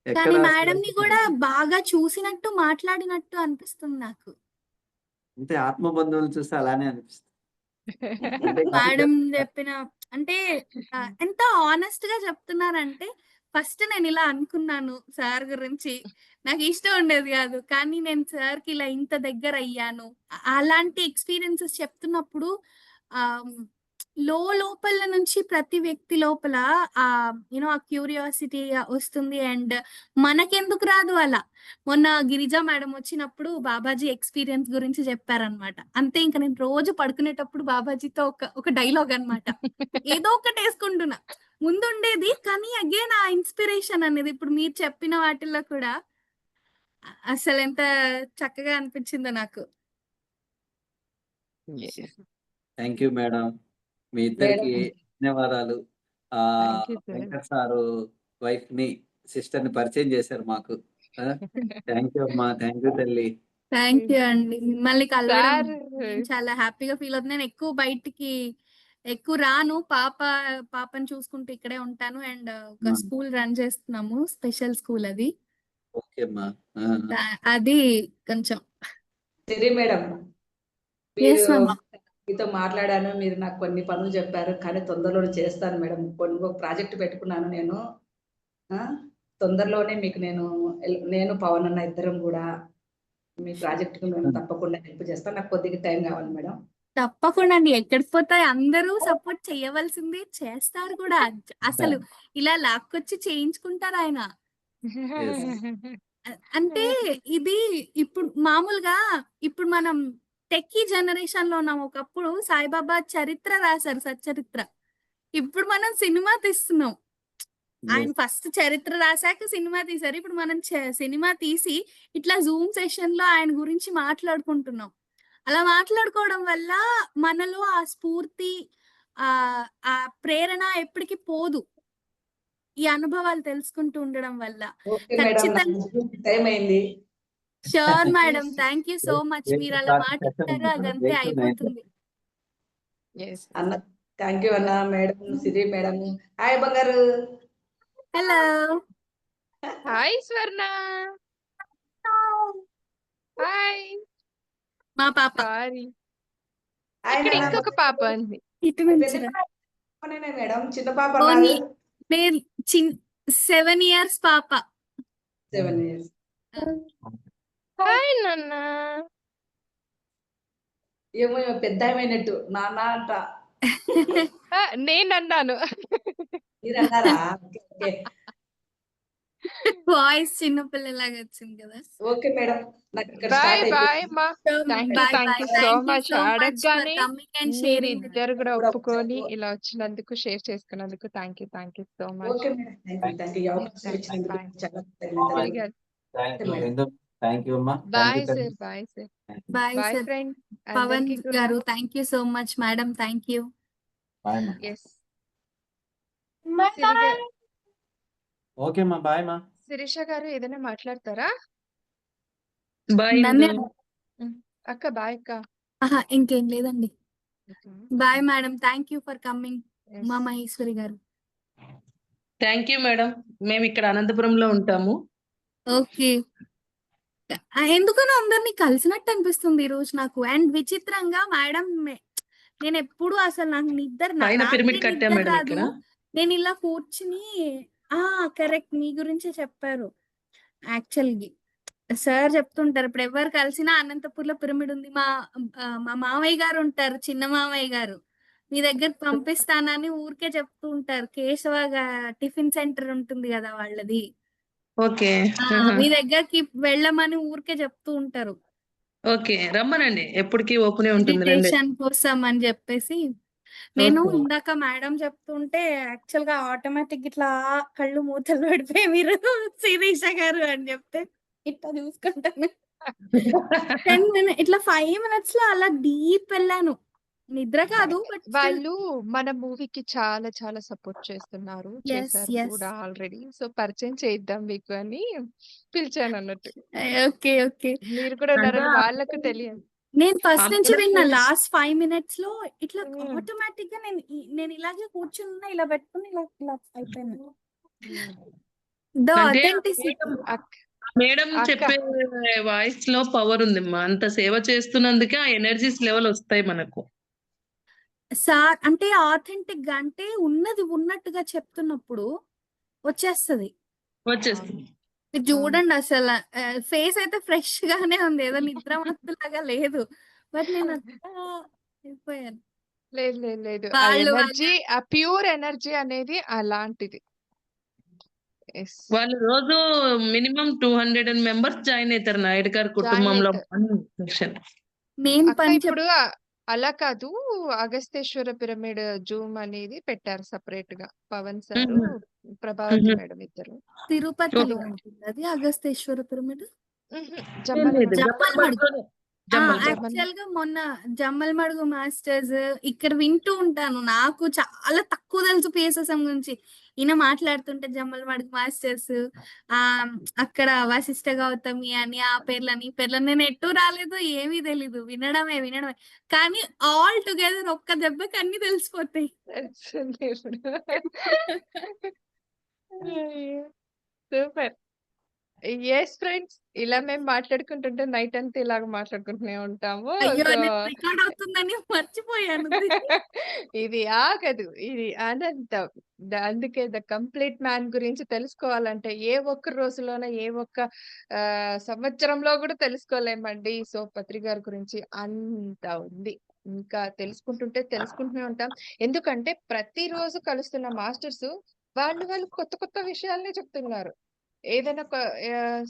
ఎక్కడ కానీ అసలు మేడంని కూడా బాగా చూసినట్టు, మాట్లాడినట్టు అనిపిస్తుంది నాకు. అంటే ఆత్మబంధువులను చూస్తే అలానే అనిపిస్తుంది. అంటే మేడం చెప్పిన అంటే ఎంత హానెస్ట్‌గా చెప్తున్నారంటే ఫస్ట్ నేను ఇలా అనుకున్నాను సార్ గురించి. నాకు ఇష్టం ఉండేది కాదు. కానీ నేను సార్‌కి ఇలా ఇంత దగ్గర అయ్యాను. అలాంటి ఎక్స్‌పీరియన్సెస్ చెప్తున్నప్పుడు ఆహ్, లోపల నుంచి ప్రతి వ్యక్తి లోపల ఆ క్యూరియాసిటీ వస్తుంది. అండ్ మనకెందుకు రాదు అలా. మొన్న గిరిజ మేడం వచ్చినప్పుడు బాబాజీ ఎక్స్‌పీరియన్స్ గురించి చెప్పారనమాట. అంతే ఇంక నేను రోజు పడుకునేటప్పుడు బాబాజీతో ఒక డైలాగ్ అన్నమాట. ఏదో ఒకటేసుకుంటున్నా. ముందుండేది కానీ అగైన్ ఆ ఇన్‌స్పిరేషన్ అనేది ఇప్పుడు మీరు చెప్పిన వాటిల్లో కూడా అసలెంత చక్కగా అనిపించిందో నాకు. Thank you madam. Me madam ఇద్దరికి ధన్యవాదాలు. Thank you sir. Venkat sir వైఫ్‌ని, సిస్టర్‌ని పరిచయం చేశారు మాకు. థ్యాంక్ యూ అమ్మా. థ్యాంక్ యూ తల్లి. థ్యాంక్ యూ అండి. మిమ్మల్ని కలవడం సార్ నేను చాలా హ్యాపీగా ఫీల్ అవుతున్నాను. నేను ఎక్కువ బయటికి ఎక్కువ రాను. పాపని చూసుకుంటూ ఇక్కడే ఉంటాను. అండ్ ఒక ఆ. స్కూల్ రన్ చేస్తున్నాము. స్పెషల్ స్కూల్ అది. ఓకే అమ్మా. ఆ. అది కొంచెం సిరి మేడం, Yes, మీరు ma'am. మీతో మాట్లాడాను. మీరు నాకు కొన్ని పనులు చెప్పారు. కానీ తొందరలోనే చేస్తాను మేడం. ఒక ప్రాజెక్ట్ పెట్టుకున్నాను నేను. ఆ, తొందరలోనే మీకు నేను పవన్ అన్న ఇద్దరం కూడా మీ ప్రాజెక్ట్ కు మేము తప్పకుండా హెల్ప్ చేస్తాం. నాకు కొద్దిగా టైం కావాలి మేడం. తప్పకుండా అండి. ఎక్కడికి పోతాయి, అందరూ సపోర్ట్ చేయవలసిందే, చేస్తారు కూడా. అసలు ఇలా లాక్కొచ్చి చేయించుకుంటారు ఆయన. అంటే ఇది ఇప్పుడు మామూలుగా ఇప్పుడు మనం టెక్కీ జనరేషన్ లో ఉన్నాం. ఒకప్పుడు సాయిబాబా చరిత్ర రాశారు, సచ్చరిత్ర. ఇప్పుడు మనం సినిమా తీస్తున్నాం. ఆయన ఫస్ట్ చరిత్ర రాశాక సినిమా తీశారు. ఇప్పుడు మనం సినిమా తీసి ఇట్లా జూమ్ సెషన్ లో ఆయన గురించి మాట్లాడుకుంటున్నాం. అలా మాట్లాడుకోవడం వల్ల మనలో ఆ స్ఫూర్తి, ఆ ప్రేరణ ఎప్పటికీ పోదు. ఈ అనుభవాలు తెలుసుకుంటూ ఉండడం వల్ల. ఓకే మేడం, ఖచ్చితంగా. టైం అయింది. Sure madam, thank you so much. మీరు అలా మాట్లాడారు, అదంతే అయిపోతుంది. అన్న థ్యాంక్ యూ అన్న. మేడం సిరి మేడం, హాయ్ బంగారు. హలో. హాయ్ స్వర్ణ. హాయ్. మా పాప. సారీ, హాయ్ ఇక్కడ నాన్న. ఇంకొక పాప ఉంది. ఇటు నుంచి రా. పాపనేనా మేడం? చిన్న పాప ఓ, అన్నారు. నేను 7 years పాప. 7 years. హాయ్ నాన్న. ఏమో పెద్ద అయినట్టు నాన్న అంట. నేను అన్నాను. మీరు అన్నారా? ఓకే వాయిస్ చిన్నపిల్లలాగా వచ్చింది కదా. ఓకే మేడం, నాకు ఇక్కడ బాయ్ స్టార్ట్ బాయ్ అయిపోయింది. మా. Thank you so much. అడగగానే మీరిద్దరు కూడా ఒప్పుకొని ఇలా వచ్చినందుకు, షేర్ చేసుకున్నందుకు thank you so much. Okay madam, thank you. ఈ అవకాశం ఇచ్చినందుకు Bye. చాలా ధన్యవాదాలు. థ్యాంక్ యూ అమ్మా. Bye sir. Bye sir. Bye bye sir. Friend. Pavan గారు thank you so much. Madam thank you. Yes. Okay అమ్మా, బాయ్ మా. శిరీష గారు ఏదైనా మాట్లాడతారా? బాయ్. అక్క బాయ్ అక్క. ఇంకేం లేదండి. Bye madam, thank you for coming. మా మహేశ్వరి గారు. Thank you madam. మేము ఇక్కడ అనంతపురంలో ఉంటాము. ఓకే. ఎందుకనో అందరినీ కలిసినట్టు అనిపిస్తుంది ఈ రోజు నాకు. అండ్ విచిత్రంగా మేడం, నేను ఎప్పుడు అసలు నాకు పైన పిరమిడ్ కట్టా మేడం ఇక్కడ. నేను ఇలా కూర్చుని కరెక్ట్ మీ గురించే చెప్పారు. యాక్చువల్గా సార్ చెప్తుంటారు, ఇప్పుడు ఎవరు కలిసినా అనంతపూర్లో పిరమిడ్ ఉంది. మా మామయ్య గారు ఉంటారు, చిన్న మామయ్య గారు, మీ దగ్గర పంపిస్తానని ఊరికే చెప్తూ ఉంటారు. కేశవ టిఫిన్ సెంటర్ ఉంటుంది కదా వాళ్ళది. ఓకే. మీ దగ్గరికి వెళ్ళమని ఊరికే చెప్తూ ఉంటారు. ఓకే, రమ్మనండి, ఎప్పటికీ ఓపెన్ ఉంటుంది. మెడిటేషన్ కోసం అని చెప్పేసి. నేను ఇందాక మేడం చెప్తుంటే యాక్చువల్ గా ఆటోమేటిక్ ఇట్లా కళ్ళు మూతలు పడిపోయి మీరు శిరీష గారు అని చెప్తే ఇట్లా చూసుకుంటాను. 10 minutes ఇట్లా 5 minutes లో అలా డీప్ వెళ్ళాను. నిద్ర కాదు, బట్ వాళ్ళు మన మూవీకి చాలా చాలా సపోర్ట్ చేస్తున్నారు, చేశారు కూడా ఆల్రెడీ. సో పరిచయం చేద్దాం మీకు అని పిలిచాను అన్నట్టు. Okay okay. మీరు కూడా ఉన్నారని వాళ్ళకు తెలియదు. నేను ఫస్ట్ నుంచి విన్నా. లాస్ట్ 5 minutes లో ఇట్లా ఆటోమేటిక్ గా నేను ఇలాగే కూర్చున్నా, ఇలా పెట్టుకుని ఇలా అయిపోయింది. మేడం చెప్పే వాయిస్ లో పవర్ ఉందమ్మా. అంత సేవ చేస్తున్నందుకే ఆ ఎనర్జీస్ లెవెల్ వస్తాయి మనకు. సార్ అంటే ఆథెంటిక్ గా, అంటే ఉన్నది ఉన్నట్టుగా చెప్తున్నప్పుడు వచ్చేస్తుంది. మీరు చూడండి, అసలు ఫేస్ అయితే ఫ్రెష్ గానే ఉంది, ఏదో నిద్ర మత్తులాగా లేదు. బట్ నేను అయిపోయాను. లేదు, ఆ ఎనర్జీ, ఆ ప్యూర్ ఎనర్జీ అనేది అలాంటిది. వాళ్ళు రోజు మినిమం 200 members జాయిన్ అవుతారు నాయుడు గారి కుటుంబంలో. ఇప్పుడు అలా కాదు, అగస్తేశ్వర పిరమిడ్ జూమ్ అనేది పెట్టారు సెపరేట్ గా. పవన్ సార్, ప్రభావతి మేడం ఇద్దరు. తిరుపతిలో ఉంటుంది అది అగస్తేశ్వర పిరమిడ్. జమ్మల్ యాక్చువల్‌గా మొన్న జమ్మల్ మడుగు మాస్టర్స్ ఇక్కడ వింటూ ఉంటాను. నాకు చాలా తక్కువ తెలుసు PSSM గురించి. ఈయన మాట్లాడుతుంటే జమ్మల్ మడుగు మాస్టర్స్ అక్కడ వశిష్ఠ గౌతమి అని ఆ పేర్లని, ఈ పేర్లని నేను ఎటు రాలేదు. ఏమీ తెలీదు. వినడమే. కానీ ఆల్ టుగెదర్ ఒక్క దెబ్బకి అన్నీ తెలిసిపోతాయి. తెలిసింది ఇప్పుడు. అయ్యో! సూపర్. Yes friends. ఇలా మేము మాట్లాడుకుంటుంటే నైట్ అంతా ఇలాగ మాట్లాడుకుంటూనే ఉంటాము. అయ్యో! సో నేను రికార్డ్ అవుతుందని మర్చిపోయాను. ఇది ఆగదు. ఇది అనంతం. అందుకే ద కంప్లీట్ మ్యాన్ గురించి తెలుసుకోవాలంటే ఏ ఒక్క రోజులోనో, ఏ ఒక్క సంవత్సరంలో గూడా తెలుసుకోలేమండి. సో, పత్రి గారి గురించి అంత ఉంది. ఇంకా తెలుసుకుంటూనే ఉంటాం. ఎందుకంటే ప్రతిరోజు కలుస్తున్న మాస్టర్సు వాళ్ళు కొత్త కొత్త విషయాలనే చెప్తున్నారు. ఏదైనా ఆహ్,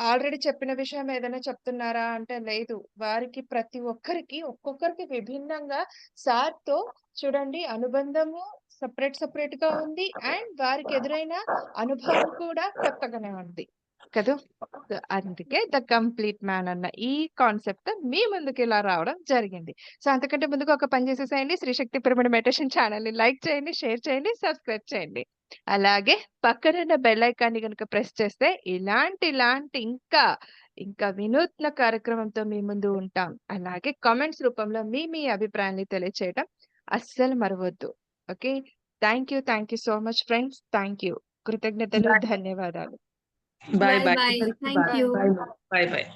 ఆల్రెడీ చెప్పిన విషయం ఏదైనా చెప్తున్నారా అంటే లేదు. వారికి ప్రతి ఒక్కరికి ఒక్కొక్కరికి విభిన్నంగా సార్‌తో చూడండి అనుబంధము సెపరేట్‌గా ఉంది. అండ్ వారికి ఎదురైన అనుభవం కూడా కొత్తగానే ఉంది. కదూ! సో, అందుకే ద కంప్లీట్ మ్యాన్ అన్న ఈ కాన్సెప్ట్ మీ ముందుకి ఇలా రావడం జరిగింది. సో, అంతకంటే ముందుగా ఒక పని చేసేసేయండి. Shri Shakti pyramid meditation ఛానెల్‌ని like చేయండి, షేర్ చేయండి, సబ్స్క్రైబ్ చేయండి. అలాగే పక్కనున్న బెల్ ఐకాన్‌ని గనుక ప్రెస్ చేస్తే ఇలాంటి ఇంకా వినూత్న కార్యక్రమంతో మీ ముందు ఉంటాం. అలాగే కామెంట్స్ రూపంలో మీ అభిప్రాయాన్ని తెలియచేయడం అస్సలు మరవొద్దు. Okay. Thank you so much friends. Thank you. కృతజ్ఞతలు, ధన్యవాదాలు. Bye bye. Bye. Thank you. Bye.